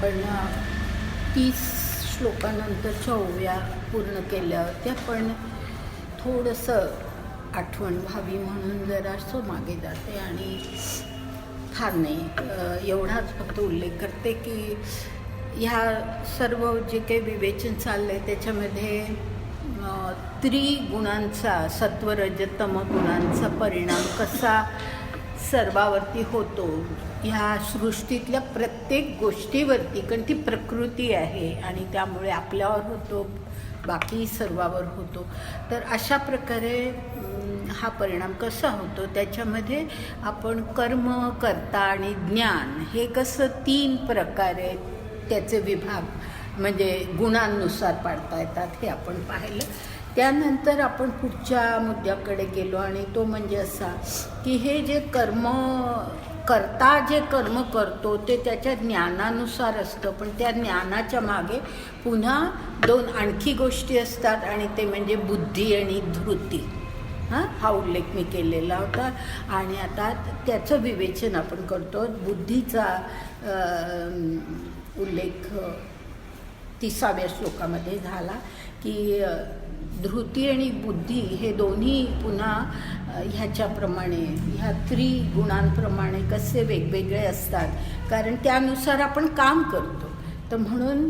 आपण 30 श्लोकानंतरच्या ओव्या पूर्ण केल्या होत्या, पण थोडंसं आठवण व्हावी म्हणून जरासं मागे जाते आणि फार नाही, एवढाच फक्त उल्लेख करते की ह्या सर्व जे काही विवेचन चाललं आहे त्याच्यामध्ये त्रिगुणांचा, सत्वरजतम गुणांचा परिणाम कसा सर्वावरती होतो, ह्या सृष्टीतल्या प्रत्येक गोष्टीवरती, कारण ती प्रकृती आहे आणि त्यामुळे आपल्यावर होतो, बाकी सर्वावर होतो. तर अशा प्रकारे हा परिणाम कसा होतो त्याच्यामध्ये आपण कर्म, कर्ता आणि ज्ञान हे कसं 3 प्रकारे त्याचे विभाग म्हणजे गुणांनुसार पाडता येतात हे आपण पाहिलं. त्यानंतर आपण पुढच्या मुद्द्याकडे गेलो आणि तो म्हणजे असा की हे जे कर्ता जे कर्म करतो ते त्याच्या ज्ञानानुसार असतं, पण त्या ज्ञानाच्या मागे पुन्हा 2 आणखी गोष्टी असतात आणि ते म्हणजे बुद्धी आणि धृती. हा उल्लेख मी केलेला होता आणि आता त्याचं विवेचन आपण करतो. बुद्धीचा उल्लेख 30व्या श्लोकामध्ये झाला की धृती आणि बुद्धी हे दोन्ही पुन्हा ह्याच्याप्रमाणे, ह्या त्रिगुणांप्रमाणे कसे वेगवेगळे असतात, कारण त्यानुसार आपण काम करतो. तर म्हणून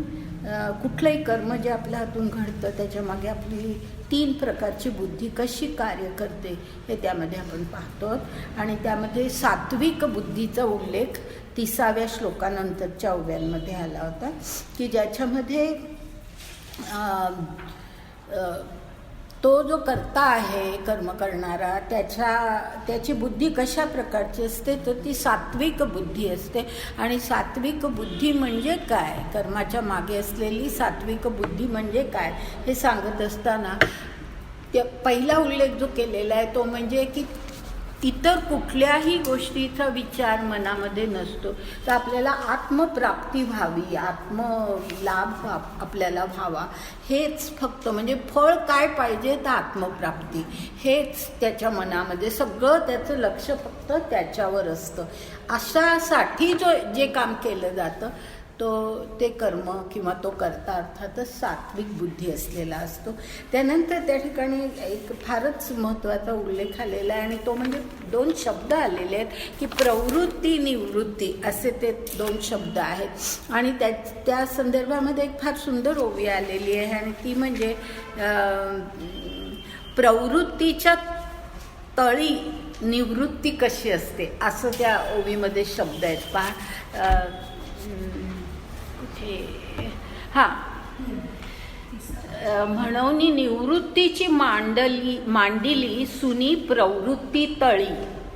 कुठलंही कर्म जे आपल्या हातून घडतं त्याच्यामागे आपली 3 प्रकारची बुद्धी कशी कार्य करते हे त्यामध्ये आपण पाहतो. आणि त्यामध्ये सात्विक बुद्धीचा उल्लेख 30व्या श्लोकानंतरच्या ओव्यांमध्ये आला होता की ज्याच्यामध्ये तो जो कर्ता आहे, कर्म करणारा, त्याची बुद्धी कशा प्रकारची असते तर ती सात्विक बुद्धी असते. आणि सात्विक बुद्धी म्हणजे काय, कर्माच्या मागे असलेली सात्विक बुद्धी म्हणजे काय हे सांगत असताना त्या पहिला उल्लेख जो केलेला आहे तो म्हणजे की इतर कुठल्याही गोष्टीचा विचार मनामध्ये नसतो, तर आपल्याला आत्मप्राप्ती व्हावी, आत्मलाभ आपल्याला व्हावा, हेच फक्त म्हणजे फळ काय पाहिजे तर आत्मप्राप्ती, हेच त्याच्या मनामध्ये, सगळं त्याचं लक्ष फक्त त्याच्यावर असतं. अशासाठी जे काम केलं जातं ते कर्म किंवा तो कर्ता अर्थातच सात्विक बुद्धी असलेला असतो. त्यानंतर त्या ठिकाणी एक फारच महत्त्वाचा उल्लेख आलेला आहे आणि तो म्हणजे 2 शब्द आलेले आहेत की प्रवृत्ती, निवृत्ती असे ते 2 शब्द आहेत. आणि त्या संदर्भामध्ये एक फार सुंदर ओवी आलेली आहे आणि ती म्हणजे प्रवृत्तीच्या तळी निवृत्ती कशी असते असं त्या ओवीमध्ये शब्द आहेत. पहा म्हणून निवृत्तीची मांडिली सुनी प्रवृत्ती तळी,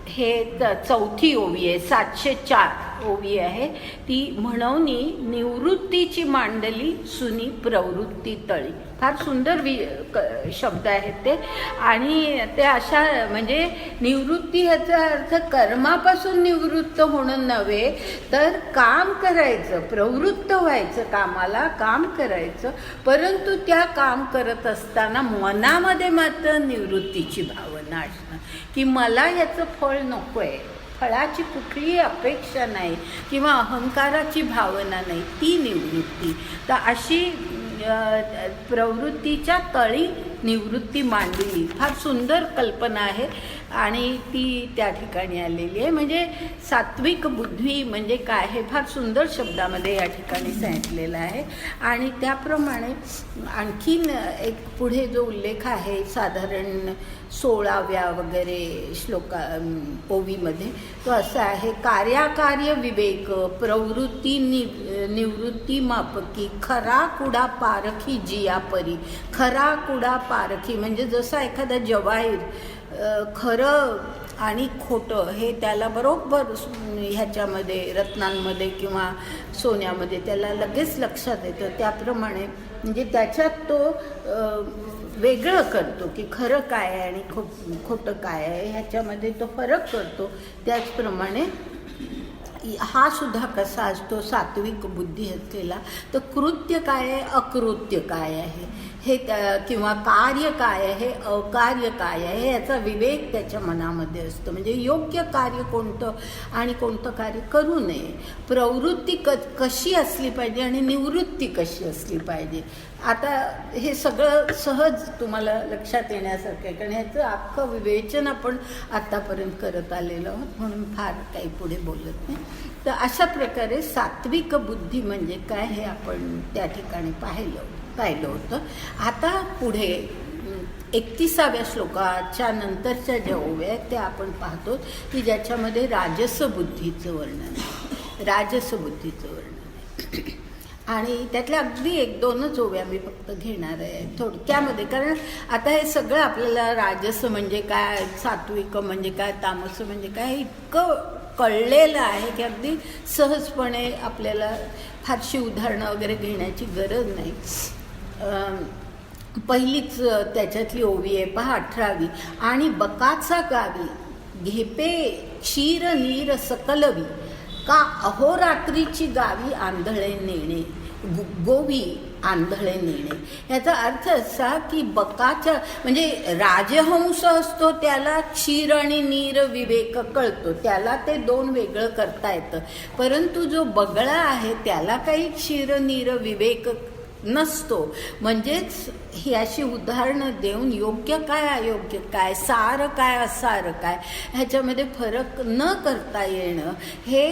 हे 4थी ओवी आहे, 704 ओवी आहे ती. म्हणून निवृत्तीची मांडली सुनी प्रवृत्ती तळी, फार सुंदर शब्द आहेत ते. आणि ते अशा म्हणजे निवृत्ती ह्याचा अर्थ कर्मापासून निवृत्त होणं नव्हे, तर काम करायचं, प्रवृत्त व्हायचं, कामाला काम करायचं, परंतु त्या काम करत असताना मनामध्ये मात्र निवृत्तीची भावना असणं की मला याचं फळ नको आहे, फळाची कुठलीही अपेक्षा नाही किंवा अहंकाराची भावना नाही, ती निवृत्ती. तर अशी प्रवृत्तीच्या तळी निवृत्ती मांडली, फार सुंदर कल्पना आहे आणि ती त्या ठिकाणी आलेली आहे. म्हणजे सात्विक बुद्धी म्हणजे काय हे फार सुंदर शब्दामध्ये या ठिकाणी सांगितलेलं आहे. आणि त्याप्रमाणे आणखीन एक पुढे जो उल्लेख आहे साधारण 16व्या वगैरे ओवीमध्ये तो असा आहे, कार्याकार्य विवेक प्रवृत्ती निवृत्ती मापकी, खरा कुडा पारखी जिया परी. खरा कुडा पारखी म्हणजे जसा एखादा जवाहीर खरं आणि खोटं हे त्याला बरोबर ह्याच्यामध्ये रत्नांमध्ये किंवा सोन्यामध्ये त्याला लगेच लक्षात येतं, त्याप्रमाणे म्हणजे त्याच्यात तो वेगळं करतो की खरं काय आहे आणि खोटं काय आहे ह्याच्यामध्ये तो फरक करतो. त्याचप्रमाणे हा सुद्धा कसा असतो सात्विक बुद्धी असलेला, तर कृत्य काय आहे, अकृत्य काय आहे हे किंवा कार्य काय आहे, अकार्य काय आहे, याचा विवेक त्याच्या मनामध्ये असतो. म्हणजे योग्य कार्य कोणतं आणि कोणतं कार्य करू नये, प्रवृत्ती कशी असली पाहिजे आणि निवृत्ती कशी असली पाहिजे. आता हे सगळं सहज तुम्हाला लक्षात येण्यासारखं आहे, कारण ह्याचं अख्खं विवेचन आपण आत्तापर्यंत करत आलेलो आहोत, म्हणून फार काही पुढे बोलत नाही. तर अशा प्रकारे सात्विक बुद्धी म्हणजे काय हे आपण त्या ठिकाणी पाहिलं होतं. आता पुढे 31व्या श्लोकाच्या नंतरच्या ज्या ओव्या आहेत त्या आपण पाहतो की ज्याच्यामध्ये राजसबुद्धीचं वर्णन आहे. राजसबुद्धीचं वर्णन आहे आणि त्यातल्या अगदी 1-2च ओव्या मी फक्त घेणार आहे थोडक्यामध्ये, कारण आता हे सगळं आपल्याला राजस म्हणजे काय, सात्विक म्हणजे काय, तामस म्हणजे काय इतकं कळलेलं आहे की अगदी सहजपणे आपल्याला फारशी उदाहरणं वगैरे घेण्याची गरज नाही. पहिलीच त्याच्यातली ओवी आहे पहा 18वी. आणि बकाचा गावी घेपे क्षीर नीर सकलवी, का अहोरात्रीची गावी आंधळे नेणे, गोवी आंधळे नेणे. याचा अर्थ असा की बकाच्या म्हणजे राजहंस असतो त्याला क्षीर आणि नीर विवेक कळतो, त्याला ते 2 वेगळं करता येतं. परंतु जो बगळा आहे त्याला काही क्षीर नीर विवेक नसतो. म्हणजेच ही अशी उदाहरणं देऊन योग्य काय अयोग्य काय, सार काय असार काय ह्याच्यामध्ये फरक न करता येणं हे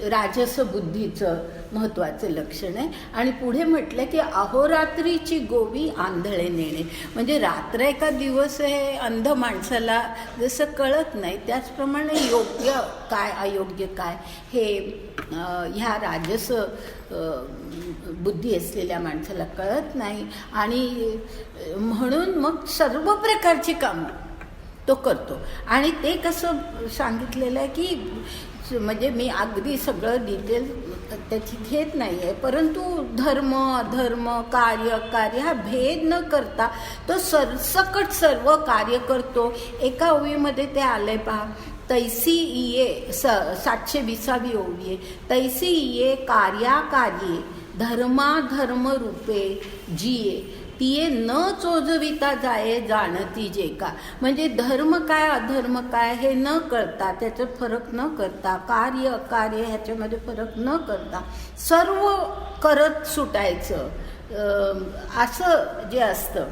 राजसबुद्धीचं महत्त्वाचं लक्षण आहे. आणि पुढे म्हटलं की अहोरात्रीची गोवी आंधळे नेणे, म्हणजे रात्र एका दिवस हे अंध माणसाला जसं कळत नाही त्याचप्रमाणे योग्य काय अयोग्य काय हे ह्या राजस बुद्धी असलेल्या माणसाला कळत नाही. आणि म्हणून मग सर्व प्रकारची कामं तो करतो. आणि ते कसं सांगितलेलं आहे की म्हणजे मी अगदी सगळं डिटेल त्याची घेत नाही आहे, परंतु धर्म अधर्म कार्य कार्य हा भेद न करता तो सरसकट सर्व कार्य करतो. एका ओवीमध्ये ते आलंय पहा, तैसी इये 720वी ओवी आहे. तैसी इये कार्याकार्ये धर्माधर्म रूपे जिये, तिये न चोजविता जाये जाणती जे का. म्हणजे धर्म काय अधर्म काय हे न कळता, त्याच्यात फरक न करता, कार्य अकार्य ह्याच्यामध्ये फरक न करता सर्व करत सुटायचं असं जे असतं.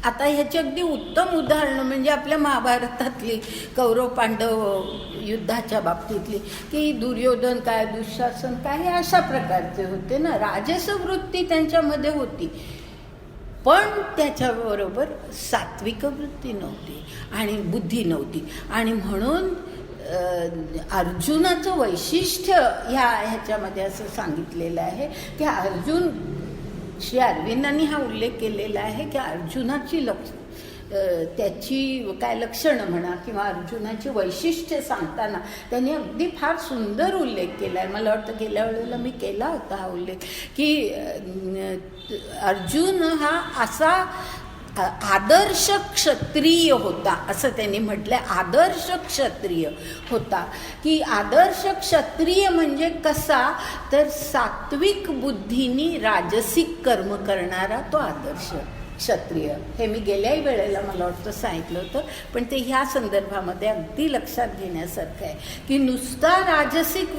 आता ह्याची अगदी उत्तम उदाहरणं म्हणजे आपल्या महाभारतातली कौरव पांडव युद्धाच्या बाबतीतली की दुर्योधन काय दुःशासन काय हे अशा प्रकारचे होते ना. राजसवृत्ती त्यांच्यामध्ये होती पण त्याच्याबरोबर सात्विक वृत्ती नव्हती आणि बुद्धी नव्हती. आणि म्हणून अर्जुनाचं वैशिष्ट्य ह्याच्यामध्ये असं सांगितलेलं आहे की अर्जुन, श्री अरविंदांनी हा उल्लेख केलेला आहे की अर्जुनाची त्याची काय लक्षणं म्हणा किंवा अर्जुनाची वैशिष्ट्य सांगताना त्यांनी अगदी फार सुंदर उल्लेख केला आहे. मला वाटतं गेल्या वेळेला मी केला होता हा उल्लेख की अर्जुन हा असा आदर्श क्षत्रिय होता असं त्यांनी म्हटलंय. आदर्श क्षत्रिय होता की आदर्श क्षत्रिय म्हणजे कसा तर सात्विक बुद्धीनी राजसिक कर्म करणारा तो आदर्श क्षत्रिय. हे मी गेल्याही वेळेला मला वाटतं सांगितलं होतं, पण ते ह्या संदर्भामध्ये अगदी लक्षात घेण्यासारखं आहे की नुसता राजसिक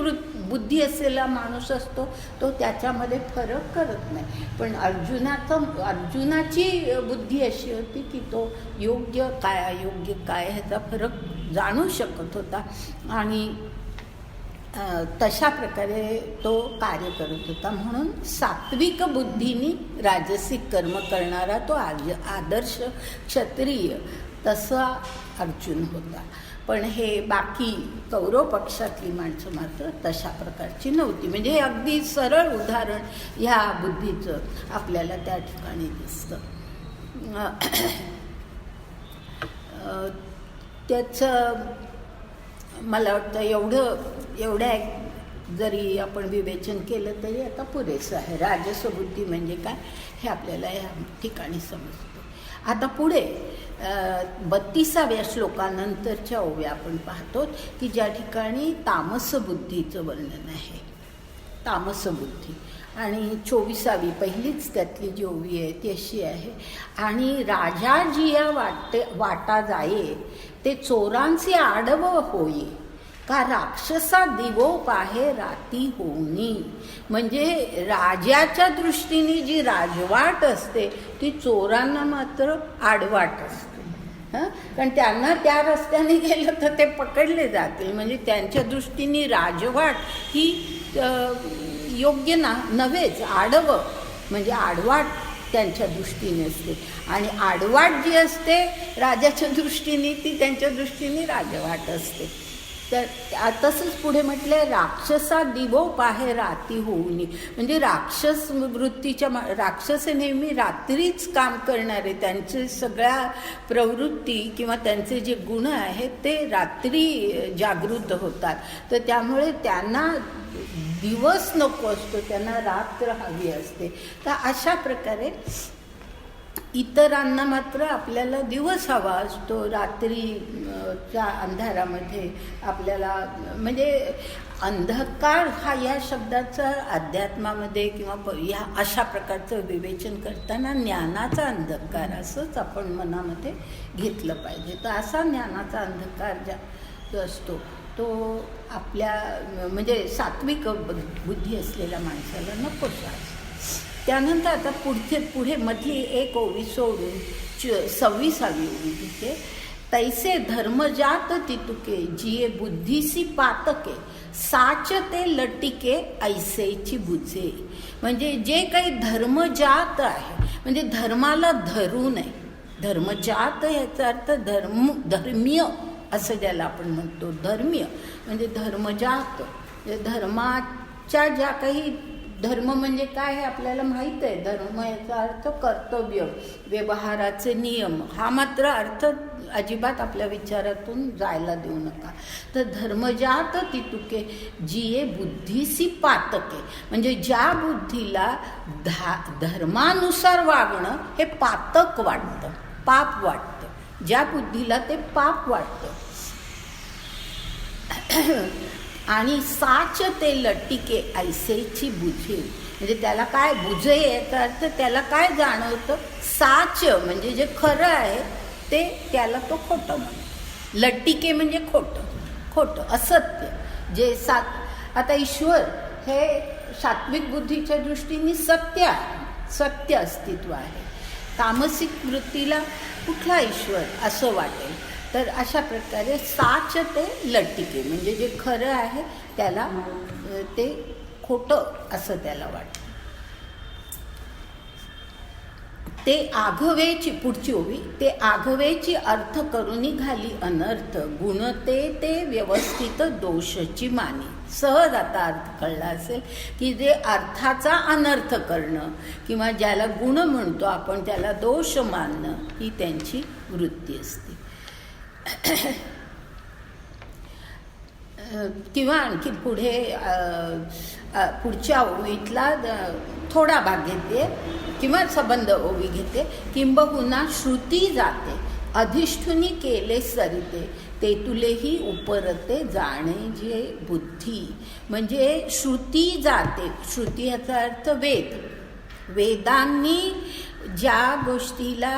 बुद्धी असलेला माणूस असतो तो त्याच्यामध्ये फरक करत नाही. पण अर्जुनाची बुद्धी अशी होती की तो योग्य काय अयोग्य काय ह्याचा फरक जाणू शकत होता आणि तशा प्रकारे तो कार्य करत होता. म्हणून सात्विक बुद्धीनी राजसिक कर्म करणारा तो आदर्श क्षत्रिय तसा अर्जुन होता. पण हे बाकी कौरव पक्षातली माणसं मात्र तशा प्रकारची नव्हती. म्हणजे हे अगदी सरळ उदाहरण ह्या बुद्धीचं आपल्याला त्या ठिकाणी दिसतं. त्याचं मला वाटतं एवढ्या जरी आपण विवेचन केलं तरी आता पुरेसं आहे. राजसबुद्धी म्हणजे काय हे आपल्याला या ठिकाणी समजतं. आता पुढे 32व्या श्लोकानंतरच्या ओव्या आपण पाहतो की ज्या ठिकाणी तामसबुद्धीचं वर्णन आहे. तामसबुद्धी आणि 24वी पहिलीच त्यातली जी ओवी आहे ती अशी आहे, आणि राजा जिया वाटा जाये ते चोरांचे आडवं होई, का राक्षसा दिवो पाहे राती होनी. म्हणजे राजाच्या दृष्टीने जी राजवाट असते ती चोरांना मात्र आडवाट असते. कारण त्यांना त्या रस्त्याने गेलं तर ते पकडले जातील. म्हणजे त्यांच्या दृष्टीने राजवाट ही योग्य नव्हेच, आडवं म्हणजे आडवाट त्यांच्या दृष्टीने असते. आणि आडवाट जी असते राजाच्या दृष्टीने ती त्यांच्या दृष्टीने राजवाट असते. तर तसंच पुढे म्हटलं राक्षसा दिवो पाहे राती होऊनी. म्हणजे राक्षस वृत्तीच्या राक्षस नेहमी रात्रीच काम करणारे, त्यांचे सगळ्या प्रवृत्ती किंवा त्यांचे जे गुण आहेत ते रात्री जागृत होतात. तर त्यामुळे त्यांना दिवस नको असतो, त्यांना रात्र हवी असते. तर अशा प्रकारे इतरांना मात्र आपल्याला दिवस हवा असतो. रात्रीच्या अंधारामध्ये आपल्याला म्हणजे अंधकार हा या शब्दाचा अध्यात्मामध्ये किंवा या अशा प्रकारचं विवेचन करताना ज्ञानाचा अंधकार असंच आपण मनामध्ये घेतलं पाहिजे. तर असा ज्ञानाचा अंधकार जो असतो तो आपल्या म्हणजे सात्विक बुद्धी असलेल्या माणसाला नकोच आहे. त्यानंतर आता पुढे मधली एक ओवी सोडून 26वी ओवी तिथे, तैसे धर्मजात तितुके जिये बुद्धीसी पातके साच ते लटिके ऐसेची बुझे. म्हणजे जे काही धर्मजात आहे म्हणजे धर्माला धरू नये. धर्मजात याचा अर्थ धर्मीय असं ज्याला आपण म्हणतो. धर्मीय म्हणजे धर्मजात, धर्माच्या ज्या काही धर्म म्हणजे काय हे आपल्याला माहीत आहे. धर्म याचा अर्थ कर्तव्य, व्यवहाराचे नियम. हा मात्र अर्थ अजिबात आपल्या विचारातून जायला देऊ नका. तर धर्मजात तितुके जिये बुद्धीसी पातके, म्हणजे ज्या बुद्धीला धर्मानुसार वागणं हे पातक वाटतं, पाप वाटतं, ज्या बुद्धीला ते पाप वाटतं. आणि साच ते लटिके ऐसेची बुझे, म्हणजे त्याला काय बुझे याचा अर्थ त्याला काय जाणवतं. साच म्हणजे जे खरं आहे ते त्याला तो खोटं म्हणतो. लटिके म्हणजे खोटं, असत्य. जे आता ईश्वर हे सात्विक बुद्धीच्या दृष्टीने सत्य आहे, सत्य अस्तित्व आहे. तामसिक वृत्तीला कुठला ईश्वर असं वाटेल. तर अशा प्रकारे साच ते लटिके म्हणजे जे खरं आहे त्याला ते खोटं असं त्याला वाटतं. ते आघवेची पुढची ओवी, ते आघवेची अर्थ करून घाली अनर्थ, गुणते ते व्यवस्थित दोषची मानी. सहज आता अर्थ कळला असेल की जे अर्थाचा अनर्थ करणं किंवा ज्याला गुण म्हणतो आपण त्याला दोष मानणं ही त्यांची वृत्ती असते. किंवा आणखी पुढच्या ओवीतला थोडा भाग घेते किंवा संबंध ओवी घेते. किंबहुना श्रुती जाते अधिष्ठुनी केले सरिते, ते तुलेही उपरते जाणे जे बुद्धी. म्हणजे श्रुती जाते, श्रुती याचा अर्थ वेद. वेदांनी ज्या गोष्टीला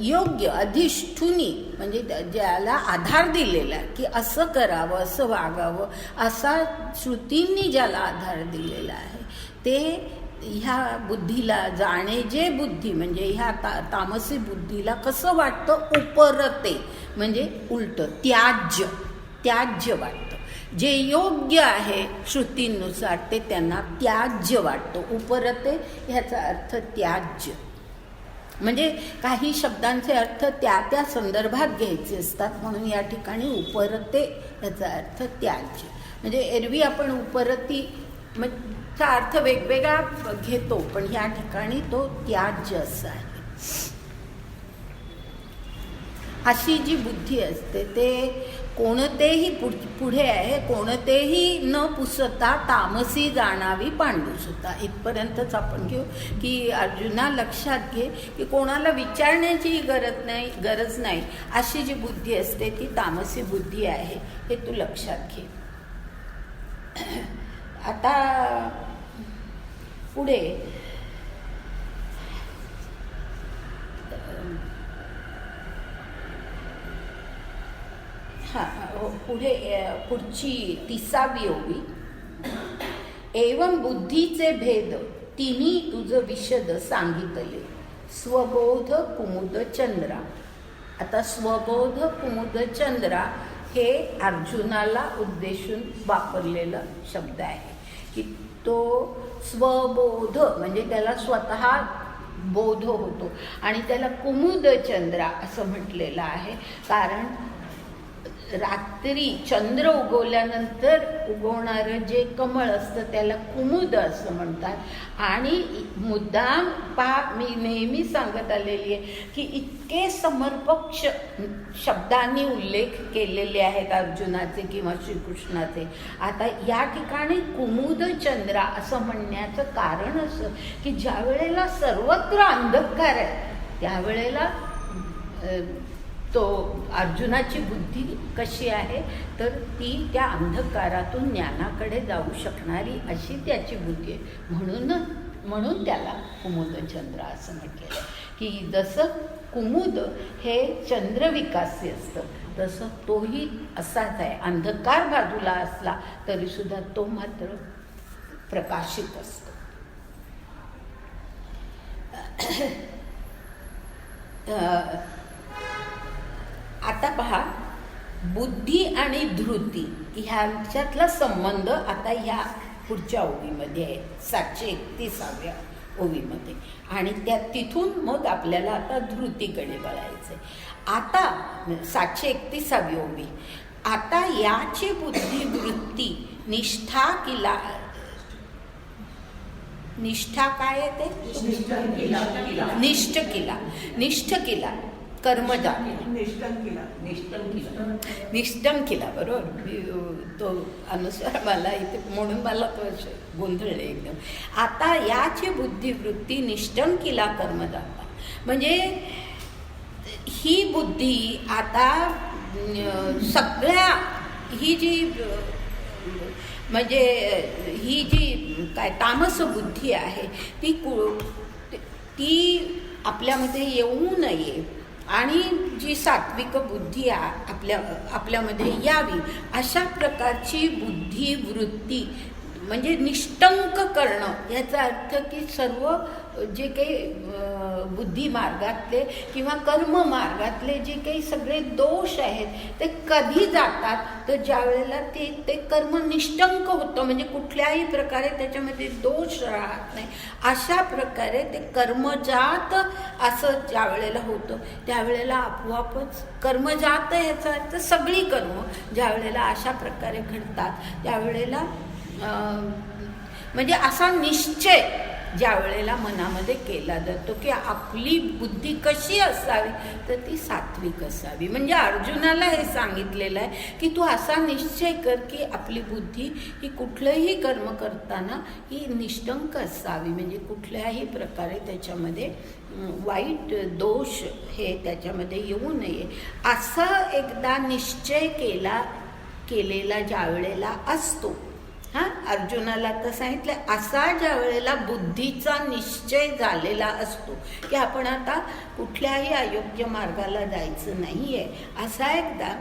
योग्य अधिष्ठुनी म्हणजे ज्याला आधार दिलेला की असं करावं, असं वागावं, असा श्रुतींनी ज्याला आधार दिलेला आहे ते ह्या बुद्धीला जाणे जे बुद्धी म्हणजे ह्या तामसी बुद्धीला कसं वाटतं. उपरते म्हणजे उलटं, त्याज्य वाटतं. जे योग्य आहे श्रुतींनुसार ते त्यांना त्याज्य वाटतं. उपरते ह्याचा अर्थ त्याज्य. म्हणजे काही शब्दांचे अर्थ त्या संदर्भात घ्यायचे असतात म्हणून या ठिकाणी उपरते याचा अर्थ त्याज्य. म्हणजे एरवी आपण उपरती चा अर्थ वेगवेगळा घेतो पण या ठिकाणी तो त्याज्य असा आहे. अशी जी बुद्धी असते ते कोणतेही पुढे आहे, कोणतेही न पुसता तामसी जाणावी पांडुसुता. इथपर्यंतच आपण घेऊ की अर्जुना लक्षात घे की कोणाला विचारण्याची गरज नाही अशी जी बुद्धी असते ती तामसी बुद्धी आहे हे तू लक्षात घे. आता पुढे पुढची 30वी ओवी. एवं बुद्धीचे भेद तिन्ही तुझ विशद सांगितले, स्वबोध कुमुद चंद्रा. आता स्वबोध कुमुद चंद्रा हे अर्जुनाला उद्देशून वापरलेला शब्द आहे की तो स्वबोध म्हणजे त्याला स्वतः बोध होतो आणि त्याला कुमुद चंद्रा असं म्हटलेलं आहे. कारण रात्री चंद्र उगवल्यानंतर उगवणारं जे कमळ असतं त्याला कुमुद असं म्हणतात. आणि मुद्दाम मी नेहमी सांगत आलेली आहे की इतके समर्पक शब्दांनी उल्लेख केलेले आहेत अर्जुनाचे किंवा श्रीकृष्णाचे. आता या ठिकाणी कुमुद चंद्रा असं म्हणण्याचं कारण असं की ज्या वेळेला सर्वत्र अंधकार आहे त्यावेळेला तो अर्जुनाची बुद्धी कशी आहे तर ती त्या अंधकारातून ज्ञानाकडे जाऊ शकणारी अशी त्याची बुद्धी आहे. म्हणून त्याला कुमुदचंद्र असं म्हटलेलं आहे की जसं कुमुद हे चंद्रविकासी असतं तसं तोही असाच आहे. अंधकार बाजूला असला तरीसुद्धा तो मात्र प्रकाशित असतो. आता पहा, बुद्धी आणि धृती ह्यांच्यातला संबंध आता ह्या पुढच्या ओवीमध्ये आहे 731व्या ओवीमध्ये. आणि तिथून मग आपल्याला आता धृतीकडे वळायचं आहे. आता 731वी ओवी. आता याची बुद्धिवृत्ती निष्ठा किला. निष्ठा काय आहे ते? निष्ठ किला कर्मजा. निष्ठम केला बरोबर. तो अनुसार मला इथे म्हणून मला तो गोंधळले एकदम. आता याची बुद्धिवृत्ती निष्ठम केला कर्मदाता. म्हणजे ही बुद्धी आता सगळ्या ही जी म्हणजे ही जी काय तामस बुद्धी आहे ती आपल्यामध्ये येऊ नये आणि जी सात्विक बुद्धी आपल्यामध्ये यावी अशा प्रकारची बुद्धिवृत्ती म्हणजे निष्टंक करणं. याचा अर्थ की सर्व जे काही बुद्धी मार्गातले किंवा कर्म मार्गातले जे काही सगळे दोष आहेत ते कधी जातात तर ज्या वेळेला ते कर्म निष्टंक होतं म्हणजे कुठल्याही प्रकारे त्याच्यामध्ये दोष राहत नाही. अशा प्रकारे ते कर्मजात असं ज्या वेळेला होतं त्यावेळेला आपोआपच कर्मजात याचा अर्थ सगळी कर्म ज्या वेळेला अशा प्रकारे घडतात त्यावेळेला म्हणजे असा निश्चय ज्या वेळेला मनामध्ये केला जातो की आपली बुद्धी कशी असावी तर ती सात्विक असावी. म्हणजे अर्जुनाला हे सांगितलेलं आहे की तू असा निश्चय कर की आपली बुद्धी ही कुठलंही कर्म करताना ही निष्टंक असावी म्हणजे कुठल्याही प्रकारे त्याच्यामध्ये वाईट दोष हे त्याच्यामध्ये येऊ नये. असा एकदा निश्चय केलेला ज्या वेळेला असतो अर्जुनाला तर सांगितलं असा ज्या वेळेला बुद्धीचा निश्चय झालेला असतो की आपण आता कुठल्याही अयोग्य मार्गाला जायचं नाही आहे असा एकदा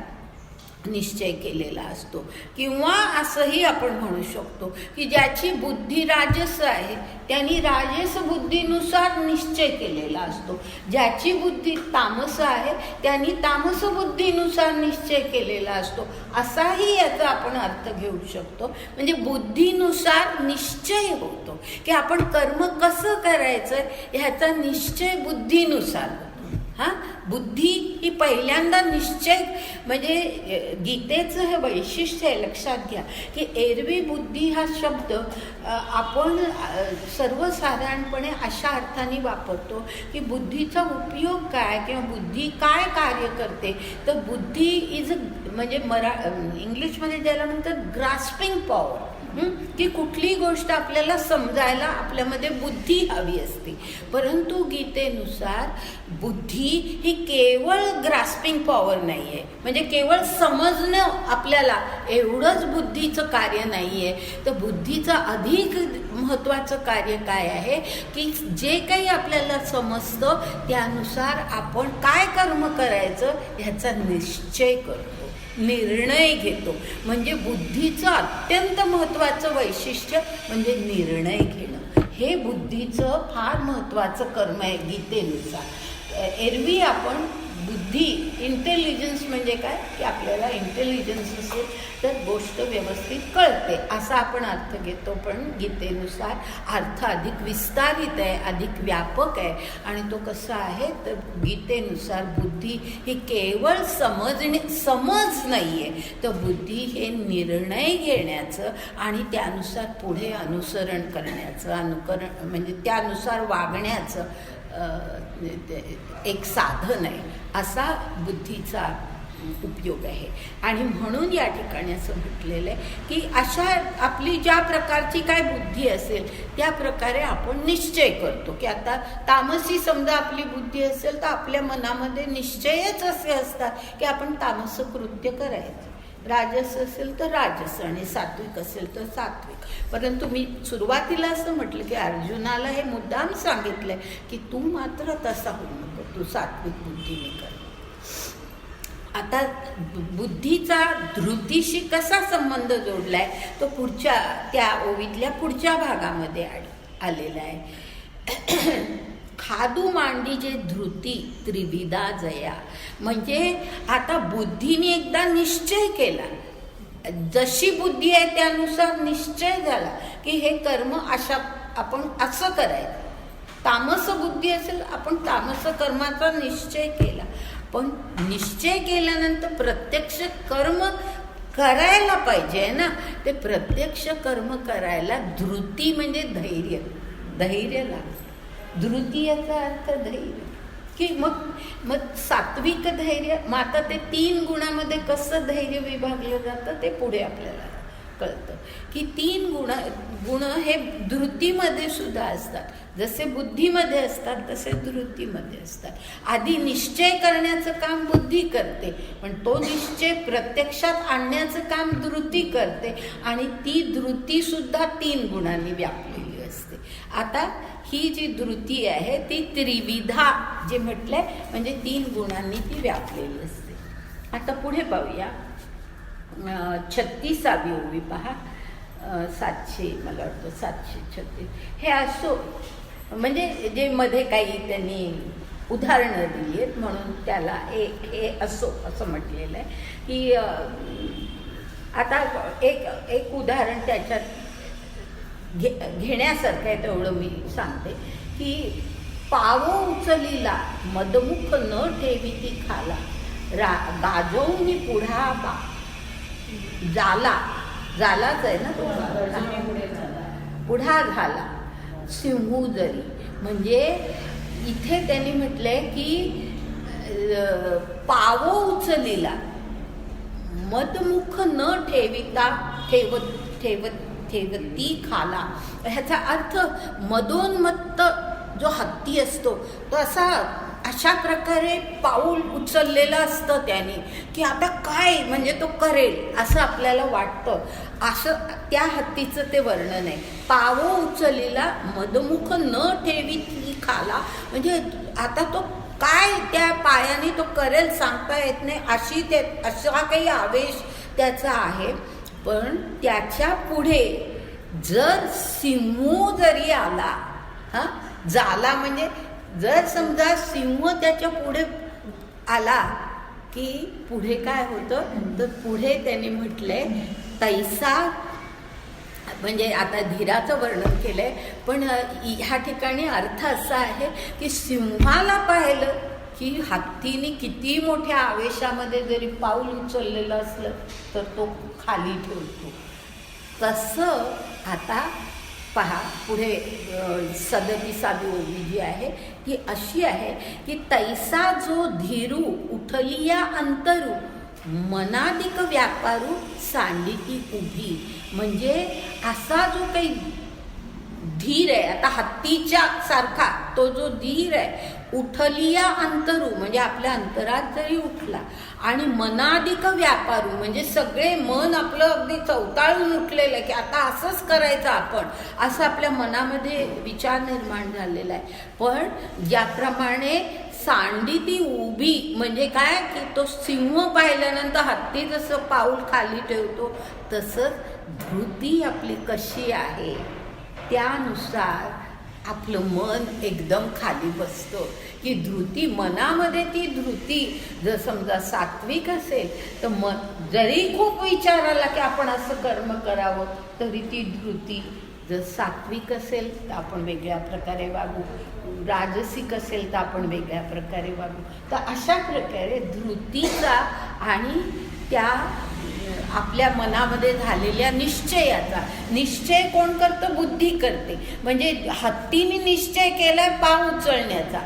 निश्चय केलेला असतो. किंवा असंही आपण म्हणू शकतो की ज्याची बुद्धी राजस आहे त्यांनी राजस बुद्धीनुसार निश्चय केलेला असतो. ज्याची बुद्धी तामस आहे त्यांनी तामस बुद्धीनुसार निश्चय केलेला असतो. असाही याचा आपण अर्थ घेऊ शकतो. म्हणजे बुद्धीनुसार निश्चय होतो की आपण कर्म कसं करायचं ह्याचा निश्चय बुद्धीनुसार होतो. बुद्धी ही पहिल्यांदा निश्चय म्हणजे गीतेचं हे वैशिष्ट्य आहे. लक्षात घ्या की एरवी बुद्धी हा शब्द आपण सर्वसाधारणपणे अशा अर्थाने वापरतो की बुद्धीचा उपयोग काय किंवा बुद्धी काय कार्य करते. तर बुद्धी इज म्हणजे इंग्लिशमध्ये ज्याला म्हणतात ग्रास्पिंग पॉवर. की कुठली गोष्ट आपल्याला समजायला आपल्यामध्ये बुद्धी हवी असते. परंतु गीतेनुसार बुद्धी ही केवळ ग्रास्पिंग पॉवर नाही आहे, म्हणजे केवळ समजणं आपल्याला एवढंच बुद्धीचं कार्य नाही आहे. तर बुद्धीचं अधिक महत्त्वाचं कार्य काय आहे की जे काही आपल्याला समजतं त्यानुसार आपण काय कर्म करायचं ह्याचा निश्चय करतो, निर्णय घेतो. म्हणजे बुद्धीचं अत्यंत महत्त्वाचं वैशिष्ट्य म्हणजे निर्णय घेणं. हे बुद्धीचं फार महत्त्वाचं कर्म आहे गीतेनुसार. एरवी आपण बुद्धी, इंटेलिजन्स म्हणजे काय की आपल्याला इंटेलिजन्स असेल तर गोष्ट व्यवस्थित कळते असा आपण अर्थ घेतो. पण गीतेनुसार अर्थ अधिक विस्तारित आहे, अधिक व्यापक आहे. आणि तो कसा आहे तर गीतेनुसार बुद्धी ही केवळ समज नाही आहे, तर बुद्धी हे निर्णय घेण्याचं आणि त्यानुसार पुढे अनुसरण करण्याचं, म्हणजे त्यानुसार वागण्याचं एक साधन आहे. असा बुद्धीचा उपयोग आहे. आणि म्हणून या ठिकाणी असं म्हटलेलं आहे की अशा आपली ज्या प्रकारची काय बुद्धी असेल त्या प्रकारे आपण निश्चय करतो. की आता तामसी समजा आपली बुद्धी असेल तर आपल्या मनामध्ये निश्चयच असे असतात की आपण तामस कृत्य करायचं, राजस असेल तर राजस आणि सात्विक असेल तर सात्विक. परंतु मी सुरुवातीला असं म्हटलं की अर्जुनाला हे मुद्दाम सांगितलंय की तू मात्र तसा होऊ नको, तू सात्विक बुद्धीने कर. आता बुद्धीचा धृतीशी कसा संबंध जोडलाय तो पुढच्या त्या ओवीतल्या पुढच्या भागामध्ये आलेला आहे. खादू मांडी जे धृती त्रिविधा जया. म्हणजे आता बुद्धीने एकदा निश्चय केला, जशी बुद्धी आहे त्यानुसार निश्चय झाला की हे कर्म अशा आपण असं करायचं. तामस बुद्धी असेल आपण तामस कर्माचा निश्चय केला, पण निश्चय केल्यानंतर प्रत्यक्ष कर्म करायला पाहिजे ना. ते प्रत्यक्ष कर्म करायला धृती म्हणजे धैर्य लागतं. धृती याचा अर्थ धैर्य की मग सात्विक धैर्य. मग आता ते 3 गुणामध्ये कसं धैर्य विभागलं जातं ते पुढे आपल्याला कळतं की 3 गुण हे धृतीमध्ये सुद्धा असतात. जसे बुद्धीमध्ये असतात तसे धृतीमध्ये असतात. आधी निश्चय करण्याचं काम बुद्धी करते, पण तो निश्चय प्रत्यक्षात आणण्याचं काम धृती करते. आणि ती धृती सुद्धा 3 गुणांनी व्यापलेली असते. आता ही जी धृती आहे ती त्रिविधा जे म्हटलंय म्हणजे 3 गुणांनी ती व्यापलेली असते. आता पुढे पाहूया 36वी ओवी पहा. 700 मला वाटतं 736. हे असो म्हणजे जे मध्ये काही त्यांनी उदाहरणं दिली आहेत म्हणून त्याला हे असो असं म्हटलेलं आहे की आता एक उदाहरण त्याच्यात घेण्यासारखं आहे तेवढं मी सांगते की पावो उचलीला मदमुख न ठेवी ती खाला गाजवून पुढा बा जालाच आहे ना तो पुढा झाला सिंहू जरी. म्हणजे इथे त्यांनी म्हटलंय की पावो उचलीला मदमुख न ठेवती खाला. ह्याचा अर्थ मदोन्मत्त जो हत्ती असतो तो अशा प्रकारे पाऊल उचललेलं असतं त्याने की आता काय म्हणजे तो करेल असं आपल्याला वाटतं. असं त्या हत्तीचं ते वर्णन आहे. पावो उचलीला मदमुख न ठेवी ती खाला. म्हणजे आता तो काय त्या पायाने तो करेल सांगता येत नाही असा काही आवेश त्याचा आहे. पण त्याच्या पुढे जर सिंह जरी आला झाला म्हणजे जर समजा सिंह त्याच्या पुढे आला की पुढे काय होतं तर पुढे त्यांनी म्हटलंय तैसा. म्हणजे आता धीराचं वर्णन केलंय पण ह्या ठिकाणी अर्थ असा आहे की सिंहाला पाहिलं की हत्तीने किती मोठ्या आवेशामध्ये जरी पाऊल उचललेलं असलं तर तो खाली ठेवतो. तसं आता पहा पुढे 37वी ओवी जी आहे ती अशी आहे की तैसा जो धीरू उठलिया अंतरू मनाधिक व्यापारू सांडिती उभी, म्हणजे असा जो काही धीर आहे, आता हत्तीच्या सारखा तो जो धीर आहे, उठलिया अंतरू म्हणजे आपल्या अंतरात जरी उठला, आणि मनाधिक व्यापारू म्हणजे सगळे मन आपलं अगदी चवताळून उठलेलं आहे की आता असंच करायचं आपण, असं आपल्या मनामध्ये विचार निर्माण झालेला आहे. पण ज्याप्रमाणे सांडिती उभी म्हणजे काय की तो सिंह पाहिल्यानंतर हत्ती जसं पाऊल खाली ठेवतो, तसंच धृती आपली कशी आहे त्यानुसार आपलं मन एकदम खाली बसतो. की धृती मनामध्ये, ती धृती जर समजा सात्विक असेल तर मन जरी खूप विचार आला की आपण असं कर्म करावं, तरी ती धृती जर सात्विक असेल तर आपण वेगळ्या प्रकारे वागू, राजसिक असेल तर आपण वेगळ्या प्रकारे वागू. तर अशा प्रकारे धृतीचा आणि त्या आपल्या मनामध्ये झालेल्या निश्चयाचा, निश्चय कोण करतं? बुद्धी करते. म्हणजे हत्तीने निश्चय केलाय पाव उचलण्याचा,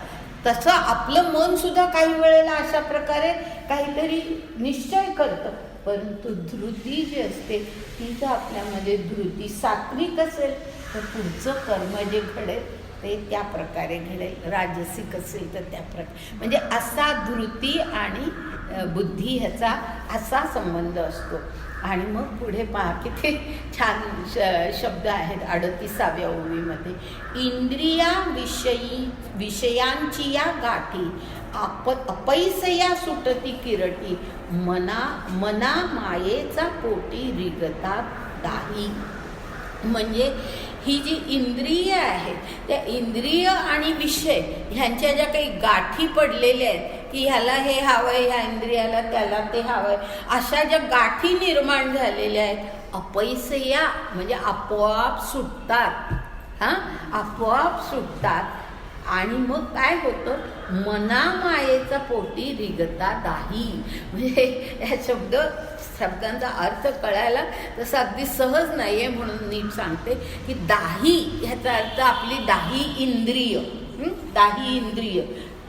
तसं आपलं मन सुद्धा काही वेळेला अशा प्रकारे काहीतरी निश्चय करतं. परंतु धृती जी असते ती जर आपल्यामध्ये धृती सात्विक असेल तर पुढचं कर्म जे घडेल ते त्या प्रकारे घडेल, राजसिक असेल तर त्या प्रकारे. म्हणजे असा धृती आणि बुद्धी ह्याचा असा संबंध असतो. आणि मग पुढे पहा किती छान शब्द आहेत 38व्या ओवीमध्ये. विषयांची या गाठी अपैसया सुटती किरटी, मना मायेचा पोटी रिगता दाही. म्हणजे ही जी इंद्रिय आहेत त्या इंद्रिय आणि विषय ह्यांच्या ज्या काही गाठी पडलेल्या आहेत की ह्याला हे हवंय, ह्या इंद्रियाला त्याला ते हवंय, अशा ज्या गाठी निर्माण झालेल्या आहेत, अपैसया म्हणजे आपोआप सुटतात. आपोआप सुटतात. आणि मग काय होतं? मना मायेचा पोटी रिगता दाही. म्हणजे या शब्दांचा अर्थ कळायला तसं अगदी सहज नाही आहे, म्हणून नीट सांगते की दाही ह्याचा अर्थ आपली दाही इंद्रिय. दाही इंद्रिय,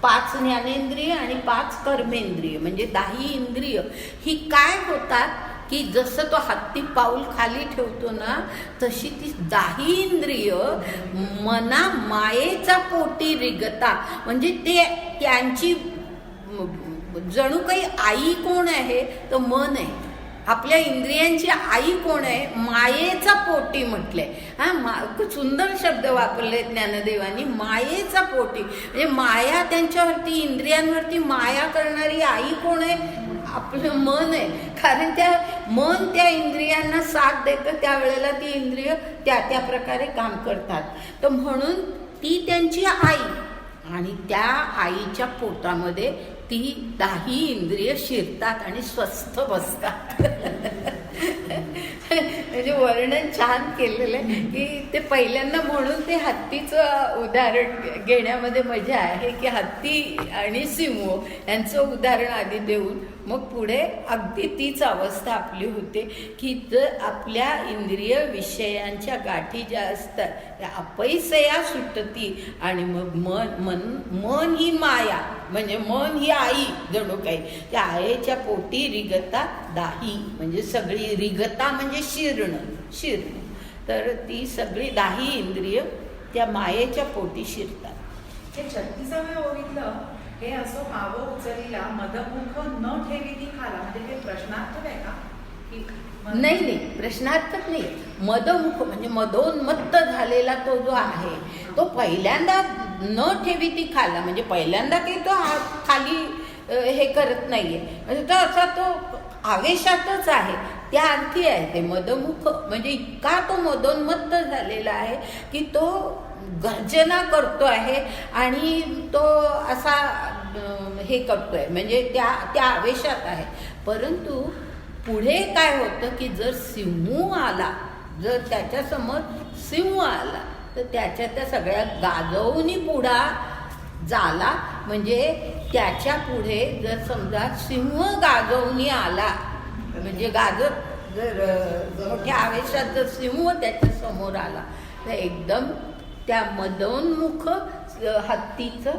5 ज्ञानेंद्रिय आणि 5 कर्मेंद्रिय, म्हणजे दाही इंद्रिय ही काय होतात की जसं तो हत्ती पाऊल खाली ठेवतो ना, तशी ती दाही इंद्रिय मना मायेचा पोटी रिगता. म्हणजे ते त्यांची जणू काही आई कोण आहे? तर मन आहे. आपल्या इंद्रियांची आई कोण आहे? मायेचा पोटी म्हटले. खूप सुंदर शब्द वापरले ज्ञानदेवांनी, मायेचा पोटी. म्हणजे माया त्यांच्यावरती, इंद्रियांवरती माया करणारी आई कोण आहे? आपलं मन आहे. कारण मन त्या इंद्रियांना साथ देतं, त्यावेळेला ती इंद्रिय त्या प्रकारे काम करतात. तर म्हणून ती त्यांची आई, आणि त्या आईच्या पोटामध्ये ती दाही इंद्रिय शिरतात आणि स्वस्थ बसतात. म्हणजे वर्णन छान केलेलं आहे की ते पहिल्यांदा, म्हणून ते हत्तीचं उदाहरण घेण्यामध्ये मजा आहे की हत्ती आणि सिंह यांचं उदाहरण आधी देऊन मग पुढे अगदी तीच अवस्था आपली होते की जर आपल्या इंद्रिय विषयांच्या गाठी ज्या असतात त्या अपैसया सुटती, आणि मग मन ही माया म्हणजे मन ही आई जणू काही, त्या आईच्या पोटी रिगता दाही. म्हणजे सगळी रिगता म्हणजे शिरणं. तर ती सगळी दाही इंद्रिय त्या मायेच्या पोटी शिरतात. हे 36व्या ओवीतलं हे असो पावं उचलीला मदमुख न ठेवी ती खाला, म्हणजे हे प्रश्नार्थक आहे का? की नाही, प्रश्नार्थक नाही. मदमुख म्हणजे मदोन्मत्त झालेला तो जो आहे तो पहिल्यांदा न ठेवी ती खाला, म्हणजे पहिल्यांदा काही तो खाली हे करत नाहीये, म्हणजे तो असा तो आवेशातच आहे, त्या अर्थी आहे ते मदमुख. म्हणजे इतका तो मदोन्मत्त झालेला आहे की तो गर्जना करतो आहे आणि तो असा हे करतोय, म्हणजे त्या आवेशात आहे. परंतु पुढे काय होतं की जर सिंह आला, जर त्याच्यासमोर सिंह आला तर त्याच्या त्या सगळ्या गाजवणी पुढा झाला. म्हणजे त्याच्या पुढे जर समजा सिंह गाजवणी आला, म्हणजे गाजत जर मोठ्या आवेशात जर सिंह त्याच्या समोर आला तर एकदम त्या मदोन्मुख हत्तीचं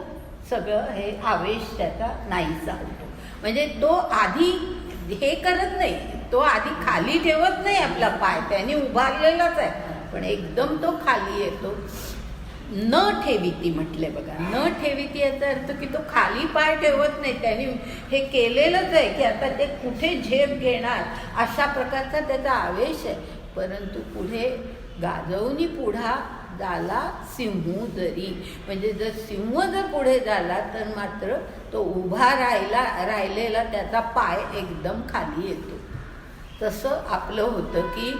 सगळं हे आवेश त्याचा नाहीसा होतो. म्हणजे तो आधी हे करत नाही, तो आधी खाली ठेवत नाही आपला पाय, त्याने उभारलेलाच आहे, पण एकदम तो खाली येतो. न ठेविती म्हटले बघा, न ठेविती याचा अर्थ की तो खाली पाय ठेवत नाही, त्याने हे केलेलंच आहे की आता ते कुठे झेप घेणार अशा प्रकारचा त्याचा आवेश आहे. परंतु पुढे गाजवणी पुढा झाला सिंह जरी, म्हणजे जर सिंह जर पुढे झाला तर मात्र तो उभा राहिलेला त्याचा पाय एकदम खाली येतो. तसं आपलं होतं की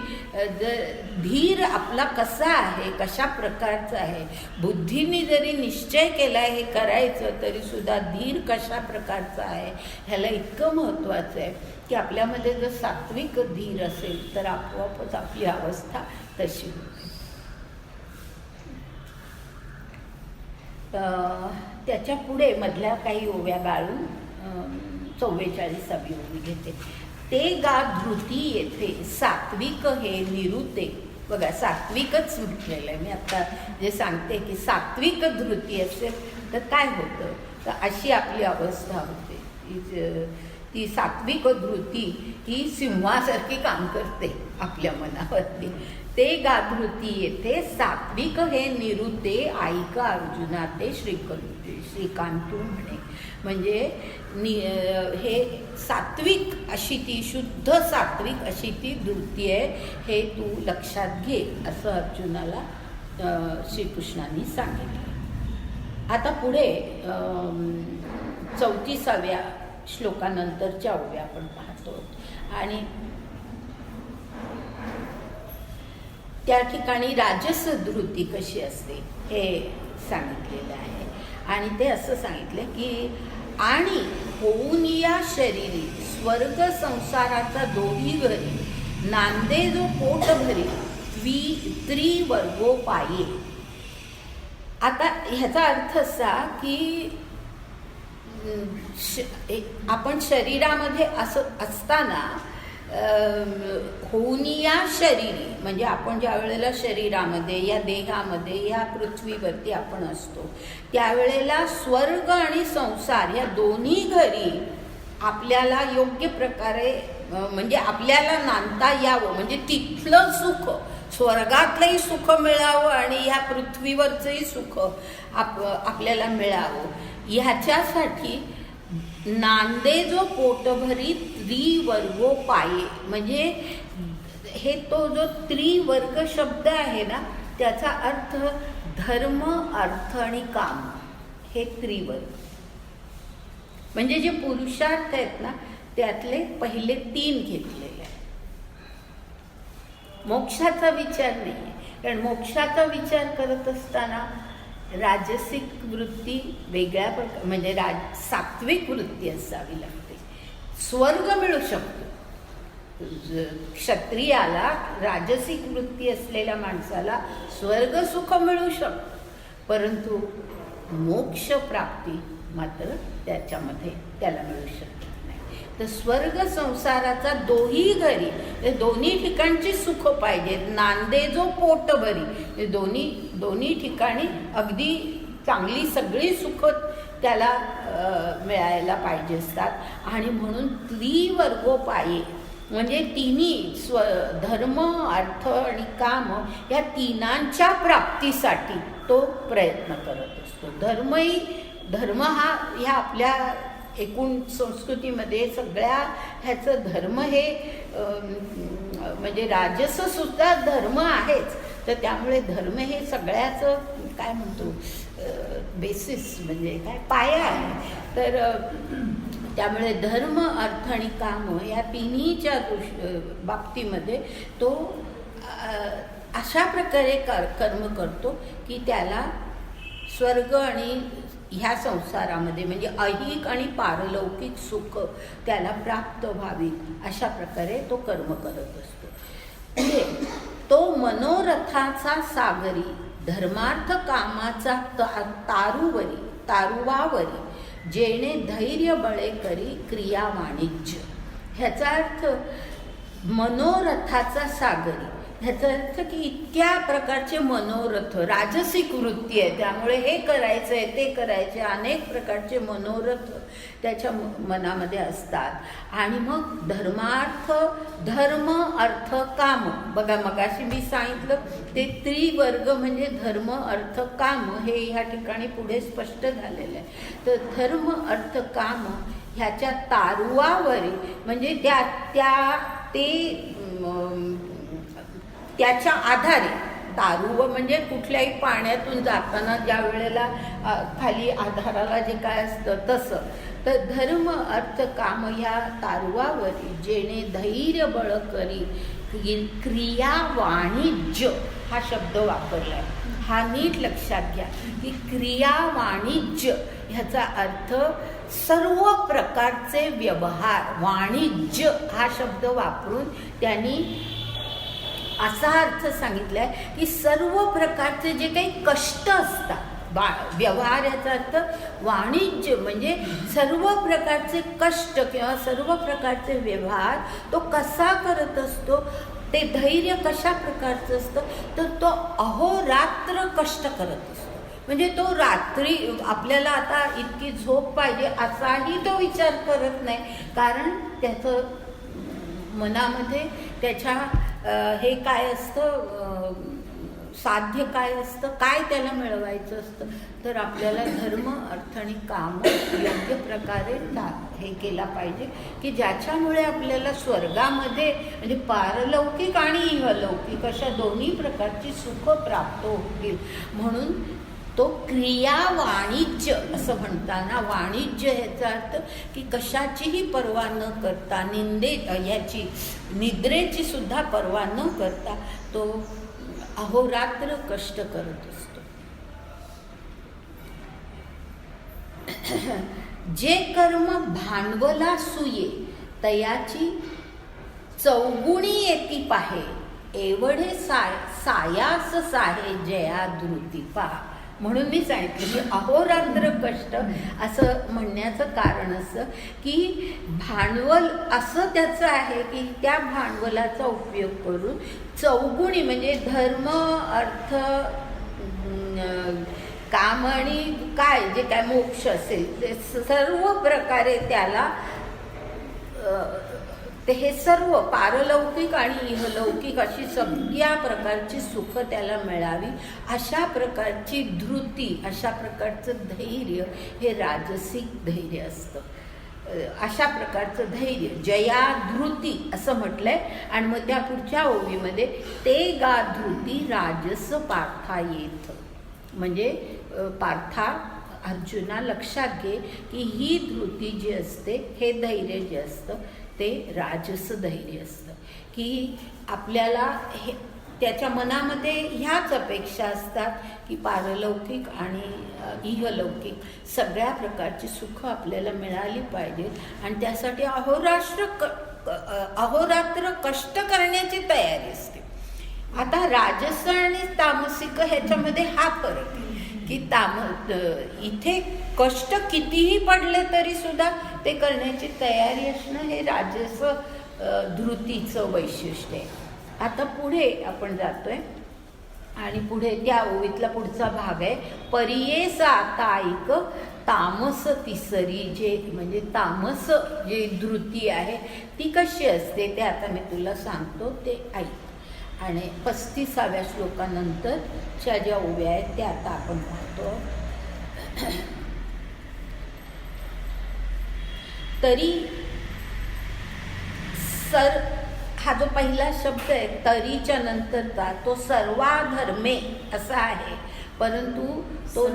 जर धीर आपला कसा आहे, कशा प्रकारचा आहे, बुद्धीने जरी निश्चय केला हे करायचं तरी सुद्धा धीर कशा प्रकारचा आहे ह्याला इतकं महत्त्वाचं आहे की आपल्यामध्ये जर सात्विक धीर असेल तर आपोआपच आपली अवस्था तशी होते. त्याच्या पुढे मधल्या काही ओव्या गाळून 44वी ओवी घेते. ते गा धृती येथे सात्विक हे निरुते. बघा सात्विकच म्हटलेलं आहे मी आता जे सांगते की सात्विक धृती असेल तर काय होतं, तर अशी आपली अवस्था होते. ती सात्विक धृती ही सिंहासारखी काम करते आपल्या मनावरती. ते गाधृती येथे सात्विक हे निरुते ऐका अर्जुना ते श्रीकांतू म्हणे. म्हणजे हे सात्विक अशी ती शुद्ध सात्विक अशी ती धृती आहे हे तू लक्षात घे असं अर्जुनाला श्रीकृष्णांनी सांगितलं. आता पुढे 34व्या श्लोकानंतरच्या ओव्या आपण पाहतो आणि त्या ठिकाणी राजस धृती कशी असते हे सांगितलेलं आहे. आणि ते असं सांगितलं की आणि होऊन या शरीरी स्वर्ग संसाराचा दोही घरी नांदे जो पोट भरी त्रिवर्गो पाये. आता ह्याचा अर्थ असा की आपण शरीरामध्ये असं असताना होऊनिया शरीरी म्हणजे आपण ज्या वेळेला शरीरामध्ये या देहामध्ये या पृथ्वीवरती आपण असतो त्यावेळेला स्वर्ग आणि संसार या दोन्ही घरी आपल्याला योग्य प्रकारे म्हणजे आपल्याला नांदता यावं, म्हणजे तिथलं सुख स्वर्गातलंही सुख मिळावं आणि ह्या पृथ्वीवरचंही सुख आपल्याला मिळावं ह्याच्यासाठी नांदे जो पोटभरी त्रिवर्गो पाये. म्हणजे हे तो जो त्रिवर्ग शब्द आहे ना त्याचा अर्थ धर्म अर्थ आणि काम हे त्रिवर्ग. म्हणजे जे पुरुषार्थ आहेत ना त्यातले पहिले 3 घेतलेले आहे. मोक्षाचा विचार नाही आहे, कारण मोक्षाचा विचार करत असताना राजसिक वृत्ती वेगळ्या प्रकार म्हणजे सात्विक वृत्ती असावी लागते. स्वर्ग मिळू शकतो क्षत्रियाला, राजसिक वृत्ती असलेल्या माणसाला स्वर्ग सुख मिळू शकतं, परंतु मोक्ष प्राप्ती मात्र त्याच्यामध्ये त्याला मिळू शकत नाही. तर स्वर्ग संसाराचा दोही घरी दोन्ही ठिकाणची सुख पाहिजे. नांदे जो पोट भरी दोन्ही ठिकाणी अगदी चांगली सगळी सुख त्याला मिळायला पाहिजे असतात. आणि म्हणून त्रिवर्गोपाये म्हणजे तिन्ही धर्म अर्थ आणि काम या तिनांच्या प्राप्तीसाठी तो प्रयत्न करत असतो. धर्म हा ह्या आपल्या एकूण संस्कृतीमध्ये सगळ्या ह्याचं धर्म हे म्हणजे राजस सुद्धा धर्म आहेच, तर त्यामुळे धर्म हे सगळ्याचं काय म्हणतो बेसिस म्हणजे काय पाया आहे. तर त्यामुळे धर्म अर्थ आणि काम या तिन्हीच्या बाबतीमध्ये तो अशा प्रकारे कर्म करतो की त्याला स्वर्ग आणि ह्या संसारामध्ये म्हणजे ऐहिक आणि पारलौकिक सुख त्याला प्राप्त व्हावी अशा प्रकारे तो कर्म करत असतो. तो मनोरथाचा सागरी धर्मार्थ कामाचा तारुवावरी जेणे धैर्य बळे करी क्रिया वाणिज्य. ह्याचा अर्थ मनोरथाचा सागरी ह्याचा अर्थ की इतक्या प्रकारचे मनोरथ, राजसिक वृत्ती आहे, त्यामुळे हे करायचं आहे ते करायचे, अनेक प्रकारचे मनोरथ त्याच्या मनामध्ये असतात. आणि मग धर्मार्थ, धर्म अर्थ काम, बघा मगाशी मी सांगितलं ते त्रिवर्ग म्हणजे धर्म अर्थ काम, हे ह्या ठिकाणी पुढे स्पष्ट झालेलं आहे. तर धर्म अर्थ काम ह्याच्या तारुवावरी म्हणजे त्याच्या आधारे, तारुव म्हणजे कुठल्याही पाण्यातून जाताना ज्या वेळेला खाली आधाराला जे काय असतं तसं. तर धर्म अर्थ काम ह्या तारुवावरी जेणे धैर्य बळ करी क्रिया वाणिज्य हा शब्द वापरला आहे. हा नीट लक्षात घ्या की क्रिया वाणिज्य ह्याचा अर्थ सर्व प्रकारचे व्यवहार. वाणिज्य हा शब्द वापरून त्यांनी असा अर्थ सांगितलाय की सर्व प्रकारचे जे काही कष्ट असतात, व्यवहार याचा अर्थ वाणिज्य म्हणजे सर्व प्रकारचे कष्ट किंवा सर्व प्रकारचे व्यवहार तो कसा करत असतो, ते धैर्य कशा प्रकारचं असतं, तर तो अहोरात्र कष्ट करत असतो. म्हणजे तो रात्री आपल्याला आता इतकी झोप पाहिजे असाही तो विचार करत नाही, कारण त्याचं मनामध्ये त्याच्या हे काय असतं, साध्य काय असतं, काय त्याला मिळवायचं असतं. तर आपल्याला धर्म अर्थ आणि काम योग्य प्रकारे हे केला पाहिजे की ज्याच्यामुळे आपल्याला स्वर्गामध्ये म्हणजे पारलौकिक आणि इहलौकिक अशा दोन्ही प्रकारची सुख प्राप्त होतील. म्हणून तो क्रिया वाणिज्य असं म्हणताना, वाणिज्य ह्याचा अर्थ की कशाचीही पर्वा न करता, ह्याची निद्रेची सुद्धा पर्वा न करता तो अहोरात्र कष्ट करत असतो. जे कर्म भांडवला सुये तयाची चौगुणी येती पाहे, एवढे सायास साहे जया धृती पहा. म्हणून मी सांगितलं की अहोरात्र कष्ट असं म्हणण्याचं कारण असं की भांडवल असं त्याचं आहे की त्या भांडवलाचा उपयोग करून चौगुणी म्हणजे धर्म अर्थ काम आणि काय जे काय मोक्ष असेल ते सर्व प्रकारे त्याला ते हे सर्व पारलौकिक आणि इहलौकिक अशी सगळ्या प्रकारची सुख त्याला मिळावी अशा प्रकारची धृती, अशा प्रकारचं धैर्य हे राजसिक धैर्य असतं. अशा प्रकारचं धैर्य जया धृती असं म्हटलंय. आणि मग त्या पुढच्या ओवीमध्ये ते गा धृती राजस पार्था येथ, म्हणजे पार्था अर्जुना लक्षात घे की ही धृती जी असते, हे धैर्य जे असतं ते राजस धैर्य असतं की आपल्याला हे त्याच्या मनामध्ये ह्याच अपेक्षा असतात की पारलौकिक आणि इहलौकिक सगळ्या प्रकारची सुख आपल्याला मिळाली पाहिजे आणि त्यासाठी अहोरात्र कष्ट करण्याची तयारी असते. आता राजस आणि तामसिक ह्याच्यामध्ये हा फरक आहे की इथे कष्ट कितीही पडले तरी सुद्धा ते करण्याची तयारी असणं हे राजस धृतीचं वैशिष्ट्य आहे. आता पुढे आपण जातोय आणि पुढे त्या ओवीतला पुढचा भाग आहे परियेस आता ऐक तामस तिसरी, जे म्हणजे तामस जे धृती आहे ती कशी असते ते आता मी तुला सांगतो, ते ऐक. आणि 35व्या श्लोकानंतरच्या ज्या ओव्या आहेत त्या आता आपण पाहतो. तरी हा जो पहिला शब्द आहे तरीच्या नंतरचा तो सर्वाधर्मे असा आहे, परंतु तो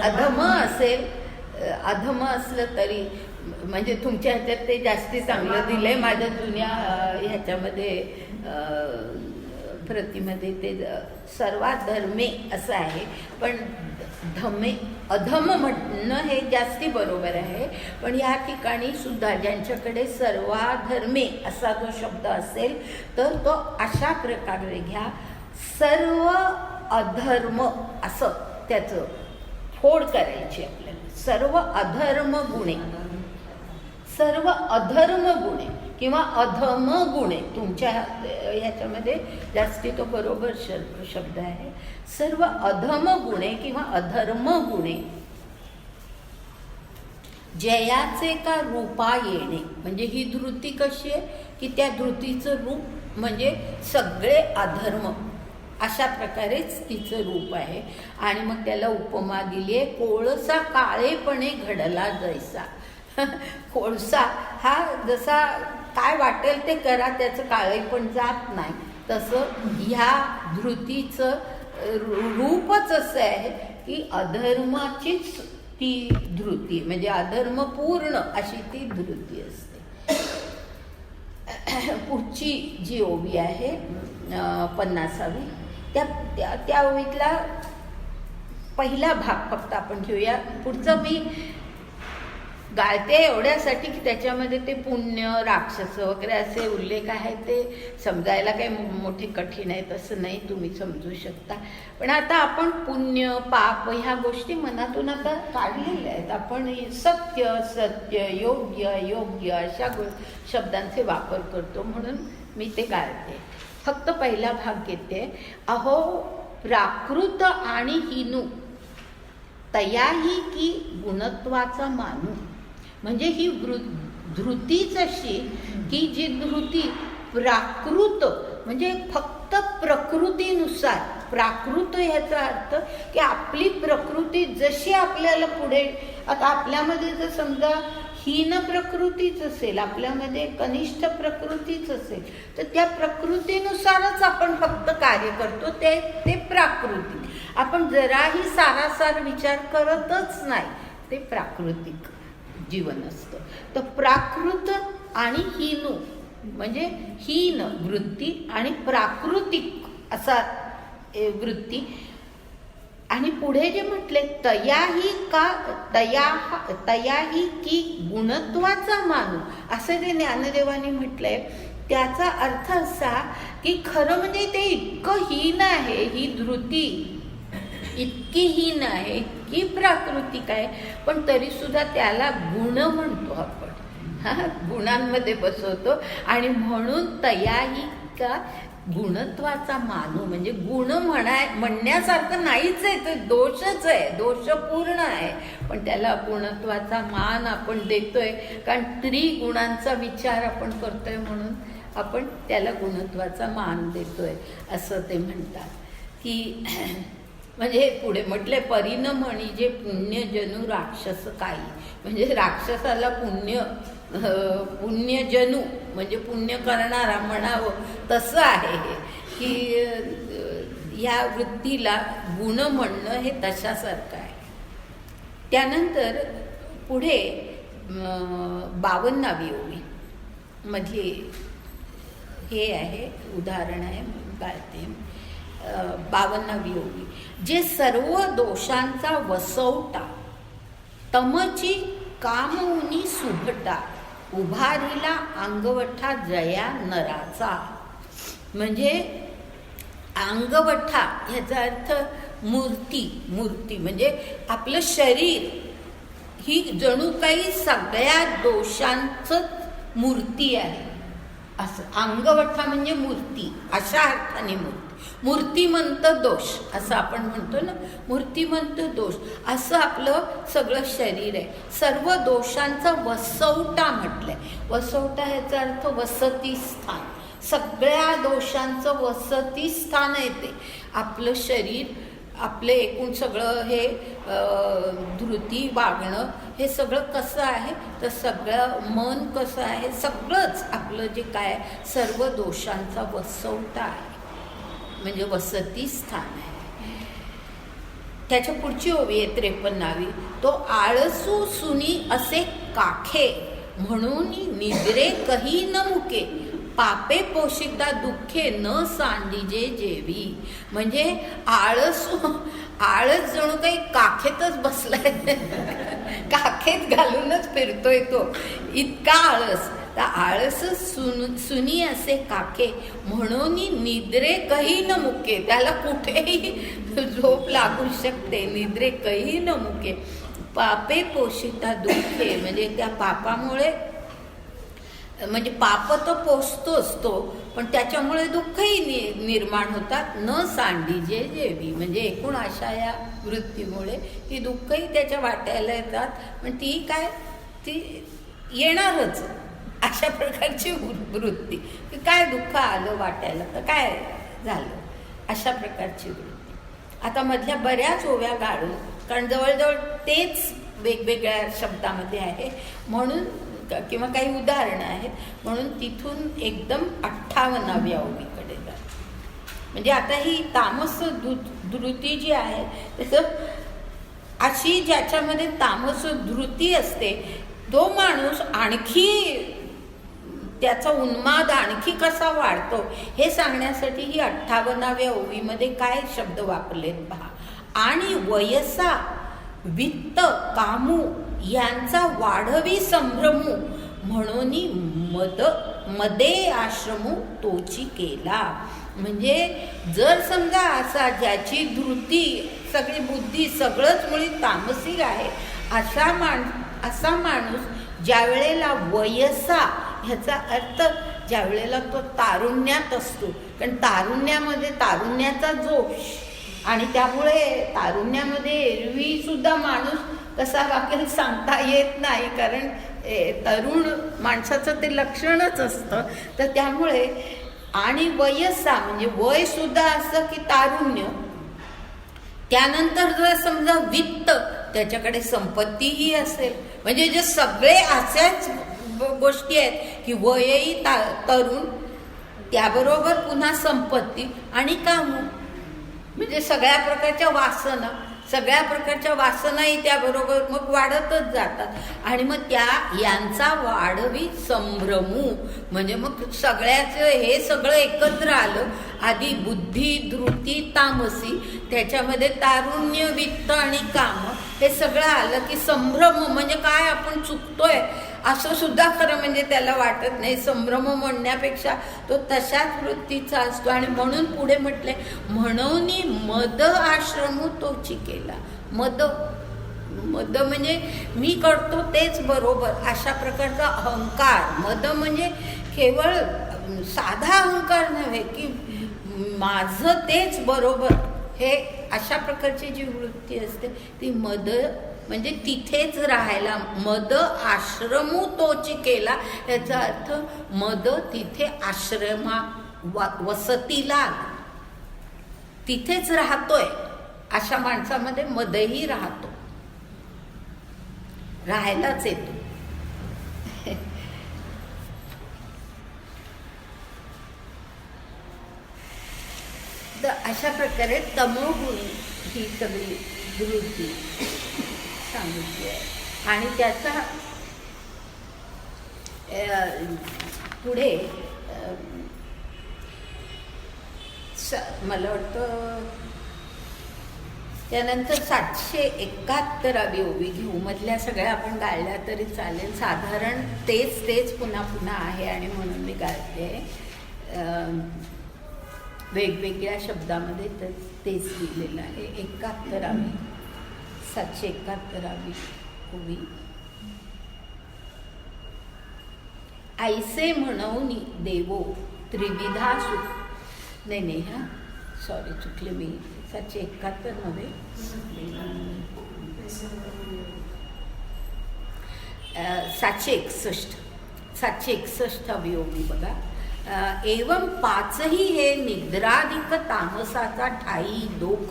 अधम असेल, अधम असलं तरी म्हणजे तुमच्या ह्याच्यात ते जास्ती चांगलं दिलंय, माझ्या जुन्या ह्याच्यामध्ये प्रतिमध्ये ते सर्वात धर्मे असं आहे, पण अधम म्हणणं हे जास्ती बरोबर आहे. पण या ठिकाणी सुद्धा ज्यांच्याकडे सर्वाधर्मे असा जो शब्द असेल तर तो अशा प्रकारे घ्या, सर्व अधर्म असं त्याचं फोड करायची आपल्याला. सर्व अधर्म गुणे, सर्व अधर्म गुणे किंवा अधम गुणे, तुमच्या ह्याच्यामध्ये जास्ती तो बरोबर शब्द आहे, सर्व अधम गुणे किंवा अधर्म गुणे जयाचे का रूपा येणे. म्हणजे ही धृती कशी आहे की त्या धृतीचं रूप म्हणजे सगळे अधर्म, अशा प्रकारेच तिचं रूप आहे. आणि मग त्याला उपमा दिली आहे, कोळसा काळेपणे घडला जैसा. कोळसा हा जसा काय वाटेल ते करा, त्याचं काळे पण जात नाही, तसं ह्या धृतीचं रूपच असं आहे की अधर्माचीच ती धृती, म्हणजे अधर्मपूर्ण अशी ती धृती असते. पुढची जी ओवी आहे 50वी, त्या ओवीतला पहिला भाग फक्त आपण घेऊया. पुढचं मी गाळते एवढ्यासाठी की त्याच्यामध्ये ते पुण्य, राक्षस वगैरे असे उल्लेख आहेत, ते समजायला काही मोठे कठीण आहेत असं नाही, तुम्ही समजू शकता. पण आता आपण पुण्य, पाप ह्या गोष्टी मनातून आता काढलेल्या आहेत. आपण सत्य, सत्य, योग्य, योग्य अशा शब्दांचे वापर करतो, म्हणून मी ते गाळते. फक्त पहिला भाग घेते. अहो प्राकृत आणि हिनू तयाही की गुणत्वाचा मानू. म्हणजे ही धृतीच अशी की जी धृती प्राकृत म्हणजे फक्त प्रकृतीनुसार, प्राकृत याचा अर्थ की आपली प्रकृती जशी आपल्याला पुढे, आता आपल्यामध्ये जर समजा हीन प्रकृतीच असेल, आपल्यामध्ये कनिष्ठ प्रकृतीच असेल, तर त्या प्रकृतीनुसारच आपण फक्त कार्य करतो, ते प्राकृतिक. आपण जराही सारासार विचार करतच नाही, ते प्राकृतिक जीवन असतं. तर प्राकृत आणि हीनू म्हणजे हीन वृत्ती आणि प्राकृतिक असा वृत्ती. आणि पुढे जे म्हटले तयाही की गुणत्वाचा मानू, असं जे ज्ञानदेवानी म्हटलंय, त्याचा अर्थ असा की खरं म्हणजे ते इतकं हीन आहे, ही धृती इतकी हीन आहे, इतकी प्राकृतिक आहे, पण तरी सुद्धा त्याला गुण म्हणतो आपण, गुणांमध्ये बसवतो. आणि म्हणून तयाही का गुणत्वाचा मानू, म्हणजे गुण म्हणण्यासारखं नाहीच आहे, ते दोषच आहे, दोषपूर्ण आहे, पण त्याला गुणत्वाचा मान आपण देतोय, कारण त्रिगुणांचा विचार आपण करतोय, म्हणून आपण त्याला गुणत्वाचा मान देतोय असं ते म्हणतात. की म्हणजे पुढे म्हटले परीन म्हणी जे पुण्य जनु राक्षस काही, म्हणजे राक्षसाला पुण्य जनु म्हणजे पुण्य करणारा म्हणावं तसं आहे हे, की ह्या वृत्तीला गुण म्हणणं हे तशासारखं आहे. त्यानंतर पुढे 52वी ओवी मधली हे आहे, उदाहरण आहे, गाळते. 52वी ओवी. जे सर्व दोषांचा वसवटा तमची कामउनी सुभटा उभारिला अंगवठा जया नराचा. म्हणजे अंगवठा ह्याचा अर्थ मूर्ती म्हणजे आपलं शरीर ही जणू काही सगळ्या दोषांचंच मूर्ती आहे, असं. अंगवठा म्हणजे मूर्ती, अशा अर्थाने मूर्तिमंत दोष असं आपण म्हणतो ना, मूर्तिमंत दोष असं आपलं सगळं शरीर आहे. सर्व दोषांचा वसवटा म्हटलंय. वसवटा ह्याचा अर्थ वसती स्थान, सगळ्या दोषांचं वसती स्थान आहे ते आपलं शरीर. आपले एकूण सगळं हे धृती, वागणं हे सगळं कसं आहे, तर सगळं मन कसं आहे, सगळंच आपलं जे काय सर्व दोषांचा वसवटा आहे, म्हणजे वसती स्थान आहे. त्याच्या पुढची ओवी आहे 53वी. तो आळसू सुनी असे काखे म्हणून निद्रे कही न मुके पापे पोषिता दुःखे न सांडिजे जेवी. म्हणजे आळस जणू काही काखेतच बसलाय, काखेत घालूनच फिरतोय तो, इतका आळस. तर आळस सुनी असे काखे म्हणून निद्रे कही न मुके, त्याला कुठेही झोप लागू शकते. निद्रे कही न मुके पापे पोषिता दुःखे, म्हणजे त्या पापामुळे म्हणजे पाप तर पोचतोच तो, पण त्याच्यामुळे दुःखही निर्माण होतात. न सांडीजे जेवी, म्हणजे एकूण अशा या वृत्तीमुळे ती दुःखही त्याच्या वाट्याला येतात. पण ती काय, ती येणारच. अशा प्रकारची वृत्ती, की काय दुःख आलं वाट्याला तर काय झालं, अशा प्रकारची वृत्ती. आता मधल्या बऱ्याच ओव्या गाळून, कारण जवळजवळ तेच वेगवेगळ्या शब्दामध्ये आहे म्हणून, किंवा काही उदाहरणं आहेत म्हणून तिथून एकदम 58व्या ओवीकडे जातो. म्हणजे आता ही तामस धृती जी आहे, तसं अशी ज्याच्यामध्ये तामस धृती असते तो माणूस आणखी त्याचा उन्माद आणखी कसा वाढतो हे सांगण्यासाठी ही 58व्या ओवीमध्ये काय शब्द वापरलेत पहा. आणि वयसा वित्त कामू यांचा वाढवी संभ्रमू म्हणून मदे आश्रमू तोची केला. म्हणजे जर समजा असा ज्याची धृती सगळी बुद्धी सगळंच मुळी तामसिक आहे, असा माणूस ज्या वेळेला वयसा, ह्याचा अर्थ ज्या वेळेला तो तारुण्यात असतो, कारण तारुण्यामध्ये तारुण्याचा जोश, आणि त्यामुळे तारुण्यामध्ये एरवी सुद्धा माणूस कसा वाकेल सांगता येत नाही, कारण तरुण माणसाचं ते लक्षणच असतं. तर त्यामुळे आणि वयसा म्हणजे वय सुद्धा असं की तारुण्य, त्यानंतर जर समजा वित्त, त्याच्याकडे संपत्तीही असेल, म्हणजे जे सगळे अशाच गोष्टी आहेत की वयही तरुण, त्याबरोबर पुन्हा संपत्ती आणि काम, म्हणजे सगळ्या प्रकारच्या वासनाही त्याबरोबर मग वाढतच जातात. आणि मग यांचा वाढवी संभ्रमू, म्हणजे मग सगळ्याचं हे सगळं एकत्र आलं. आधी बुद्धी धृती तामसी, त्याच्यामध्ये तारुण्य वित्त आणि काम, हे सगळं आलं की संभ्रम, म्हणजे काय आपण चुकतोय असं सुद्धा खरं म्हणजे त्याला वाटत नाही. संभ्रम म्हणण्यापेक्षा तो तशाच वृत्तीचा असतो. आणि म्हणून पुढे म्हटले म्हणून मद आश्रमू तोची केला. मद म्हणजे मी करतो तेच बरोबर, अशा प्रकारचा अहंकार. मद म्हणजे केवळ साधा अहंकार नव्हे की माझं तेच बरोबर, हे अशा प्रकारची जी वृत्ती असते ती मद, म्हणजे तिथेच राहायला. मद आश्रमू तोची केला, याचा अर्थ मद तिथे आश्रमा वसतीला तिथेच राहतोय. अशा माणसामध्ये मदही राहतो, राहायलाच येतो. तर अशा प्रकारे तमोगुणी ही सगळी वृत्ती सांगितली आहे. आणि त्याचा पुढे मला वाटतं त्यानंतर 771 ओवी घेऊ. मधल्या सगळ्या आपण गाळल्या तरी चालेल, साधारण तेच पुन्हा पुन्हा आहे आणि म्हणून मी गाळते. वेगवेगळ्या शब्दामध्ये तेच लिहिलेलं आहे. 771 ओवी. ऐसे म्हणून देवो त्रिविधा सुख, नाही हा सॉरी चुकले मी, 771 नव्हे, 761 ओवी बघा. एवं पाचही हे निद्राधिक तामसाचा ठाई दोख,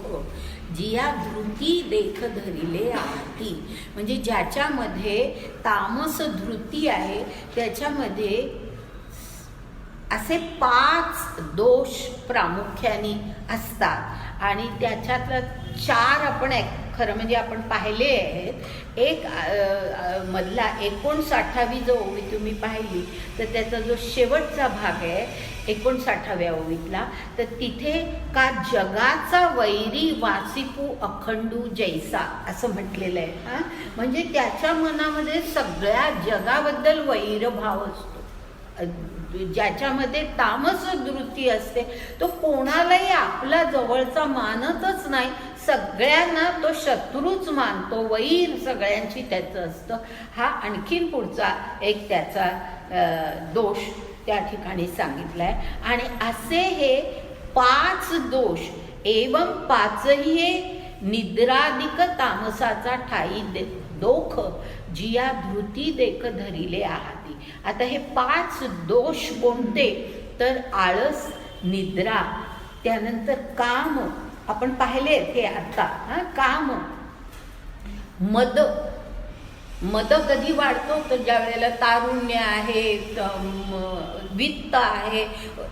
जिया धृती देख धरिले आती. म्हणजे ज्याच्यामध्ये तामस धृती आहे त्याच्यामध्ये असे 5 दोष प्रामुख्याने असतात. आणि त्याच्यातलं 4 आपण खरं म्हणजे आपण पाहिले आहेत. एक मधला 59वी जो ओवी तुम्ही पाहिली तर त्याचा जो शेवटचा भाग आहे 59व्या ओवीतला, तर तिथे का जगाचा वैरी वासिपू अखंडू जैसा असं म्हटलेलं आहे. म्हणजे त्याच्या मनामध्ये सगळ्या जगाबद्दल वैरभाव असतो. ज्याच्यामध्ये तामस वृत्ती असते तो कोणालाही आपला जवळचा मानतच नाही, सगळ्यांना तो शत्रूच मानतो, वैर सगळ्यांची त्याचं असतं. हा आणखीन पुढचा एक त्याचा दोष त्या ठिकाणी सांगितला आहे. आणि असे हे 5 दोष एवं 5ही निद्रादिक तामसाचा ठाई दोख जिया धृती देख धरिले आहाती. आता हे 5 दोष कोणते तर आळस, निद्रा, त्यानंतर काम, आपण पाहिले हे आता. काम, मद. मद कधी वाढतो तर ज्या वेळेला तारुण्य आहे, वित्त आहे,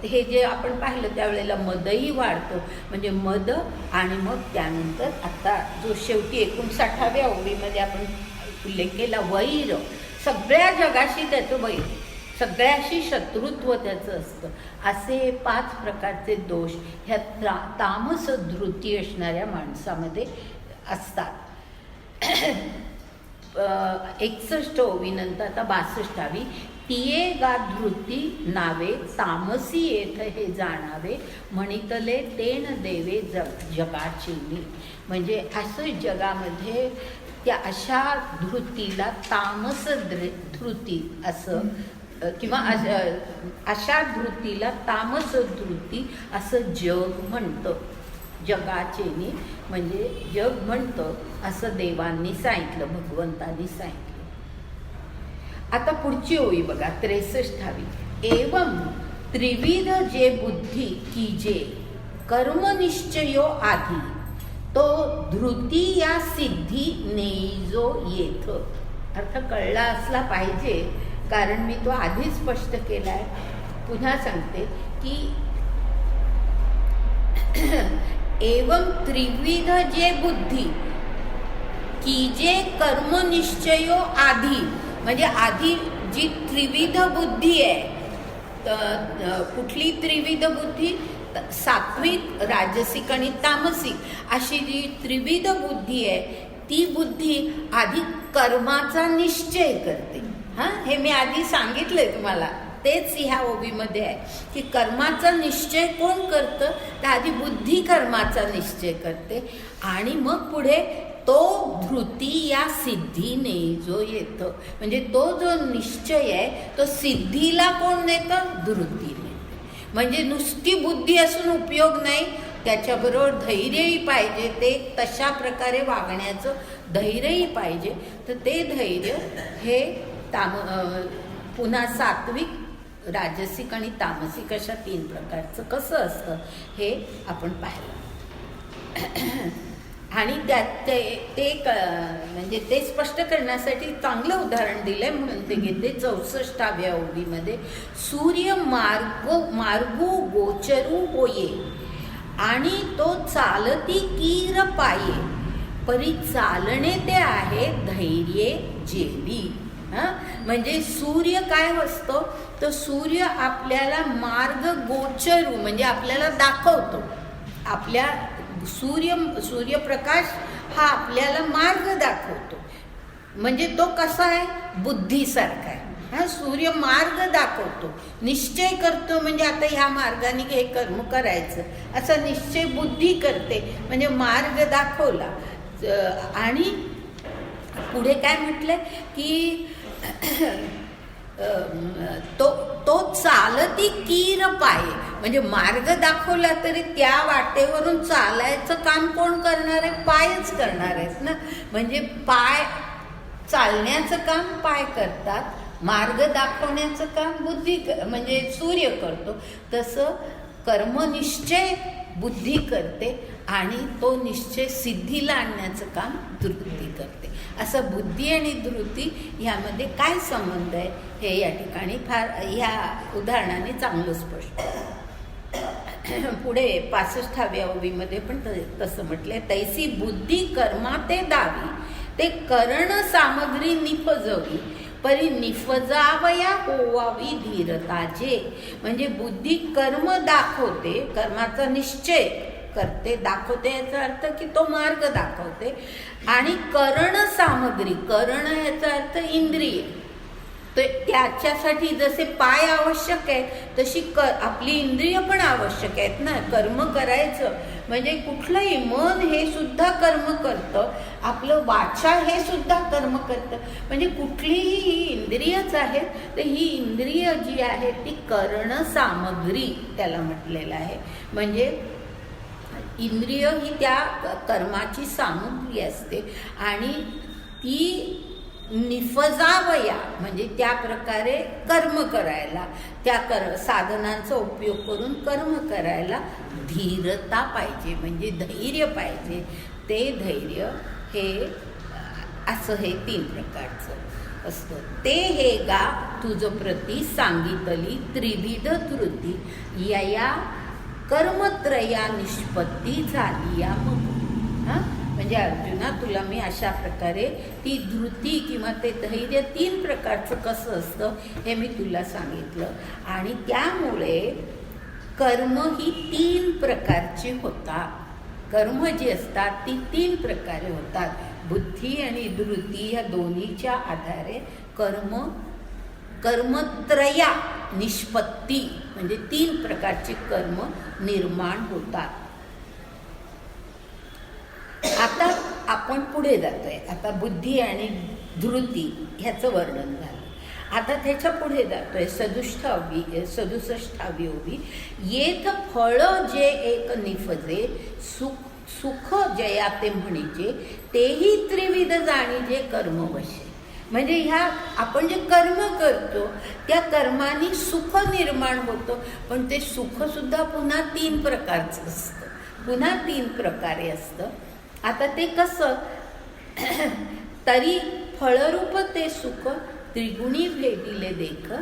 हे जे आपण पाहिलं त्यावेळेला मदही वाढतो. म्हणजे मद. आणि मग त्यानंतर आता जो शेवटी 59व्या ओळीमध्ये आपण उल्लेख केला, वैर. सगळ्या जगाशी त्याचं वैर, सगळ्याशी शत्रुत्व त्याचं असतं. असे 5 प्रकारचे दोष ह्या तामस धृती असणाऱ्या माणसामध्ये असतात. 61 ओवीनंतर आता 62वी. तिये गा धृती नावे तामसी येथ हे जाणावे म्हणितले तेण देवे जगाचिनी. म्हणजे असं जगामध्ये त्या अशा धृतीला तामस धृती असं, किंवा अशा धृतीला तामस धृती असं जग म्हणतं. जगाचेनी म्हणजे जग म्हणतं असं देवांनी सांगितलं, भगवंतांनी सांगितलं. आता पुढची ओळी बघा, 63वी. एवं त्रिविध जे बुद्धी कीजे कर्मनिश्चयो आधी तो धृती या सिद्धी नेईजो येथ. अर्थ कळला असला पाहिजे, कारण मी तो आधीच स्पष्ट केला आहे. पुन्हा सांगते की एवं त्रिविध जे बुद्धी की जे कर्मनिश्चयो आधी, म्हणजे आधी जी त्रिविध बुद्धी आहे, कुठली त्रिविध बुद्धी? सात्विक, राजसिक आणि तामसिक अशी जी त्रिविध बुद्धी आहे, ती बुद्धी आधी कर्माचा निश्चय करते. हे मी आधी सांगितलंय तुम्हाला, तेच ह्या ओवीमध्ये आहे की कर्माचा निश्चय कोण करतं तर आधी बुद्धी कर्माचा निश्चय करते. आणि मग पुढे तो धृती या सिद्धीने जो येतं, म्हणजे तो जो निश्चय आहे तो सिद्धीला कोण नेतं? धृतीने. म्हणजे नुसती बुद्धी असून उपयोग नाही, त्याच्याबरोबर धैर्यही पाहिजे. ते तशा प्रकारे वागण्याचं धैर्यही पाहिजे. तर ते धैर्य हे पुन्हा सात्विक, राजसिक आणि तामसिक अशा 3 प्रकारचं कसं असतं हे आपण पाहिलं. आणि त्यात ते म्हणजे ते स्पष्ट करण्यासाठी चांगलं उदाहरण दिलंय म्हणून ते घेते. 64व्या ओळीमध्ये सूर्य मार्गू गोचरू होये आणि तो चालती कीर पाये परी चालणे ते आहे धैर्ये जेवी. म्हणजे सूर्य काय असतो तर सूर्य आपल्याला मार्ग गोचरू म्हणजे आपल्याला दाखवतो. आपल्या सूर्यप्रकाश हा आपल्याला मार्ग दाखवतो. म्हणजे तो कसा आहे? बुद्धीसारखा आहे. सूर्य मार्ग दाखवतो, निश्चय करतो. म्हणजे आता ह्या मार्गाने हे कर्म करायचं असा निश्चय बुद्धी करते, म्हणजे मार्ग दाखवला. आणि पुढे काय म्हटलंय की तो चालती कीर पाये, म्हणजे मार्ग दाखवला तरी त्या वाटेवरून चालायचं काम कोण करणार आहे? पायच करणार आहेत ना. म्हणजे पाय चालण्याचं काम पाय करतात, मार्ग दाखवण्याचं काम बुद्धी म्हणजे सूर्य करतो. तसं कर्मनिश्चय बुद्धी करते आणि तो निश्चय सिद्धीला आणण्याचं काम धृती करते. असं बुद्धी आणि धृती ह्यामध्ये काय संबंध आहे हे या ठिकाणी फार ह्या उदाहरणाने चांगलं स्पष्ट. पुढे 65व्या ओवीमध्ये पण तसं म्हटलंय. तैसी बुद्धी कर्मा ते दावी ते करण सामग्री निपजवी परी निफजावया होवावी धीरताजे. म्हणजे बुद्धी कर्म दाखवते, कर्माचा निश्चय करते, दाखवते याचा अर्थ की तो मार्ग दाखवते. आणि करण सामग्री, करण याचा अर्थ इंद्रिय, तर त्याच्यासाठी जसे पाय आवश्यक आहे तशी आपली इंद्रिय पण आवश्यक आहेत ना. कर्म करायचं म्हणजे कुठलंही मन हे सुद्धा कर्म करतं, आपलं वाचा हे सुद्धा कर्म करतं. म्हणजे कुठलीही ही इंद्रियच आहेत, तर ही इंद्रिय जी आहे ती कर्ण सामग्री त्याला म्हटलेलं आहे. म्हणजे इंद्रिय ही त्या कर्माची सामग्री असते आणि ती निफजावया म्हणजे त्या प्रकारे कर्म करायला, त्या साधनांचा उपयोग करून कर्म करायला धीरता पाहिजे, म्हणजे धैर्य पाहिजे. ते धैर्य हे असं हे 3 प्रकारचं असतं. ते हे गा तुझ प्रती सांगितली त्रिविध धृती या कर्मत्रया निष्पत्ती झाली या मग. म्हणजे अर्जुना, तुला मी अशा प्रकारे ती धृती किंवा ते धैर्य 3 प्रकारचं कसं असतं हे मी तुला सांगितलं. आणि त्यामुळे कर्म ही 3 प्रकारची होतात. कर्म जी असतात ती 3 प्रकारे होतात. बुद्धी आणि धृती या दोन्हीच्या आधारे कर्मत्रया निष्पत्ती म्हणजे 3 प्रकारचे कर्म निर्माण होतात. आता आपण पुढे जातोय. आता बुद्धी आणि धृती ह्याचं वर्णन झालं. आता त्याच्या पुढे जातोय 67वी ओवी. येथ फळ जे एक निफजे सुख जया ते म्हणीचे तेही त्रिविध जाणीजे कर्मवशे. म्हणजे ह्या आपण जे कर्म करतो त्या कर्माने सुख निर्माण होतं, पण ते सुख सुद्धा पुन्हा 3 प्रकारचं असतं, पुन्हा 3 प्रकारे असतं. आता ते कसं तरी फळरूप ते सुख त्रिगुणी भेटिले देख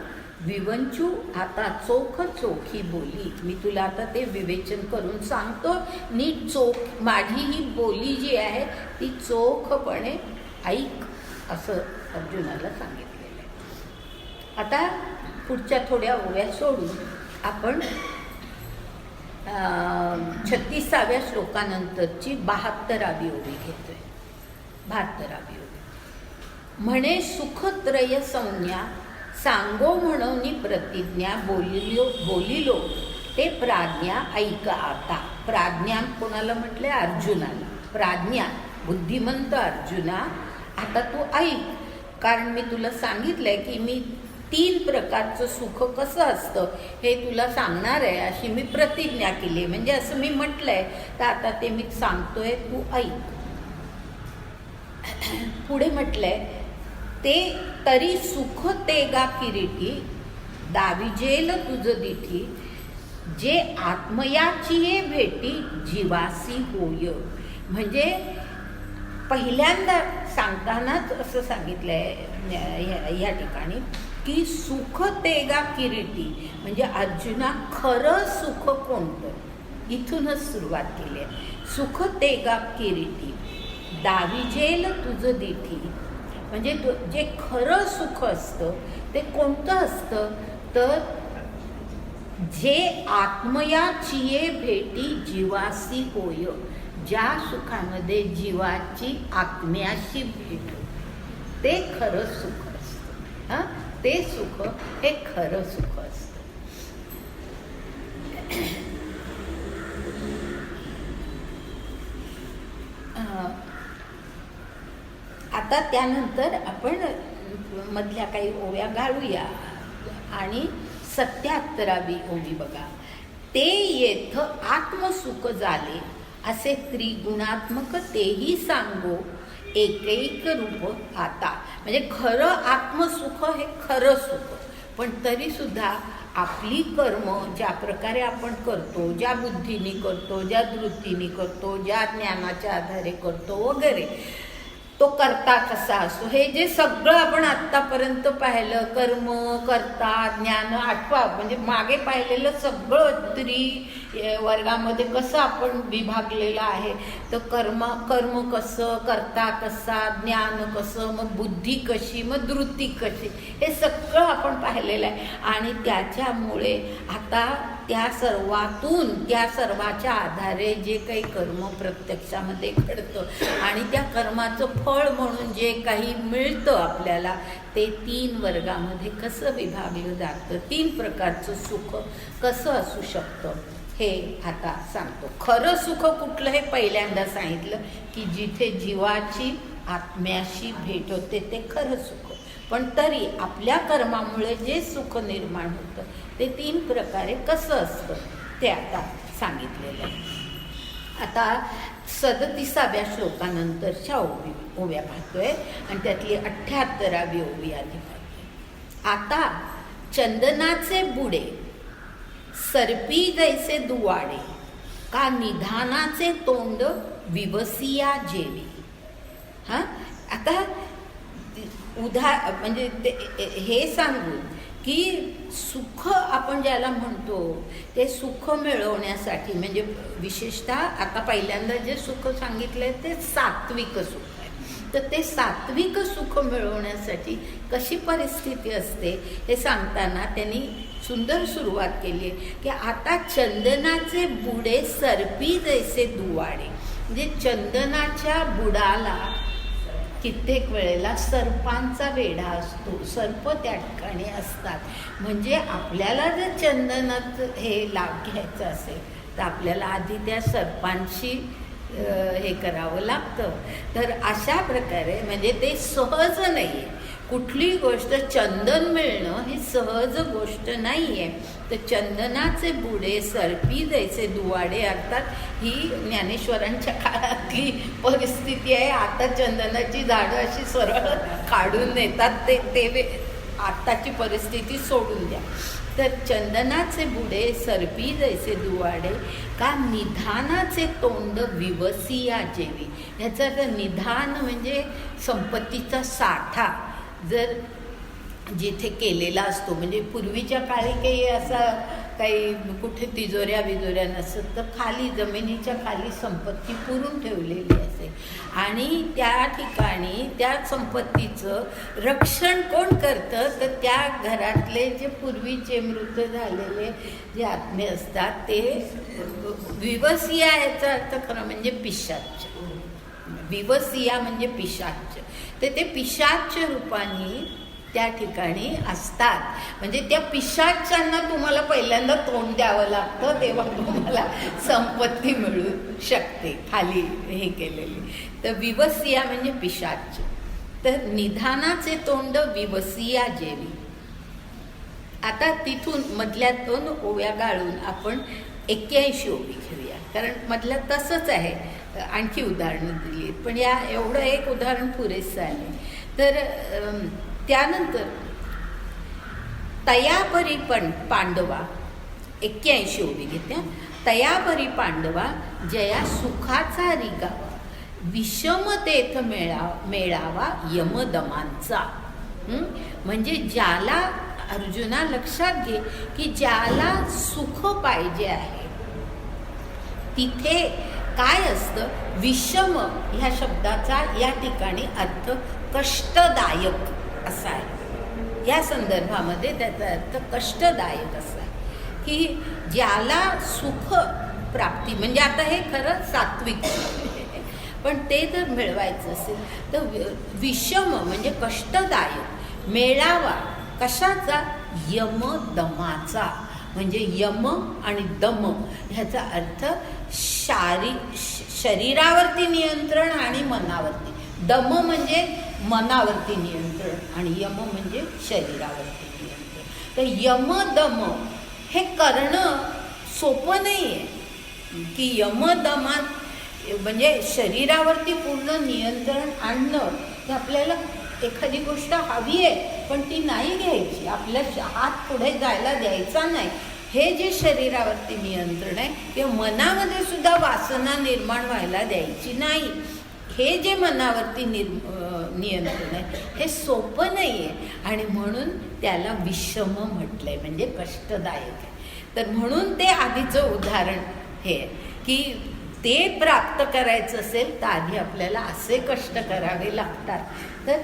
विवंचू आता चोख चोखी बोली. मी तुला आता ते विवेचन करून सांगतो. नीट चोख माझी ही बोली जी आहे ती चोखपणे ऐक असं अर्जुनाला सांगितलेलं आहे. आता पुढच्या थोड्या ओव्या सोडून आपण 36व्या श्लोकानंतरची 72वी ओवी घेतोय. 72वी ओवी म्हणे सुखत्रय संज्ञा सांगो म्हणून प्रतिज्ञा बोलिलो ते प्राज्ञा ऐका आता. प्राज्ञा कोणाला म्हटले? अर्जुनाला. प्राज्ञा बुद्धिमंत अर्जुना आता तू ऐक, कारण मी तुला सांगितलंय की मी 3 प्रकारचं सुख कसं असतं हे तुला सांगणार आहे अशी मी प्रतिज्ञा केली. म्हणजे असं मी म्हटलंय तर आता ते मी सांगतोय, तू ऐक. पुढे म्हटलंय ते तरी सुख ते गा किरीटी दाविजेल तुझ दिठी जे आत्मयाची ये भेटी जीवासी होय. म्हणजे पहिल्यांदा सांगतानाच असं सांगितलंय या ठिकाणी की सुख ते गा किरीटी. म्हणजे अर्जुना खरं सुख कोणतं इथूनच सुरुवात केली आहे. सुख ते गा किरीटी दाविजेल तुझ दिठी. म्हणजे जे खरं सुख असतं ते कोणतं असतं तर जे आत्मयाची भेटी जीवासी होय. ज्या सुखामध्ये जीवाची आत्म्याशी भेट ते खरं सुख असतं. ते सुख हे खरं सुख असतं. आता त्यानंतर आपण मधल्या काही ओव्या घालूया आणि 77वी ओवी बघा. ते येथ आत्मसुख झाले असे त्रिगुणात्मक तेही सांगो एकैक रूप आता. म्हणजे खरं आत्मसुख हे खरं सुख, पण तरी सुद्धा आपली कर्म ज्या प्रकारे आपण करतो, ज्या बुद्धीने करतो, ज्या धृतीने करतो, ज्या ज्ञानाच्या आधारे करतो वगैरे, तो कर्ता कसा असतो हे जे सगळं आपण आत्तापर्यंत पाहिलं, कर्म कर्ता ज्ञान आठवा म्हणजे मागे पाहिलेलं सगळं वर्गामध्ये कसं आपण विभागलेलं आहे. तर कर्म कसं, कर्ता कसा, ज्ञान कसं, मग बुद्धी कशी, मग धृती कशी, हे सगळं आपण पाहिलेलं आहे. आणि त्याच्यामुळे आता त्या सर्वातून, त्या सर्वाच्या आधारे जे काही कर्म प्रत्यक्षामध्ये घडतं आणि त्या कर्माचं फळ म्हणून जे काही मिळतं आपल्याला, ते 3 वर्गामध्ये कसं विभागलं जातं, 3 प्रकारचं सुख कसं असू शकतं हे आता सांगतो. खरं सुख कुठलं हे पहिल्यांदा सांगितलं की जिथे जीवाची आत्म्याशी भेट होते ते खरं सुख. पण तरी आपल्या कर्मामुळे जे सुख निर्माण होतं ते 3 प्रकारे कसं असतं ते आता सांगितलेलं आहे. आता 37व्या श्लोकानंतरच्या ओव्या पाहतोय आणि त्यातली 78वी ओवी आधी पाहतोय. आता चंदनाचे बुडे सरपी जैसे दुवाडे, का निधानाचे तोंड विवसिया जेवी. हां, आता म्हणजे हे सांगून की सुख आपण ज्याला म्हणतो ते सुख मिळवण्यासाठी, म्हणजे विशेषतः आता पहिल्यांदा जे सुख सांगितलंय ते सात्विक सुख आहे. तर ते सात्विक सुख मिळवण्यासाठी कशी परिस्थिती असते हे सांगताना त्यांनी सुंदर सुरुवात केली आहे की आता चंदनाचे बुडे सरपी जैसे दुवाडे, म्हणजे चंदनाच्या बुडाला कित्येक वेळेला सर्पांचा वेढा असतो, सर्प त्या ठिकाणी असतात. म्हणजे आपल्याला जर चंदनात हे लाभ घ्यायचं असेल तर आपल्याला आधी त्या सर्पांशी हे करावं लागतं. तर अशा प्रकारे म्हणजे ते सहज नाही आहे. कुठली गोष्ट चंदन मिळणं ही सहज गोष्ट नाही आहे. तर चंदनाचे बुडे सरपी जैसे दुवाडे, अर्थात ही ज्ञानेश्वरांच्या काळातली परिस्थिती आहे. आता चंदनाची झाडं अशी सरळ काढून नेतात, ते आत्ताची परिस्थिती सोडून द्या. तर चंदनाचे बुडे सरपी जैसे दुवाडे, का निधानाचे तोंड विवसिया जेवी. ह्याचा अर्थ निधान म्हणजे संपत्तीचा साठा जर जिथे केलेला असतो, म्हणजे पूर्वीच्या काळी काही असा काही कुठे तिजोऱ्या बिजोऱ्या नसत, तर खाली जमिनीच्या खाली संपत्ती पुरून ठेवलेली असे आणि त्या ठिकाणी त्या संपत्तीचं रक्षण कोण करतं, तर त्या घरातले जे पूर्वीचे मृत झालेले जे आत्मे असतात ते विवसिया. याचा अर्थ खरं म्हणजे पिशाच. विवसिया म्हणजे पिशाच. तर ते पिशाच रूपाने त्या ठिकाणी असतात. म्हणजे त्या पिशाचांना तुम्हाला पहिल्यांदा तोंड द्यावं लागतं, तेव्हा तुम्हाला संपत्ती मिळू शकते खाली हे केलेली. तर विवसिया म्हणजे पिशाच. तर निधानाचे तोंड विवसिया जेवी. आता तिथून मधल्यातून ओव्या गाळून आपण 81 ओवी घेऊया, कारण मधल्यात तसंच आहे. आणखी उदाहरणं दिली पण या एवढं एक उदाहरण पुरेसं आहे. तर त्यानंतर तयापरी पांडवा 81 ओवी घेत्या. तयापरी पांडवा जया सुखाचा रिगावा, विषमतेत मेळावा यमदमांचा. म्हणजे ज्याला, अर्जुना लक्षात घे की ज्याला सुख पाहिजे आहे तिथे काय असतं, विषम ह्या शब्दाचा या ठिकाणी अर्थ कष्टदायक असा आहे. या संदर्भामध्ये त्याचा अर्थ कष्टदायक असा आहे की ज्याला सुख प्राप्ती, म्हणजे आता हे खरं सात्विक आहे, पण ते जर मिळवायचं असेल तर विषम म्हणजे कष्टदायक, मेळावा कशाचा, यमदमाचा. म्हणजे यम आणि दम ह्याचा अर्थ शरीरावरती नियंत्रण आणि मनावरती. दम म्हणजे मनावरती नियंत्रण आणि यम म्हणजे शरीरावरती नियंत्रण. तर यम दम हे करणं सोपं नाही आहे की यमदमात म्हणजे शरीरावरती पूर्ण नियंत्रण आणणं. हे आपल्याला एखादी गोष्ट हवी आहे पण ती नाही घ्यायची, आपल्या हात पुढे जायला द्यायचा नाही, हे जे शरीरावरती नियंत्रण आहे किंवा मनामध्ये सुद्धा वासना निर्माण व्हायला द्यायची नाही, हे जे मनावरती नियंत्रण आहे हे सोपं नाही आहे आणि म्हणून त्याला विषम म्हटलंय, म्हणजे कष्टदायक आहे. तर म्हणून ते आधीचं उदाहरण हे आहे की ते प्राप्त करायचं असेल तर आधी आपल्याला असे कष्ट करावे लागतात. तर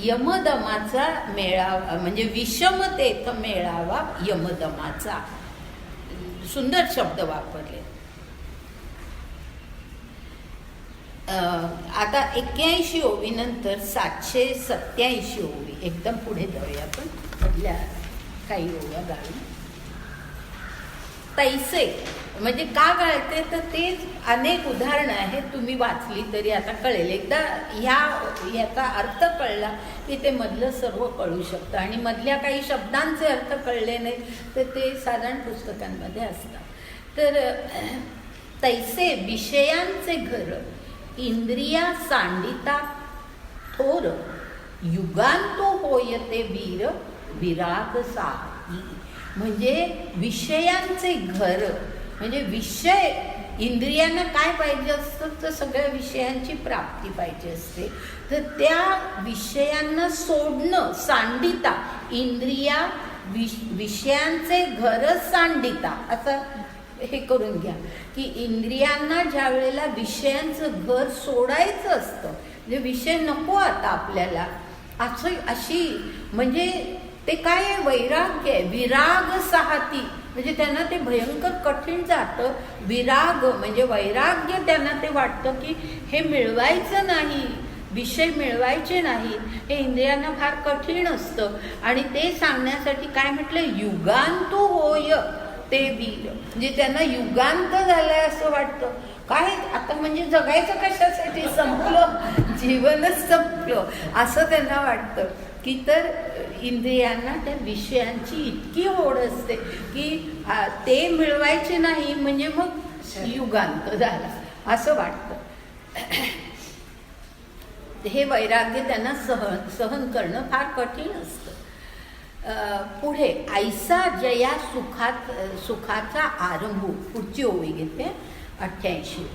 यमदमाचा मेळावा म्हणजे विषमतेत मेळावा यमदमाचा. सुंदर शब्द वापरले. आता 81 ओवीनंतर 787 ओवी एकदम पुढे जाऊया आपण मधल्या काही ओव्या गाळून. तैसे म्हणजे का गाळते तर तेच अनेक उदाहरणं आहेत, तुम्ही वाचली तरी आता कळेल. एकदा याचा अर्थ कळला की ते मधलं सर्व कळू शकतं, आणि मधल्या काही शब्दांचे अर्थ कळले नाहीत तर ते साधारण पुस्तकांमध्ये असतात. तर तैसे विषयांचे घर इंद्रिया सांडिता थोर युगांतो होयते वीर विराग साई. म्हणजे विषयांचे घर म्हणजे विषय, इंद्रियांना काय पाहिजे असतं तर सगळ्या विषयांची प्राप्ती पाहिजे असते. तर त्या विषयांना सोडणं, सांडिता, इंद्रिया विषयांचे घर सांडिता असं हे करून घ्या की इंद्रियांना ज्या वेळेला विषयांचं घर सोडायचं असतं, म्हणजे विषय नको आता आपल्याला अशी म्हणजे ते काय आहे, वैराग्य आहे. विराग साहती म्हणजे त्यांना ते भयंकर कठीण जातं. विराग म्हणजे वैराग्य, त्यांना ते वाटतं की हे मिळवायचं नाही, विषय मिळवायचे नाही, हे इंद्रियांना फार कठीण असतं. आणि ते सांगण्यासाठी काय म्हटलं, युगांतो होय ते वीर, म्हणजे त्यांना युगांत झालंय असं वाटतं. काय आता म्हणजे जगायचं कशासाठी, संपलं, जीवनच संपलं असं त्यांना वाटतं. की तर इंद्रियांना त्या विषयांची इतकी ओढ असते की ते मिळवायचे नाही म्हणजे मग युगांत झाला असं वाटतं. हे वैराग्य त्यांना सहन करणं फार कठीण असतं. पुढे ऐसा जया सुखाचा आरंभ, पुढची ओवी घेते 88.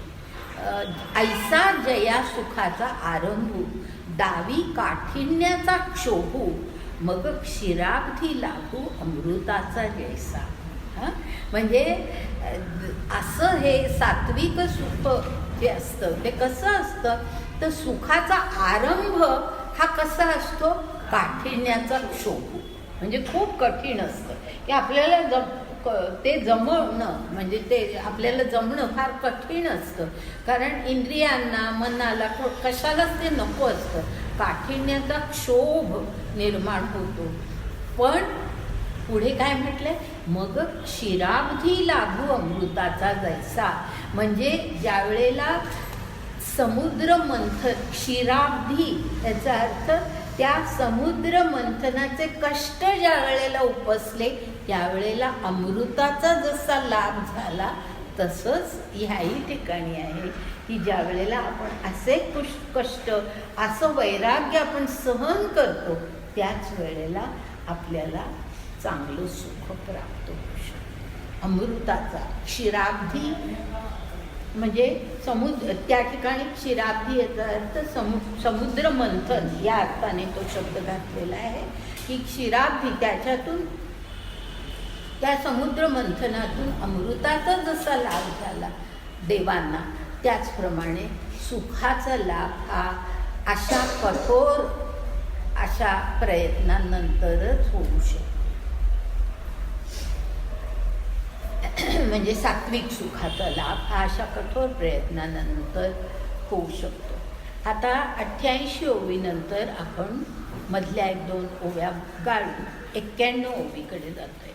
ऐसा जया सुखाचा आरंभ दावी काठिण्याचा क्षोभू मग क्षीराब्धी लागू अमृताचा जैसा. म्हणजे असं हे सात्विक सुख जे असतं ते कसं असतं तर सुखाचा आरंभ हा कसा असतो, काठिण्याचा क्षोभू म्हणजे खूप कठीण असतं की आपल्याला ते जमणं म्हणजे ते आपल्याला जमणं फार कठीण असतं. कारण इंद्रियांना मनाला कशालाच ते नको असतं. काठिण्याचा क्षोभ निर्माण होतो. पण पुढे काय म्हटलंय, मग क्षीराब्धी लागू अमृताचा जैसा. म्हणजे ज्या वेळेला समुद्र मंथन, क्षीराब्धी याचा अर्थ त्या समुद्र मंथनाचे कष्ट ज्या वेळेला उपसले त्यावेळेला अमृताचा जसा लाभ झाला तसंच ह्याही ठिकाणी आहे की ज्या वेळेला आपण असे कष्ट, असं वैराग्य आपण सहन करतो त्याच वेळेला आपल्याला चांगलं सुख प्राप्त होऊ शकतं. अमृताचा क्षीराब्धी म्हणजे त्या ठिकाणी क्षीराब्धी याचा अर्थ समुद्र मंथन या अर्थाने तो शब्द घातलेला आहे की क्षीराब्धी त्याच्यातून, त्या समुद्र मंथनातून अमृताचा जसा लाभ झाला देवांना त्याचप्रमाणे सुखाचा लाभ हा अशा कठोर अशा प्रयत्नानंतरच होऊ शकतो. म्हणजे सात्विक सुखाचा लाभ हा अशा कठोर प्रयत्नानंतर होऊ शकतो. आता 88 ओवीनंतर आपण मधल्या 1-2 ओव्या गाळून 91 ओवीकडे जातोय.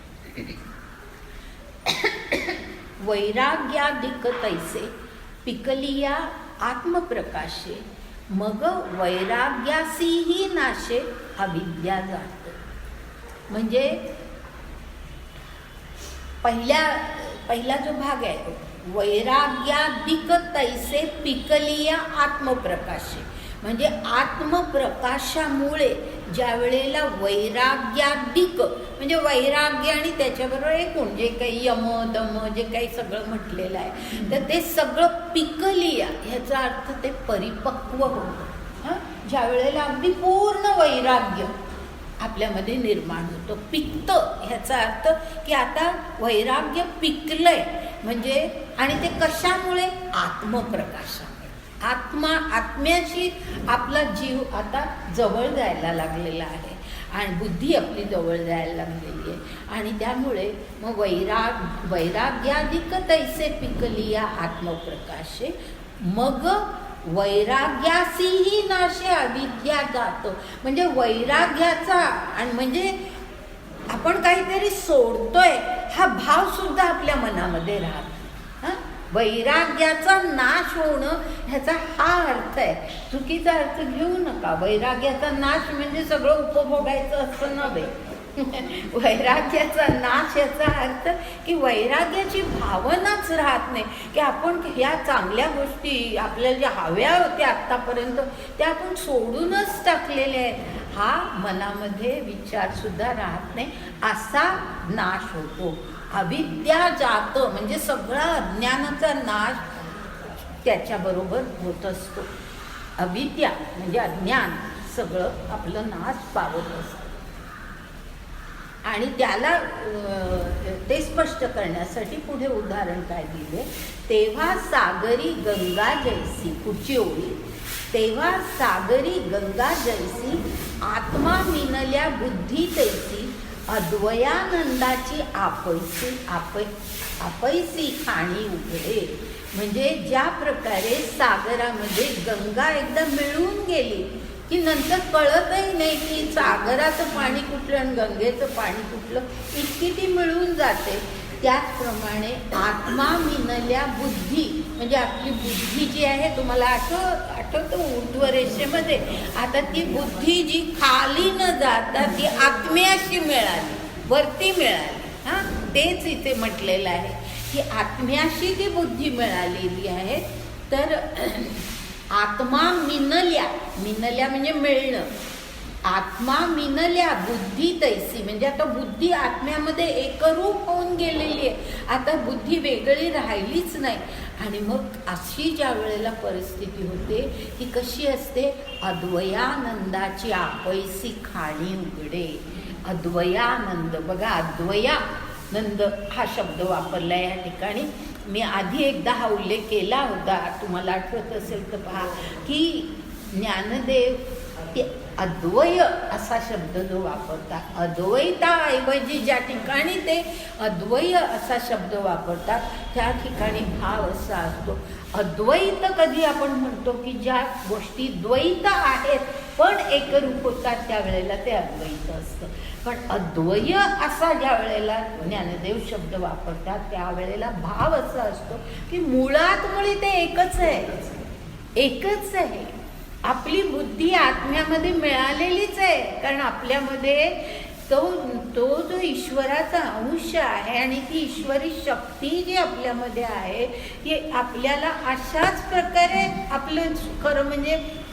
वैराग्यादिक तैसे पिकलिया आत्मप्रकाशे मग वैराग्यासीही नाशे अविद्या जात. म्हणजे पहिला जो भाग आहे, वैराग्यादिक तैसे पिकलिया आत्मप्रकाशे म्हणजे आत्मप्रकाशामुळे ज्या वेळेला वैराग्यादिक म्हणजे वैराग्य आणि त्याच्याबरोबर एकूण जे काही यम दम जे काही सगळं म्हटलेलं आहे तर ते सगळं पिकलिया ह्याचा अर्थ ते परिपक्व होतं. ज्या वेळेला अगदी पूर्ण वैराग्य आपल्यामध्ये निर्माण होतो. पिकत ह्याचा अर्थ की आता वैराग्य पिकलंय म्हणजे, आणि ते कशामुळे, आत्मप्रकाशामुळे. आत्म्याशी आपला जीव आता जवळ जायला लागलेला आहे आणि बुद्धी आपली जवळ जायला लागलेली आहे आणि त्यामुळे मग वैराग्याधिक तैसे पिकलिया आत्मप्रकाशे मग वैराग्यासीही नाशे अविद्या जातो. म्हणजे वैराग्याचा आणि म्हणजे आपण काहीतरी सोडतोय हा भाव सुद्धा आपल्या मनामध्ये राहतो. वैराग्याचा नाश होणं ह्याचा हा अर्थ आहे. चुकीचा अर्थ घेऊ नका. वैराग्याचा नाश म्हणजे सगळं उपभोगायचं असं नव्हे. वैराग्याचा नाश याचा अर्थ की वैराग्याची भावनाच राहत नाही, की आपण ह्या चांगल्या गोष्टी आपल्याला ज्या हव्या होत्या आत्तापर्यंत त्या आपण सोडूनच टाकलेल्या आहेत. हा मनामध्ये विचार सुद्धा राहत नाही, असा नाश होतो. अविद्या जात म्हणजे सगळा अज्ञानाचा नाश त्याच्याबरोबर होत असतो. अविद्या म्हणजे अज्ञान सगळं आपलं नाश पावत असतं. आणि त्याला ते स्पष्ट करण्यासाठी पुढे उदाहरण काय दिले, तेव्हा सागरी गंगा जैसी, पुढची ओळी, तेव्हा सागरी गंगा जैसी आत्मा मिनल्या बुद्धी तैसी अद्वयानंदाची आपैसी खाणी उघडे. म्हणजे ज्या प्रकारे सागरामध्ये गंगा एकदा मिळून गेली की नंतर कळतही नाही की सागराचं पाणी कुठलं आणि गंगेचं पाणी कुठलं, इतकी ती मिळून जाते. त्याचप्रमाणे आत्मा मिनल्या बुद्धी म्हणजे आपली बुद्धी जी आहे, तुम्हाला आठवतं ऊर्ध्व रेषेमध्ये, आता ती बुद्धी जी खाली न जाता ती आत्म्याशी मिळाली, वरती मिळाली. तेच इथे म्हटलेलं आहे की आत्म्याशी ती बुद्धी मिळालेली आहे. तर आत्मा मिनल्या म्हणजे मिळणं. आत्मा मिनल्या बुद्धी तैसी म्हणजे आता बुद्धी आत्म्यामध्ये एकरूप होऊन गेलेली आहे. आता बुद्धी वेगळी राहिलीच नाही. आणि मग अशी ज्या वेळेला परिस्थिती होते ती कशी असते, अद्वयानंदाची आपैसी खाणी उघडे. अद्वयानंद, बघा अद्वयानंद हा शब्द वापरला या ठिकाणी. मी आधी एकदा हा उल्लेख केला होता, तुम्हाला आठवत असेल तर पहा की ज्ञानदेव ते अद्वय असा शब्द जो वापरतात, अद्वैताऐवजी ज्या ठिकाणी ते अद्वय असा शब्द वापरतात त्या ठिकाणी भाव असा असतो. अद्वैत कधी आपण म्हणतो की ज्या गोष्टी द्वैत आहेत पण एकरूप होतात त्यावेळेला ते अद्वैत असतं. पण अद्वय असा ज्या वेळेला ज्ञानदेव शब्द वापरतात त्यावेळेला भाव असा असतो की मुळात मुळी ते एकच आहे. आपली बुद्धी आत्म्यामध्ये मिळालेलीच आहे, कारण आपल्यामध्ये तो जो ईश्वराचा अंश आहे आणि ती ईश्वरी शक्ती जी आपल्यामध्ये आहे ती आपल्याला अशाच प्रकारे आपलं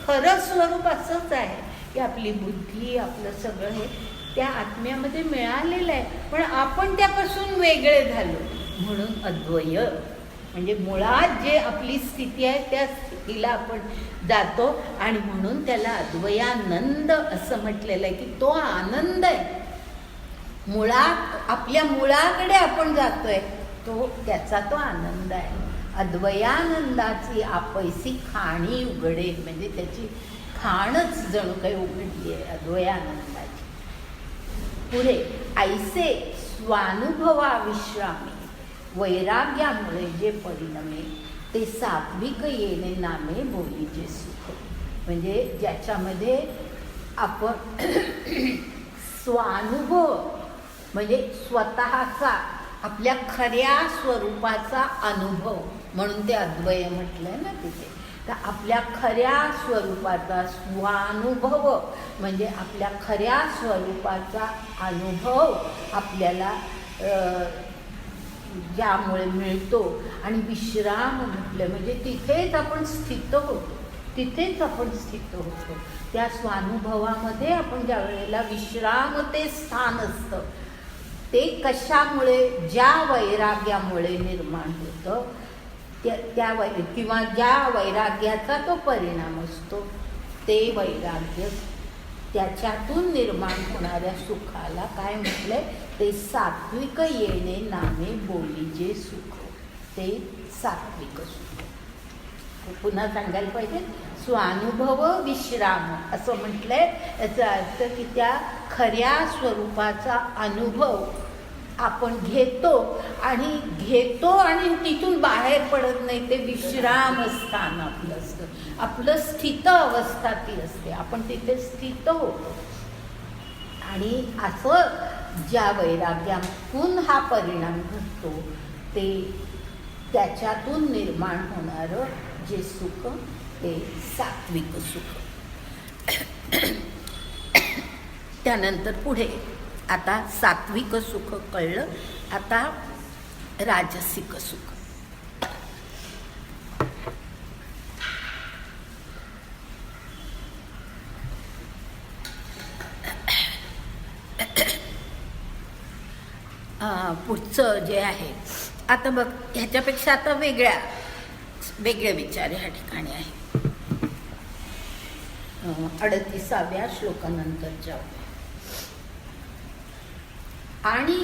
खरं स्वरूप असंच आहे की आपली बुद्धी, आपलं सगळं हे त्या आत्म्यामध्ये मिळालेलं आहे. पण आपण त्यापासून वेगळे झालो म्हणून अद्वय म्हणजे मुळात जे आपली स्थिती आहे त्या स्थितीला आपण जातो आणि म्हणून त्याला अद्वयानंद असं म्हटलेलं आहे की तो आनंद आहे. मुळात आपल्या मुळाकडे आपण जातोय त्याचा तो आनंद आहे. अद्वयानंदाची आपैसी खाणी उघडे म्हणजे त्याची खाणच जणू काही उघडली आहे अद्वयानंदाची. पुढे ऐसे स्वानुभवा विश्रामी वैराग्यामुळे जे परिणमे ते सात्विक येणे नामे बोलीचे सुख. म्हणजे ज्याच्यामध्ये आपण स्वानुभव म्हणजे स्वतःचा आपल्या खऱ्या स्वरूपाचा अनुभव म्हणून ते अद्वय म्हटलंय ना तिथे. तर आपल्या खऱ्या स्वरूपाचा स्वानुभव म्हणजे आपल्या खऱ्या स्वरूपाचा अनुभव आपल्याला ज्यामुळे मिळतो. आणि विश्राम म्हटलं म्हणजे तिथेच आपण स्थित होतो. त्या स्वानुभवामध्ये आपण ज्या वेळेला विश्राम ते स्थान असतं ते कशामुळे, ज्या वैराग्यामुळे निर्माण होतं किंवा ज्या वैराग्याचा तो परिणाम असतो ते वैराग्य, त्याच्यातून निर्माण होणाऱ्या सुखाला काय म्हटलंय, ते सात्विक येणे नामे बोलीचे सुख. ते सात्विक सुख. पुन्हा सांगायला पाहिजे स्वानुभव विश्राम असं म्हटलंय. याचा अर्थ की त्या खऱ्या स्वरूपाचा अनुभव आपण घेतो आणि तिथून बाहेर पडत नाही. ते विश्राम स्थान आपलं असतं. आपलं स्थित अवस्था ती असते. आपण तिथे स्थित होतो. आणि असं ज्या वैराग्यातून हा परिणाम घडतो ते त्याच्यातून निर्माण होणारं जे सुख ते सात्विक सुख. त्यानंतर पुढे आता सात्विक सुख कळलं. आता राजसिक सुख. पुढचं जे आहे आता बघ, ह्याच्यापेक्षा आता वेगळे विचार ह्या ठिकाणी आहे. 38व्या श्लोकानंतर जाऊ. आणि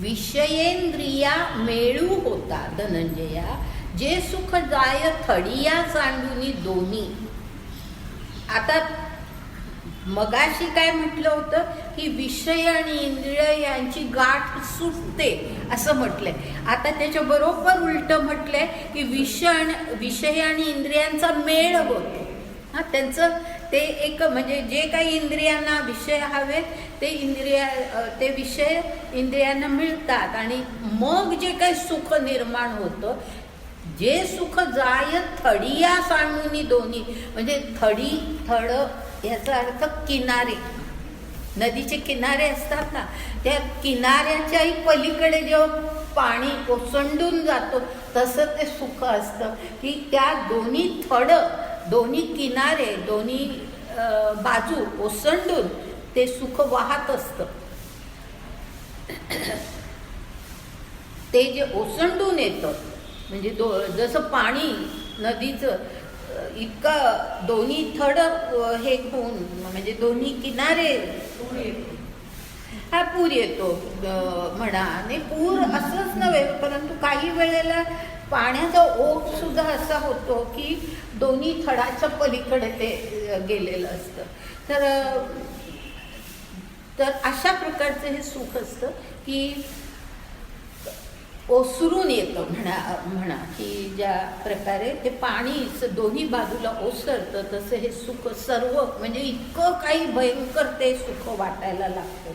विषयेंद्रिया मेळू होता धनंजया, जे सुख जाय थडिया सांडूनी दोन्ही. आता मगाशी काय म्हटलं होतं की विषय आणि इंद्रिय यांची गाठ सुटते असं म्हटलंय. आता त्याच्या बरोबर उलट म्हटलंय की विषय आणि इंद्रियांचा मेळ होतो. हा, त्यांचं ते एक म्हणजे जे काही इंद्रियांना विषय हवेत ते विषय इंद्रियांना मिळतात आणि मग जे काही सुख निर्माण होतं, जे सुख जाय थडिया सांडूनी दोन्ही. म्हणजे थड याचा अर्थ किनारे, नदीचे किनारे असतात ना, त्या किनाऱ्याच्याही पलीकडे जेव्हा पाणी ओसंडून जातो तसं ते सुख असतं की त्या दोन्ही थड, दोन्ही किनारे, दोन्ही बाजू ओसंडून ते सुख वाहत असतं. ते जे ओसंडून येतं म्हणजे जसं पाणी नदीचं इतकं दोन्ही थड हे होऊन म्हणजे दोन्ही किनारे हा पूर येतो म्हणा. आणि पूर असंच नव्हे, परंतु काही वेळेला पाण्याचा ओघ सुद्धा असा होतो की दोन्ही थडाच्या पलीकडे ते गेलेलं असतं. तर अशा प्रकारचं हे सुख असतं की ओसरून येतं म्हणा की ज्या प्रकारे ते पाणी दोन्ही बाजूला ओसरतं तसं हे सुख सर्व म्हणजे इतकं काही भयंकर ते सुख वाटायला लागतं.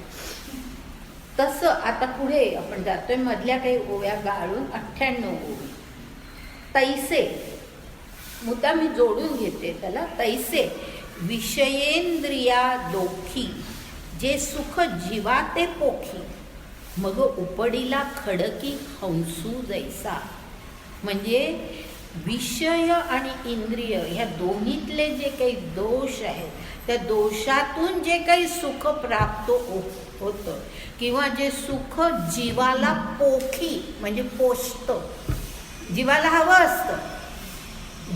तसं आता पुढे आपण जातोय मधल्या काही ओव्या गाळून 98 ओवी. तैसे मुद्दा मी जोडून घेते त्याला. तैसे विषयेंद्रिया दोखी, जे सुख जीवा ते पोखी, मग उपडीला खडकी हंसू जैसा. म्हणजे विषय आणि इंद्रिय ह्या दोन्हीतले जे काही दोष आहेत त्या दोषातून जे काही सुख प्राप्त होतं किंवा जे सुख जीवाला पोखी म्हणजे पोषतं, जीवाला हवं असतं.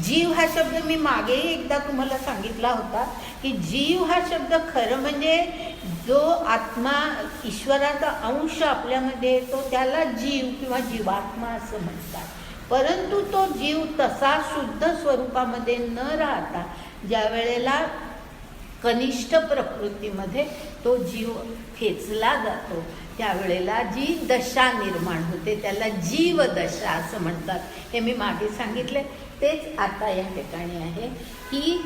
जीव हा शब्द मी मागेही एकदा तुम्हाला सांगितला होता की जीव हा शब्द खरं म्हणजे जो आत्मा ईश्वराचा अंश आपल्यामध्ये येतो त्याला जीव किंवा जीवात्मा असं म्हणतात. परंतु तो जीव तसा शुद्ध स्वरूपामध्ये न राहता ज्या वेळेला कनिष्ठ प्रकृतीमध्ये तो जीव खेचला जातो त्यावेळेला जी दशा निर्माण होते त्याला जीवदशा असं म्हणतात. हे मी मागे सांगितले. तेच आता या ठिकाणी आहे की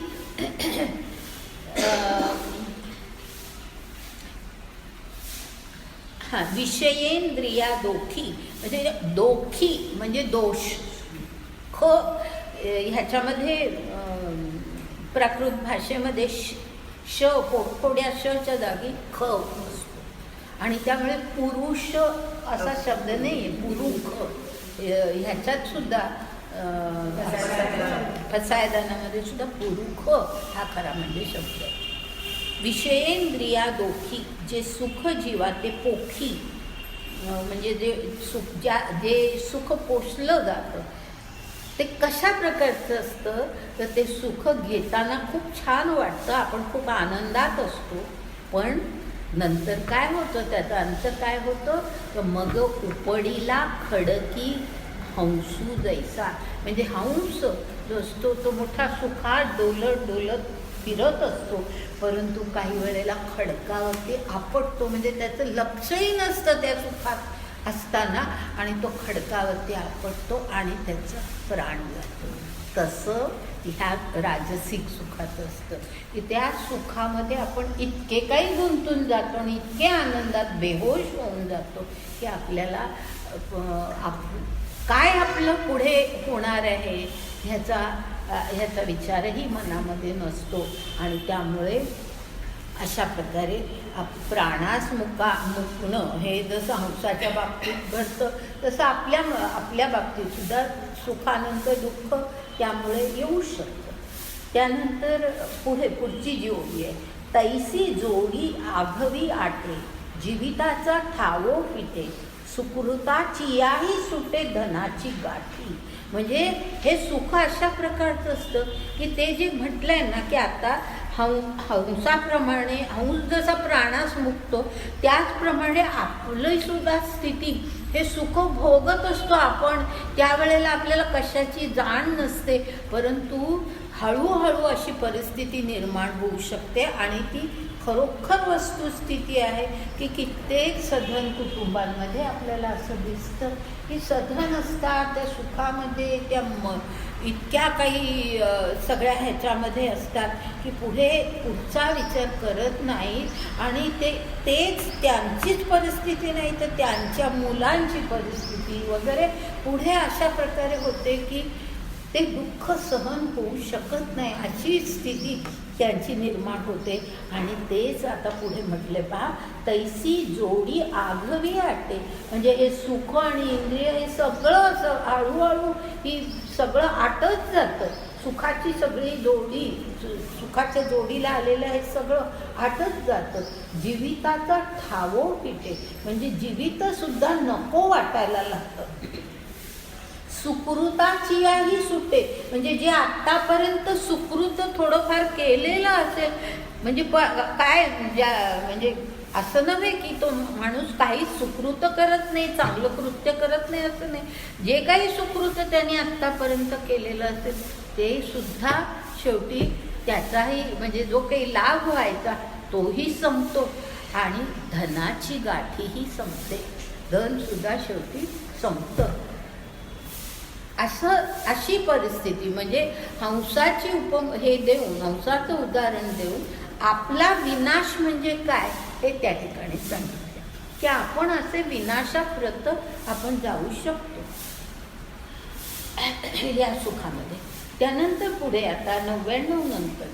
विषयेंद्रिया दोखी म्हणजे दोखी म्हणजे दोष. ह्याच्यामध्ये प्राकृत भाषेमध्ये श पोटफोड्या शच्या जागी ख असतो आणि त्यामुळे पुरुष असा शब्द नाही आहे, पुरुख. ह्याच्यात सुद्धा फसायदानामध्ये सुद्धा पुरुख हा खरा म्हणजे शब्द. विषयेंद्रिया दोखी, जे सुख जीवा ते पोखी म्हणजे जे सुख पोषलं जातं ते कशा प्रकारचं असतं तर ते सुख घेताना खूप छान वाटतं, आपण खूप आनंदात असतो. पण नंतर काय होतं, त्याचा अंत काय होतं तर मग उपडीला खडकी हंसू जैसा. म्हणजे हंस जो असतो तो मोठा सुखात डोलत डोलत फिरत असतो, परंतु काही वेळेला खडकावरती आपटतो, म्हणजे त्याचं लक्षही नसतं त्या सुखात असताना आणि तो खडकावरती आपटतो आणि त्याचा प्राण जातो. तसं ह्या राजसिक सुखात असतं की त्या सुखामध्ये आपण इतके काही गुंतून जातो आणि इतके आनंदात बेहोश होऊन जातो की आपल्याला काय आपलं पुढे होणार आहे ह्याचा विचारही मनामध्ये नसतो. आणि त्यामुळे अशा प्रकारे प्राणास मुकणं हे जसं हंसाच्या बाबतीत घडतं तसं आपल्या बाबतीत सुद्धा सुखानंतर दुःख त्यामुळे येऊ शकतं. त्यानंतर पुढची जी ओळी आहे, तैसी जोडी आघवी आटे जीविताचा ठावो पिटे सुकृताची याही सुटे धनाची गाठी. म्हणजे हे सुख अशा प्रकारचं असतं की ते जे म्हटलंय ना की आता हंसाप्रमाणे हंस जसा प्राणास मुकतो त्याचप्रमाणे आपली सुद्धा स्थिती हे सुख भोगत असतो आपण. त्यावेळेला आपल्याला कशाची जाण नसते, परंतु हळूहळू अशी परिस्थिती निर्माण होऊ शकते आणि ती खरोखर वस्तुस्थिती आहे की कित्येक सधन कुटुंबांमध्ये आपल्याला असं दिसतं की सधन असतात त्या सुखामध्ये, त्या इतक्या काही सगळ्या ह्याच्यामध्ये असतात की पुढचा विचार करत नाहीत आणि तेच त्यांचीच परिस्थिती नाही तर त्यांच्या मुलांची परिस्थिती वगैरे पुढे अशा प्रकारे होते की ते दुःख सहन होऊ शकत नाही अशी स्थिती त्यांची निर्माण होते. आणि तेच आता पुढे म्हटले पहा, तैसी जोडी आघवी आटे, म्हणजे हे सुख आणि इंद्रिय हे सगळं असं हळूहळू ही सगळं आटत जातं. सुखाची सगळी जोडी, सुखाच्या जोडीला आलेलं हे सगळं आटत जातं. जीविताचा ठावो पिटे, म्हणजे जीवित सुद्धा नको वाटायला लागतं. सुकृताचीही सुटे, म्हणजे जे आत्तापर्यंत सुकृत थोडंफार केलेलं असेल, म्हणजे काय म्हणजे असं नव्हे की तो माणूस काही सुकृत करत नाही, चांगलं कृत्य करत नाही असं नाही. जे काही सुकृत त्यांनी आत्तापर्यंत केलेलं असेल ते सुद्धा शेवटी त्याचाही म्हणजे जो काही लाभ व्हायचा तोही संपतो आणि धनाची गाठीही संपते, धन सुद्धा शेवटी संपतं. अशी परिस्थिती म्हणजे हंसाची हे देऊन, हंसाचं उदाहरण देऊन आपला विनाश म्हणजे काय हे त्या ठिकाणी सांगितलं की आपण असे विनाशाप्रत आपण जाऊ शकतो या सुखामध्ये. त्यानंतर पुढे आता 99 नंतर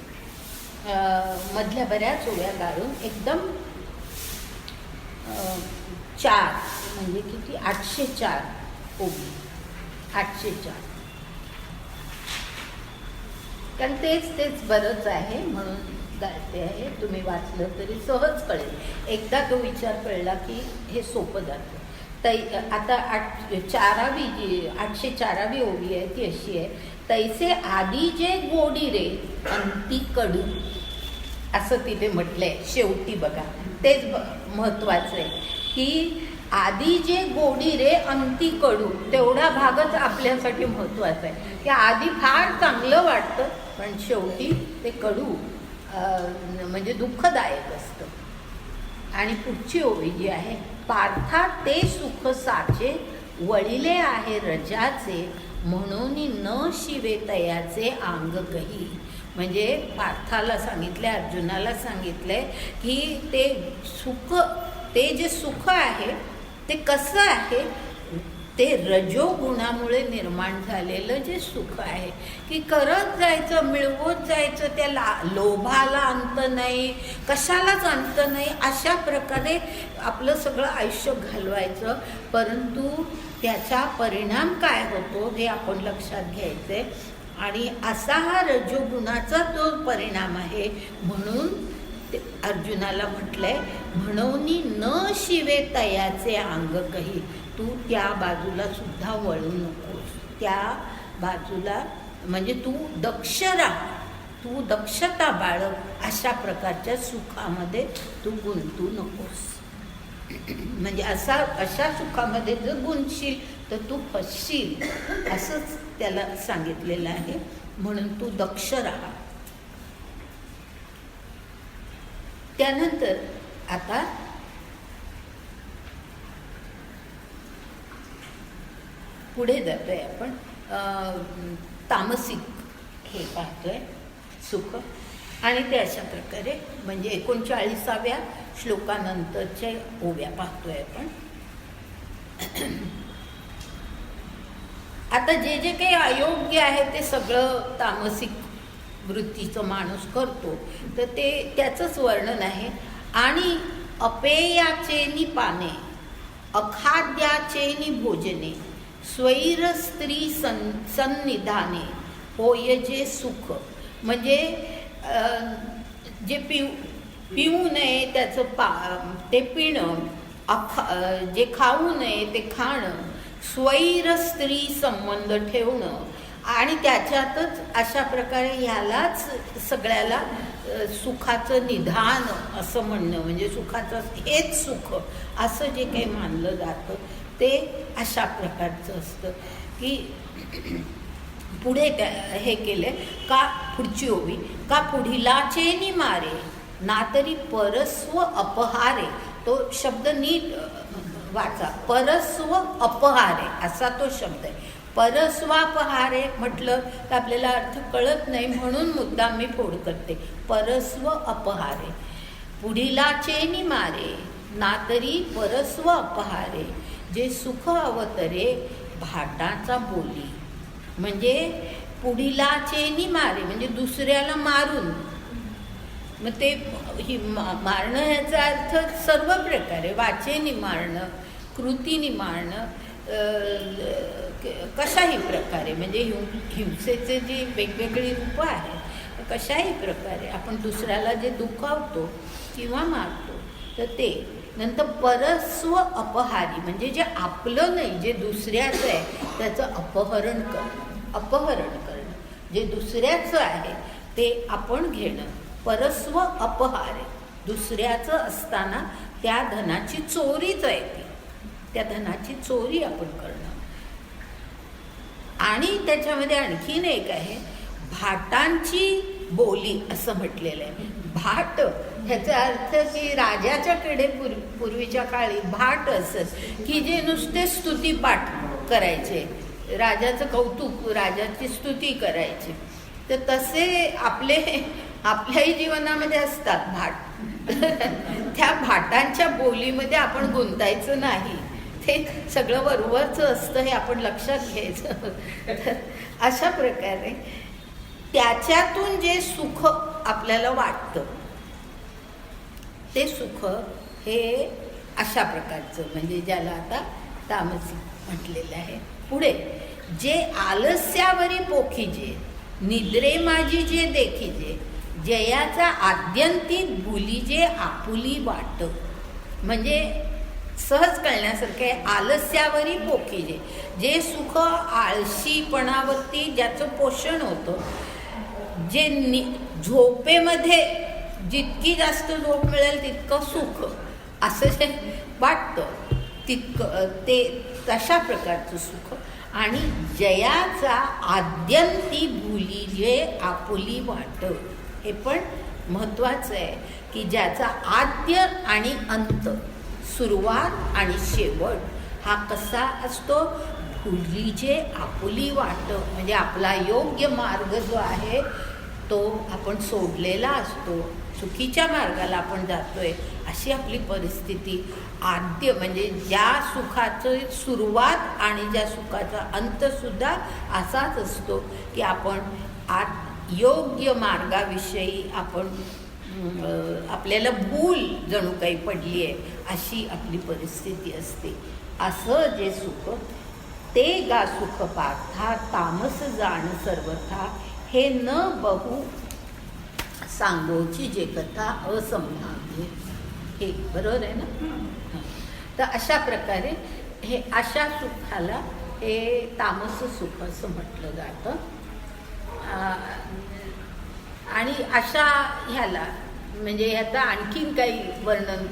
मधल्या बऱ्याच ओव्या गाळून एकदम 4 म्हणजे किती 804 ओवी, 804, कारण तेच बरंच आहे म्हणून गायते आहे. तुम्ही वाचलं तरी सहज कळेल. एकदा तो विचार कळला की हे सोपं जातं. आता 804वी ओवी आहे ती अशी आहे, तैसे आधी जे गोडी रे अंती कडू, असं तिथे म्हटलंय शेवटी. बघा तेच महत्वाचं आहे की आधी जे गोडी रे अंती कडू, तेवढा भागच आपल्यासाठी महत्वाचा आहे की आधी फार चांगलं वाटतं पण शेवटी ते कडू म्हणजे दुःखदायक असतं. आणि पुढची ओवी जी आहे, पार्था ते सुख साचे वळिले आहे रजाचे म्हणून न शिवे तयाचे अंग कही. म्हणजे पार्थाला सांगितलंय, अर्जुनाला सांगितलंय की ते जे सुख आहे ते कसं आहे, ते रजोगुणामुळे निर्माण झालेलं जे सुख आहे की करत जायचं, मिळवत जायचं, त्या लोभाला अंत नाही, कशालाच अंत नाही, अशा प्रकारे आपलं सगळं आयुष्य घालवायचं. परंतु त्याचा परिणाम काय होतो हे आपण लक्षात घ्यायचंय. आणि असा हा रजोगुणाचा जो परिणाम आहे म्हणून अर्जुनाला म्हटलंय, म्हणून न शिवे तयाचे अंग कही, तू त्या बाजूला सुद्धा वळू नकोस. त्या बाजूला म्हणजे तू दक्ष राहा, तू दक्षता बाळग, अशा प्रकारच्या सुखामध्ये तू गुंतू नकोस. म्हणजे अशा सुखामध्ये जर गुंतशील तर तू फसशील, असंच त्याला सांगितलेलं आहे. म्हणून तू दक्ष राहा. त्यानंतर आता पुढे जातोय आपण. तामसिक हे पाहतोय सुख, आणि ते अशा प्रकारे म्हणजे 39व्या श्लोकानंतरच्या ओव्या पाहतोय आपण. आता जे जे काही अयोग्य आहे ते सगळं तामसिक वृत्तीचं माणूस करतो, तर ते त्याचंच वर्णन आहे. आणि अपेयाचेनी पाने, अखाद्याचेनी भोजने, स्वैर स्त्री सन्निधाने होय जे सुख. म्हणजे जे पिऊ नये त्याचं ते पिणं, जे खाऊ नये ते खाणं, स्वैर स्त्री संबंध ठेवणं, आणि त्याच्यातच अशा प्रकारे ह्यालाच सगळ्याला सुखाचं निधान असं म्हणणं, म्हणजे सुखाचं हेच सुख असं जे काही मानलं जातं ते अशा प्रकारचं असतं. की पुढे हे केले का, पुढची ओवी, का पुढिलाचेनी मारे ना तरी परस्व अपहारे. तो शब्द नीट वाचा, परस्व अपहारे असा तो शब्द आहे. परस्वापहारे म्हटलं तर आपल्याला अर्थ कळत नाही, म्हणून मुद्दाम मी फोड करते. परस्व अपहारे, पुढिलाचेनी मारे ना तरी परस्व अपहारे, जे सुख अवतरे भाटाचा बोली. म्हणजे पुढिलाचेनी मारे म्हणजे दुसऱ्याला मारून, मग ते मारणं ह्याचा अर्थ सर्व प्रकारे, वाचेनी मारणं, कृतीनी मारणं, कशाही प्रकारे, म्हणजे हिंसेचे जी वेगवेगळी रूपं आहेत, कशाही प्रकारे आपण दुसऱ्याला जे दुखावतो किंवा मारतो तर ते. नंतर परस्व अपहारी म्हणजे जे आपलं नाही, जे दुसऱ्याचं आहे त्याचं अपहरण करणं, जे दुसऱ्याचं आहे ते आपण घेणं. परस्व अपहारे, दुसऱ्याचं असताना त्या धनाची चोरीच आहे ती, त्या धनाची चोरी आपण करणं. आणि त्याच्यामध्ये आणखीन एक आहे, भाटांची बोली असं म्हटलेलं आहे. भाट ह्याचा अर्थ की राजाच्याकडे पूर्वीच्या काळी भाट असत की जे नुसते स्तुतीपाठ करायचे, राजाचं कौतुक, राजाची स्तुती करायची. तर तसे आपल्याही जीवनामध्ये असतात भाट. त्या भाटांच्या बोलीमध्ये आपण गुंतायचं नाही, ते सगळं वरवरचं असतं हे आपण लक्षात घ्यायचं. तर अशा प्रकारे त्याच्यातून जे सुख आपल्याला वाटतं ते सुख हे अशा प्रकारचं, म्हणजे ज्याला आता तामसिक म्हटलेलं आहे. पुढे, जे आलस्यावरी पोखीजे, निद्रे माझी जे देखीजे, जयाचा आद्यंती भुलीजे आपुली वाट. म्हणजे सहज कळण्यासारखं आहे. आलस्यावरी पोखीजे, जे सुख आळशीपणावरती ज्याचं पोषण होतं, जे झोपेमध्ये जितकी जास्त झोप मिळेल तितकं सुख असं जे वाटतं तितकं ते तशा प्रकारचं सुख. आणि जयाचा आद्यंती भुली जे आपुली वाट, हे पण महत्त्वाचं आहे की ज्याचा आद्य आणि अंत, सुरुवात आणि शेवट हा कसा असतो, भुली जे आपुली वाट. म्हणजे आपला योग्य मार्ग जो आहे तो आपण सोडलेला असतो, चुकीच्या मार्गाला आपण जातोय अशी आपली परिस्थिती. आद्य म्हणजे ज्या सुखाचं सुरुवात आणि ज्या सुखाचा अंतसुद्धा असाच असतो की आपण योग्य मार्गाविषयी आपण आपल्याला भूल जणू काही पडली आहे अशी आपली परिस्थिती असते. असं जे सुख ते गा सुख पार्था, तामस जाण सर्वथा, हे न बहु सांगोची जे कथा असंभाव्य. हे बरोबर आहे ना. तर अशा प्रकारे हे अशा सुखाला हे तामस सुख असं म्हटलं जातं. आणि अशा ह्याला म्हणजे ह्याचं आणखीन काही वर्णन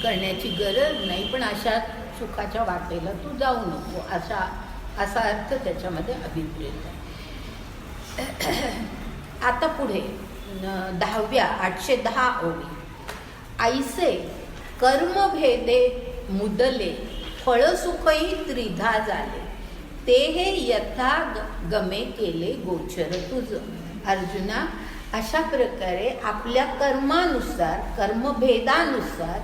करण्याची गरज नाही, पण अशा सुखाच्या वाटेला तू जाऊ नको असा अर्थ त्याच्यामध्ये अभिप्रेत आहे. आता पुढे 10व्या 810 ओळी. ऐसे कर्मभेदे मुदले फळसुखही त्रिधा झाले, ते हे यथा गमे केले गोचर तुझ. अर्जुना, अशा प्रकारे आपल्या कर्मानुसार, कर्मभेदानुसार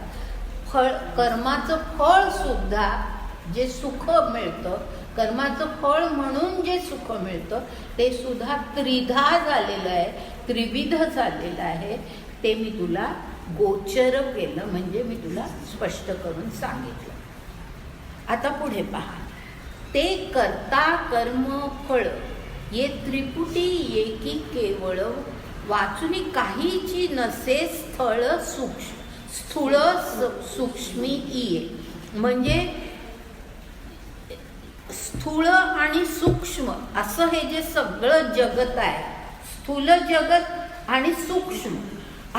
कर्माचं फळ सुद्धा जे सुख मिळतं, कर्माचं फळ म्हणून जे सुख मिळतं ते सुद्धा त्रिधा झालेलं आहे, त्रिविध झालेलं आहे. ते मी तुला गोचर केलं, म्हणजे मी तुला स्पष्ट करून सांगितलं. आता पुढे पहा. ते करता कर्म फळ ये त्रिपुटी एकी केवळ, वाचुनी काहीची नसे स्थळ स्थूळ सूक्ष्मी इये. म्हणजे स्थूळ आणि सूक्ष्म असं हे जे सगळं जगत आहे, स्थूल जगत आणि सूक्ष्म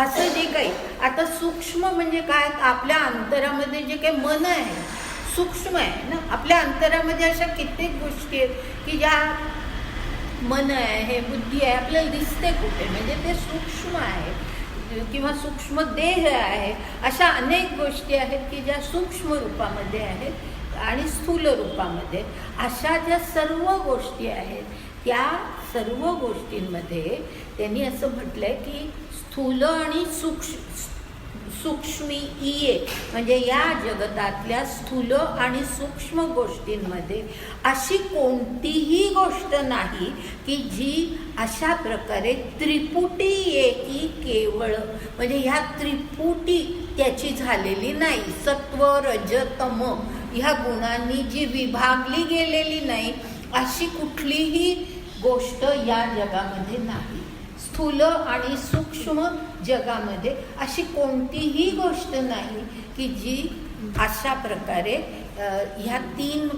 असं जे काही. आता सूक्ष्म म्हणजे काय? आपल्या अंतरामध्ये जे काही मन आहे सूक्ष्म आहे ना. आपल्या अंतरामध्ये अशा कित्येक गोष्टी आहेत की ज्या मन आहे, हे बुद्धी आहे, आपल्याला दिसते कुठे, म्हणजे ते सूक्ष्म आहे, किंवा सूक्ष्म देह आहे. अशा अनेक गोष्टी आहेत की ज्या सूक्ष्म रूपामध्ये आहेत आणि स्थूल रूपामध्ये. अशा ज्या सर्व गोष्टी आहेत त्या सर्व गोष्टींमध्ये त्यांनी असं म्हटलंय की स्थूल आणि सूक्ष्मी इये, म्हणजे या जगतातल्या स्थूल आणि सूक्ष्म गोष्टींमध्ये अशी कोणतीही गोष्ट नाही की जी अशा प्रकारे त्रिपुटी एकी केवळ, म्हणजे ह्या त्रिपुटी त्याची झालेली नाही. सत्व रज तम ह्या गुणांनी जी विभागली गेलेली नाही अशी कुठलीही गोष्ट या जगामध्ये नाही. स्थूल आणि सूक्ष्म जगामध्ये अशी कोणतीही गोष्ट नाही की जी अशा प्रकारे ह्या 3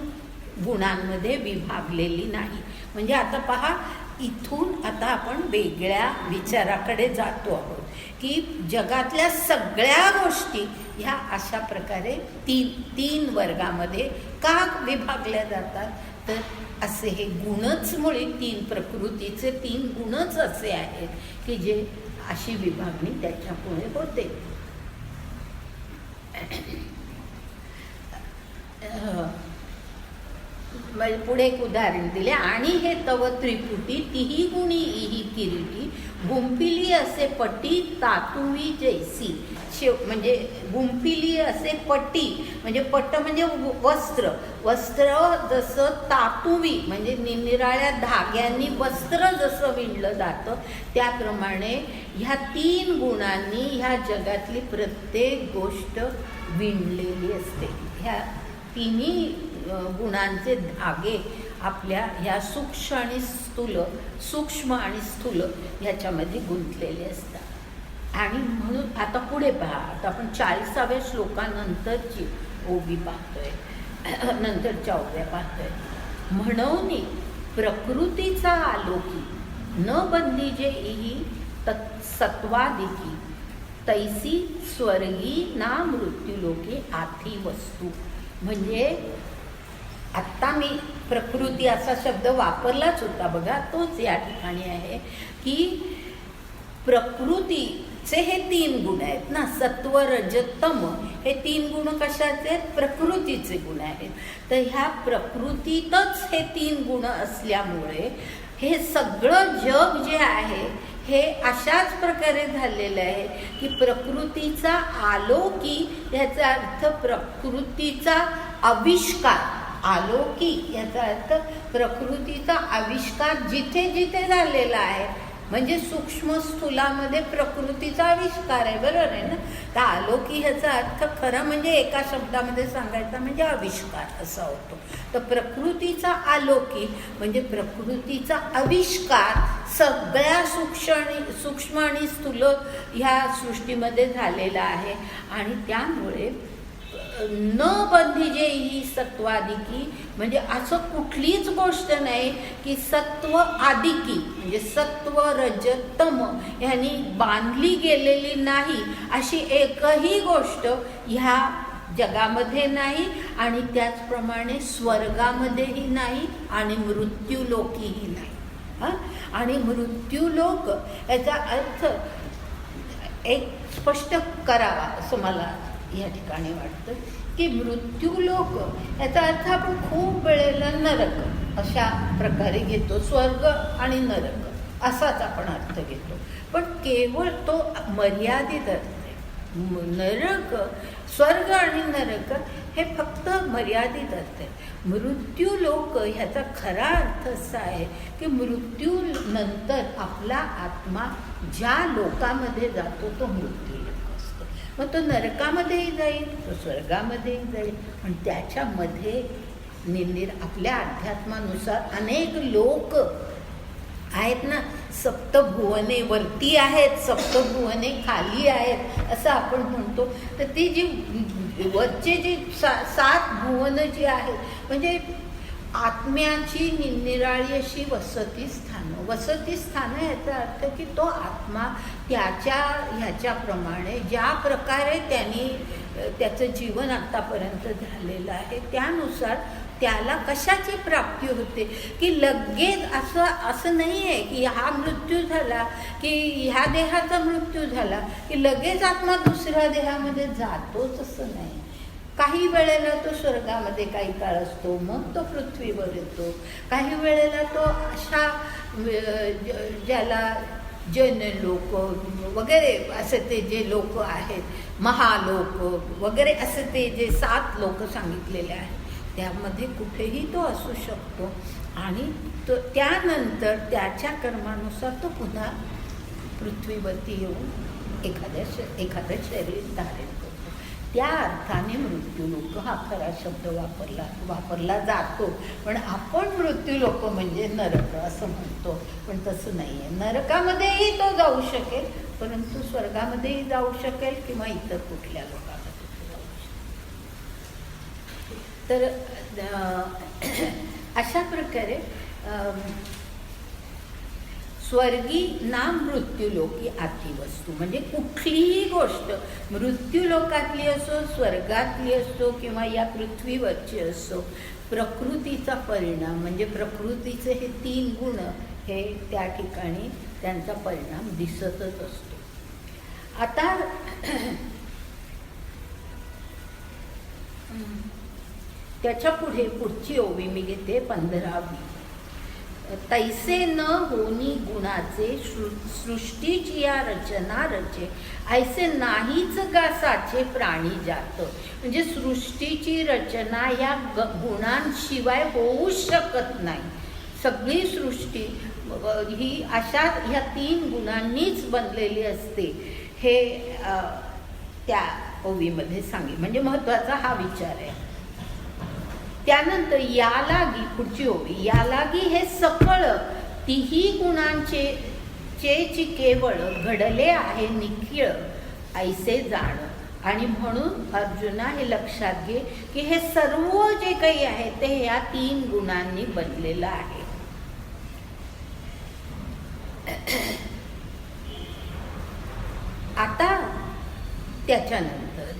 गुणांमध्ये विभागलेली नाही. म्हणजे आता पहा, इथून आता आपण वेगळ्या विचाराकडे जातो आहोत की जगातल्या सगळ्या गोष्टी ह्या अशा प्रकारे तीन वर्गामध्ये का विभागल्या जातात? तर असे हे गुणच मुळे 3 प्रकृतीचे 3 गुणच असे आहेत की जे अशी विभागणी त्याच्यामुळे होते. पुढे एक उदाहरण दिले. आणि हे तव त्रिपुटी तिही गुणी इही किरीटी, गुंपिली असे पटी तातुवी जैसी. म्हणजे गुंपिली असे पटी, म्हणजे पट म्हणजे वस्त्र, वस्त्र जसं तातुवी म्हणजे निराळ्या धाग्यांनी वस्त्र जसं विणलं जातं त्याप्रमाणे ह्या 3 गुणांनी ह्या जगातली प्रत्येक गोष्ट विणलेली असते. ह्या 3 गुणांचे धागे आपल्या ह्या सूक्ष्म आणि स्थूल ह्याच्यामध्ये गुंतलेले असतात. आणि म्हणून आता पुढे पहा. आता आपण 40व्या श्लोकानंतरची ओवी पाहतोय, नंतरच्या ओव्या पाहतोय. म्हणून प्रकृतीचा आलोकी न बंदी जे इही सत्वादिकी, तैसी स्वर्गी ना मृत्यूलोकी आथी वस्तू. म्हणजे आत्ता मी प्रकृती असा शब्द वापरलाच होता बघा, तोच या ठिकाणी आहे की प्रकृतीचे हे 3 गुण आहेत ना, सत्व रज तम, हे 3 गुण कशाचे आहेत? प्रकृतीचे गुण आहेत. तर ह्या प्रकृतीतच हे 3 गुण असल्यामुळे हे सगळं जग जे आहे हे अशाच प्रकारे झालेलं आहे की प्रकृतीचा आलोकी, याचा अर्थ प्रकृतीचा आविष्कार. आलोकी याचा अर्थ प्रकृतीचा आविष्कार जिथे जिथे झालेला आहे, म्हणजे सूक्ष्म स्थूलामध्ये प्रकृतीचा आविष्कार आहे, बरोबर आहे ना. तर आलोकी ह्याचा अर्थ खरं म्हणजे एका शब्दामध्ये सांगायचा म्हणजे आविष्कार असा होतो. तर प्रकृतीचा आलोकी म्हणजे प्रकृतीचा आविष्कार सगळ्या सूक्ष्म आणि स्थूल ह्या सृष्टीमध्ये झालेला आहे. आणि त्यामुळे न बंधी जे ही सत्वादिकी, म्हणजे असं कुठलीच गोष्ट नाही की सत्व आदिकी म्हणजे सत्व रज तम ह्यांनी बांधली गेलेली नाही अशी एकही गोष्ट ह्या जगामध्ये नाही. आणि त्याचप्रमाणे स्वर्गामध्येही नाही आणि मृत्यूलोकीही नाही. हां. आणि मृत्यूलोक याचा अर्थ एक स्पष्ट करावा असं मला या ठिकाणी वाटतं की मृत्यूलोक याचा अर्थ आपण खूप वेळेला नरक अशा प्रकारे घेतो, स्वर्ग आणि नरक असाच आपण अर्थ घेतो. पण केवळ तो मर्यादित अर्थ आहे. नरक, स्वर्ग आणि नरक हे फक्त मर्यादित अर्थ आहे. मृत्यूलोक ह्याचा खरा अर्थ असा आहे की मृत्यूनंतर आपला आत्मा ज्या लोकामध्ये जातो तो मृत्यूलोक असतो. मग तो नरकामध्येही जाईल, तो स्वर्गामध्येही जाईल. पण त्याच्यामध्ये आपल्या अध्यात्मानुसार अनेक लोक आहेत ना. सप्तभुवने वरती आहेत, सप्तभुवने खाली आहेत असं आपण म्हणतो. तर ती जी वरचे जी 7 भुवनं जी आहेत म्हणजे आत्म्याची निरनिराळी अशी वसती स्थानं याचा अर्थ की तो आत्मा त्याच्या ह्याच्याप्रमाणे ज्या प्रकारे त्यांनी त्याचं जीवन आत्तापर्यंत झालेलं आहे त्यानुसार त्याला कशाची प्राप्ती होते. की लगेच असं नाही आहे की हा मृत्यू झाला की ह्या देहाचा मृत्यू झाला की लगेच आत्मा दुसऱ्या देहामध्ये जातोच असं नाही. काही वेळेला तो स्वर्गामध्ये काही काळ असतो, मग तो पृथ्वीवर येतो. काही वेळेला तो अशा ज्याला जैन लोक वगैरे असे ते जे लोक आहेत, महालोक वगैरे असे ते जे 7 लोक सांगितलेले आहेत त्यामध्ये कुठेही तो असू शकतो. आणि तो त्यानंतर त्याच्या कर्मानुसार तो पुन्हा पृथ्वीवरती येऊन एखादं शरीर धारण करतो. त्या अर्थाने मृत्यूलोक हा खरा शब्द वापरला जातो. पण आपण मृत्यूलोक म्हणजे नरक असं म्हणतो, पण तसं नाही आहे. नरकामध्येही तो जाऊ शकेल, परंतु स्वर्गामध्येही जाऊ शकेल किंवा इतर कुठल्या लोकांमध्ये जाऊ शकेल. तर अशा प्रकारे स्वर्गी ना मृत्यूलोकी आती वस्तू म्हणजे कुठलीही गोष्ट मृत्यूलोकातली असो, स्वर्गातली असो किंवा या पृथ्वीवरची असो, प्रकृतीचा परिणाम म्हणजे प्रकृतीचे हे 3 गुण हे त्या ठिकाणी त्यांचा परिणाम दिसतच असतो. आता त्याच्या पुढची ओवी मी घेते 15वी. तैसे न होनी गुणाचे सृष्टीची या रचना रचे, ऐसे नाहीच गासाचे प्राणी जात. म्हणजे सृष्टीची रचना या गुणांशिवाय होऊ शकत नाही. सगळी सृष्टी ही अशा ह्या 3 गुणांनीच बनलेली असते. हे त्या ओवीमध्ये सांगितले. म्हणजे महत्त्वाचा हा विचार आहे. त्यानंतर यालागी पुढची ओवी, यालागी हे सकळ तिही गुणांचे ची केवळ घडले आहे निखिळ ऐसे जाण. आणि म्हणून अर्जुना हे लक्षात घे की हे सर्व जे काही आहे ते या 3 गुणांनी बनलेलं आहे. आता त्याच्यानंतर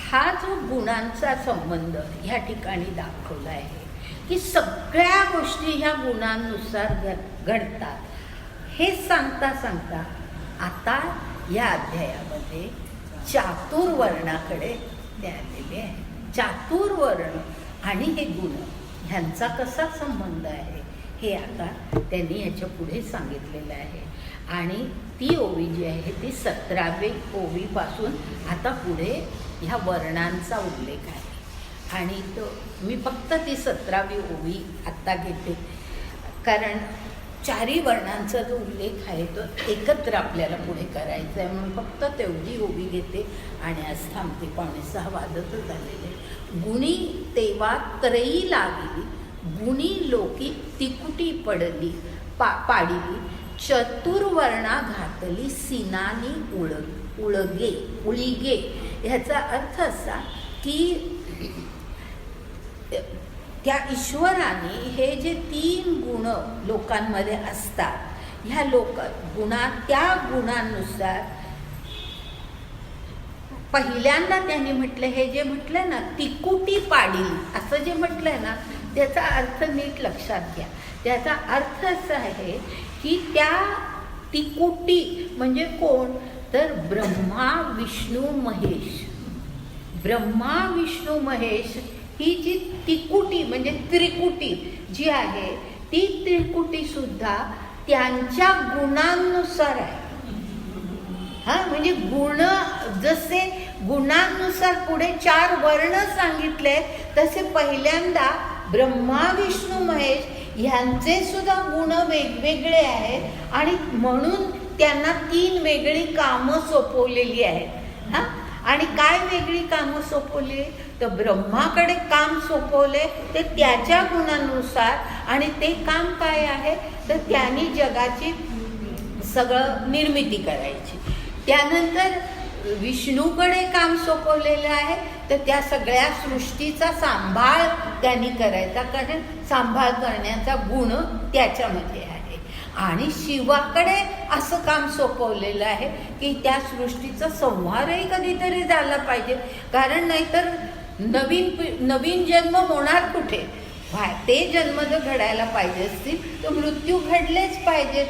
हा जो गुणांचा संबंध ह्या ठिकाणी दाखवला आहे की सगळ्या गोष्टी ह्या गुणांनुसार घडतात हे सांगता आता या अध्यायामध्ये चातुर्वर्णाकडे ते आलेले आहे. चातुर्वर्ण आणि हे गुण ह्यांचा कसा संबंध आहे हे आता त्यांनी याच्या पुढे सांगितलेलं आहे. आणि ती ओवी जी आहे ती 17वी ओवीपासून आता पुढे ह्या वर्णांचा उल्लेख आहे. आणि तो मी फक्त ती 17वी ओवी आत्ता घेते कारण 4ही वर्णांचा जो उल्लेख आहे तो एकत्र आपल्याला पुढे करायचा आहे म्हणून फक्त तेवढी ओवी घेते आणि आज थांबते. 5:45 वाजतच झालेले. गुणी तेव्हा त्रयी लागली, गुणी लोकी तिकुटी पडली पाडिली, चतुर्वर्णा घातली सिनानी उळगे. ह्याचा अर्थ असा की त्या ईश्वराने हे जे 3 गुण लोकांमध्ये असतात ह्या त्या गुणांनुसार पहिल्यांदा त्यांनी म्हटलं, हे जे म्हटलं ना तिकुटी पाडली असं जे म्हटलंय ना त्याचा अर्थ नीट लक्षात घ्या त्याचा अर्थ असा आहे की त्या तिकुटी म्हणजे कोण, तर ब्रह्मा विष्णू महेश. ब्रह्मा विष्णू महेश ही जी तिकुटी म्हणजे त्रिकुटी जी आहे, ती त्रिकुटी सुद्धा त्यांच्या गुणांनुसार आहे. हा म्हणजे गुण, जसे गुणांनुसार पुढे 4 वर्ण सांगितले, तसे पहिल्यांदा ब्रह्मा विष्णू महेश ह्यांचे सुद्धा गुण वेगवेगळे आहेत आणि म्हणून त्यांना 3 वेगळी कामं सोपवलेली आहेत. हा आणि काय वेगळी कामं सोपवली, तर ब्रह्माकडे काम सोपवले ते त्याच्या गुणानुसार, आणि ते काम काय आहे, तर त्यांनी जगाची सगळं निर्मिती करायची. त्यानंतर विष्णूकडे काम सोपवलेलं आहे, तर त्या सगळ्या सृष्टीचा सांभाळ त्यांनी करायचा, कारण सांभाळ करण्याचा गुण त्याच्यामध्ये आहे. आणि शिवाकडे असं काम सोपवलेलं आहे की त्या सृष्टीचा संहारही कधीतरी झाला पाहिजे, कारण नाहीतर नवीन जन्म होणार कुठे. ते जन्म जर घडायला पाहिजे असतील तर मृत्यू घडलेच पाहिजेत.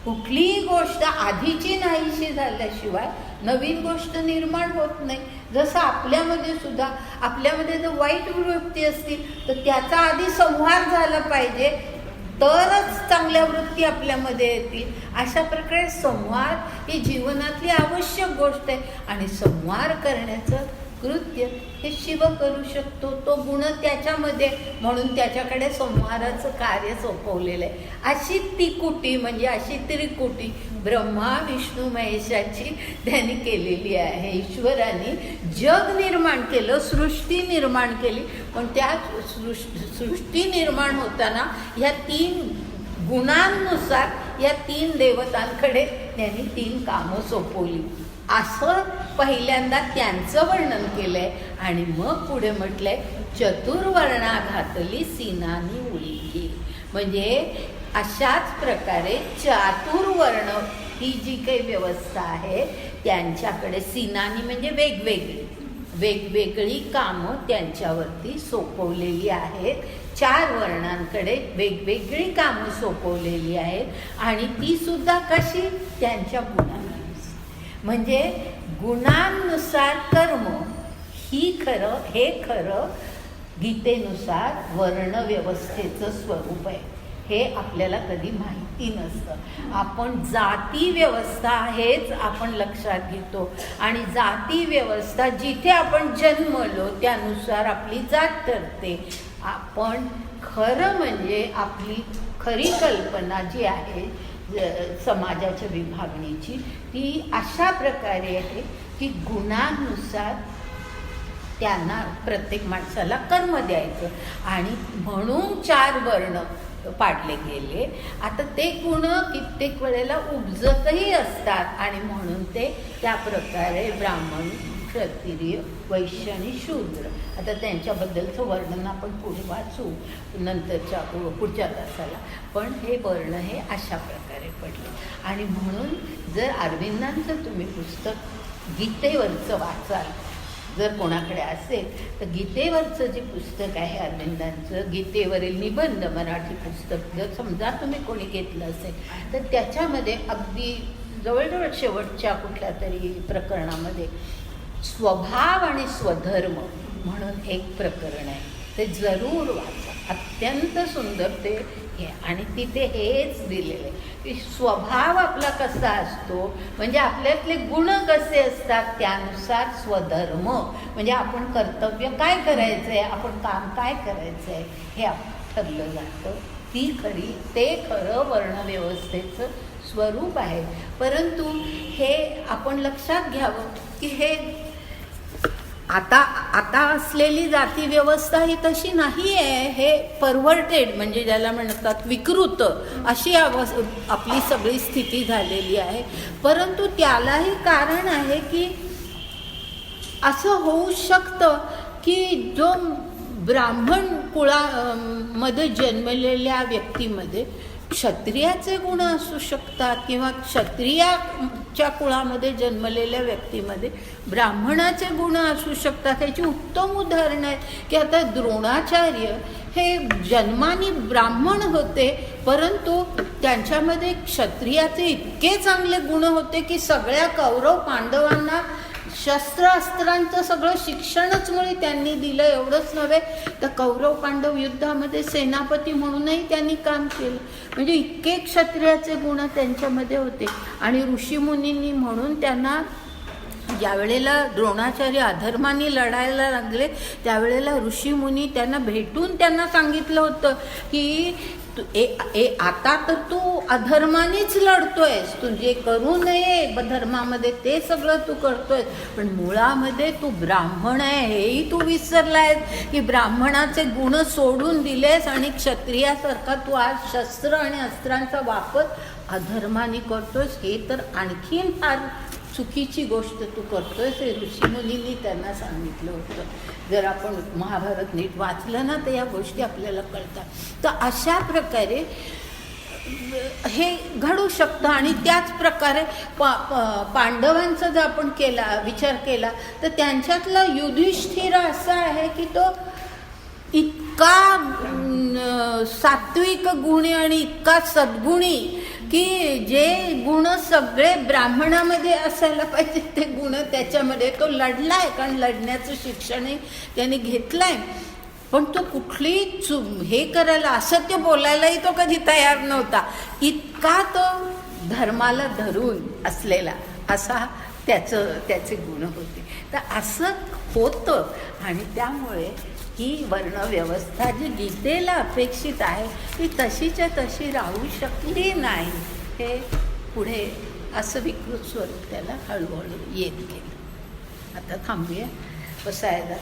कुठलीही गोष्ट आधीची नाहीशी झाल्याशिवाय नवीन गोष्ट निर्माण होत नाही. जसं आपल्यामध्ये सुद्धा, आपल्यामध्ये जर वाईट वृत्ती असतील तर त्याचा आधी संहार झाला पाहिजे, तरच चांगल्या वृत्ती आपल्यामध्ये येतील. अशा प्रकारे संहार ही जीवनातली आवश्यक गोष्ट आहे, आणि संहार करण्याचं कृत्य हे शिव करू शकतो. तो गुण त्याच्यामध्ये, म्हणून त्याच्याकडे संहाराचं कार्य सोपवलेलं आहे. अशी तिकुटी म्हणजे अशी त्रिकुटी ब्रह्मा विष्णू महेशाची त्यांनी केलेली आहे. ईश्वराने जग निर्माण केलं, सृष्टी निर्माण केली, पण त्या सृष्टी निर्माण होताना ह्या 3 गुणांनुसार या 3 देवतांकडे त्यांनी 3 कामं सोपवली. असं पहिल्यांदा त्यांचं वर्णन केलंय, आणि मग पुढे म्हटलंय चतुर्वर्णा घातली सीनानी उळीकी. म्हणजे अशाच प्रकारे चातुर्वर्ण ही जी काही व्यवस्था आहे त्यांच्याकडे सीनानी म्हणजे वेगवेगळी कामं त्यांच्यावरती सोपवलेली आहेत. 4 वर्णांकडे वेगवेगळी कामं सोपवलेली आहेत, आणि ती सुद्धा कशी, त्यांच्या गुणांनुसार. म्हणजे गुणांनुसार कर्म हे खरं गीतेनुसार वर्णव्यवस्थेचं स्वरूप आहे. हे आपल्याला कधी माहिती नसतं. आपण जाती व्यवस्था हेच आपण लक्षात घेतो, आणि जाती व्यवस्था जिथे आपण जन्मलो त्यानुसार आपली जात ठरते. आपण खरं म्हणजे आपली खरी कल्पना जी आहे समाजाच्या विभागणीची, ती अशा प्रकारे आहे की गुणानुसार त्यांना प्रत्येक माणसाला कर्म द्यायचं, आणि म्हणून 4 वर्ण पाडले गेले. आता ते गुण कित्येक वेळेला उपजतही असतात, आणि म्हणून ते त्या प्रकारे ब्राह्मण, क्षत्रिय, वैश्य आणि शूद्र, आता त्यांच्याबद्दलचं वर्णन आपण पुढे वाचू नंतरच्या पुढच्या तासाला. पण हे वर्ण हे अशा प्रकारे पडले. आणि म्हणून जर अरविंदांचं तुम्ही पुस्तक गीतेवरचं वाचाल, जर कोणाकडे असेल तर गीतेवरचं जे पुस्तक आहे अरविंदांचं, गीतेवरील निबंध मराठी पुस्तक जर समजा तुम्ही कोणी घेतलं असेल तर त्याच्यामध्ये अगदी जवळजवळ शेवटच्या कुठल्या तरी प्रकरणामध्ये स्वभाव आणि स्वधर्म म्हणून एक प्रकरण आहे, ते जरूर वाचा. अत्यंत सुंदर ते हे, आणि तिथे हेच दिलेले की स्वभाव आपला कसा असतो, म्हणजे आपल्यातले गुण कसे असतात, त्यानुसार स्वधर्म म्हणजे आपण कर्तव्य काय करायचं आहे, आपण काम काय करायचं आहे हे ठरलं जातं. ते खरं वर्णव्यवस्थेचं स्वरूप आहे. परंतु हे आपण लक्षात घ्यावं की हे आता असलेली जाती व्यवस्था ही तशी नाही आहे. हे परव्हर्टेड म्हणजे ज्याला म्हणतात विकृत अशी आपली सगळी स्थिती झालेली आहे. परंतु त्यालाही कारण आहे की असं होऊ शकतं की जो ब्राह्मण कुळामध्ये जन्मलेल्या व्यक्तीमध्ये क्षत्रियाचे गुण असू शकतात, किंवा उच्च कुळामध्ये जन्मलेल्या व्यक्तीमध्ये ब्राह्मणाचे गुण असू शकतात. त्याची उत्तम उदाहरणं आहेत की आता द्रोणाचार्य हे जन्माने ब्राह्मण होते, परंतु त्यांच्यामध्ये क्षत्रियाचे इतके चांगले गुण होते की सगळ्या कौरव पांडवांना शस्त्रास्त्रांचं सगळं शिक्षणच मुळे त्यांनी दिलं. एवढंच नव्हे तर कौरव पांडव युद्धामध्ये सेनापती म्हणूनही त्यांनी काम केलं. म्हणजे इतके क्षत्रियाचे गुण त्यांच्यामध्ये होते. आणि ऋषीमुनींनी म्हणून त्यांना ज्यावेळेला द्रोणाचार्य अधर्माने लढायला लागले त्यावेळेला ऋषीमुनी त्यांना भेटून त्यांना सांगितलं होतं की आता तर तू अधर्मानेच लढतोयस, तू जे करू नये धर्मामध्ये ते सगळं तू करतोयस, पण मुळामध्ये तू ब्राह्मण आहे हेही तू विसरलायस की ब्राह्मणाचे गुण सोडून दिलेस आणि क्षत्रियासारखा तू आज शस्त्र आणि अस्त्रांचा वापर अधर्माने करतोयस. हे तर आणखीन फार चुकीची गोष्ट तू करतोयस हे ऋषीमुनींनी त्यांना सांगितलं होतं. जर आपण महाभारत नीट वाचलं ना तर या गोष्टी आपल्याला कळतात. तर अशा प्रकारे हे घडू शकतं. आणि त्याच प्रकारे पांडवांचा जर आपण विचार केला तर त्यांच्यातला युधिष्ठिर असा आहे की तो इतका सात्विक गुणी आणि इतका सद्गुणी की जे गुण सगळे ब्राह्मणामध्ये असायला पाहिजे ते गुण त्याच्यामध्ये तो लढलाय, कारण लढण्याचं शिक्षणही त्याने घेतलंय. पण तो कुठली हे करायला असत्य बोलायलाही तो कधी तयार नव्हता. इतका तो धर्माला धरून असलेला असा त्याचे गुण होते. तर असं होतं आणि त्यामुळे ही वर्णव्यवस्था जी गीतेला अपेक्षित आहे ती तशीच्या तशी राहू शकली नाही. हे पुढे असं विकृत स्वरूप त्याला हळूहळू येत गेलं. आता थांबूया बसायला.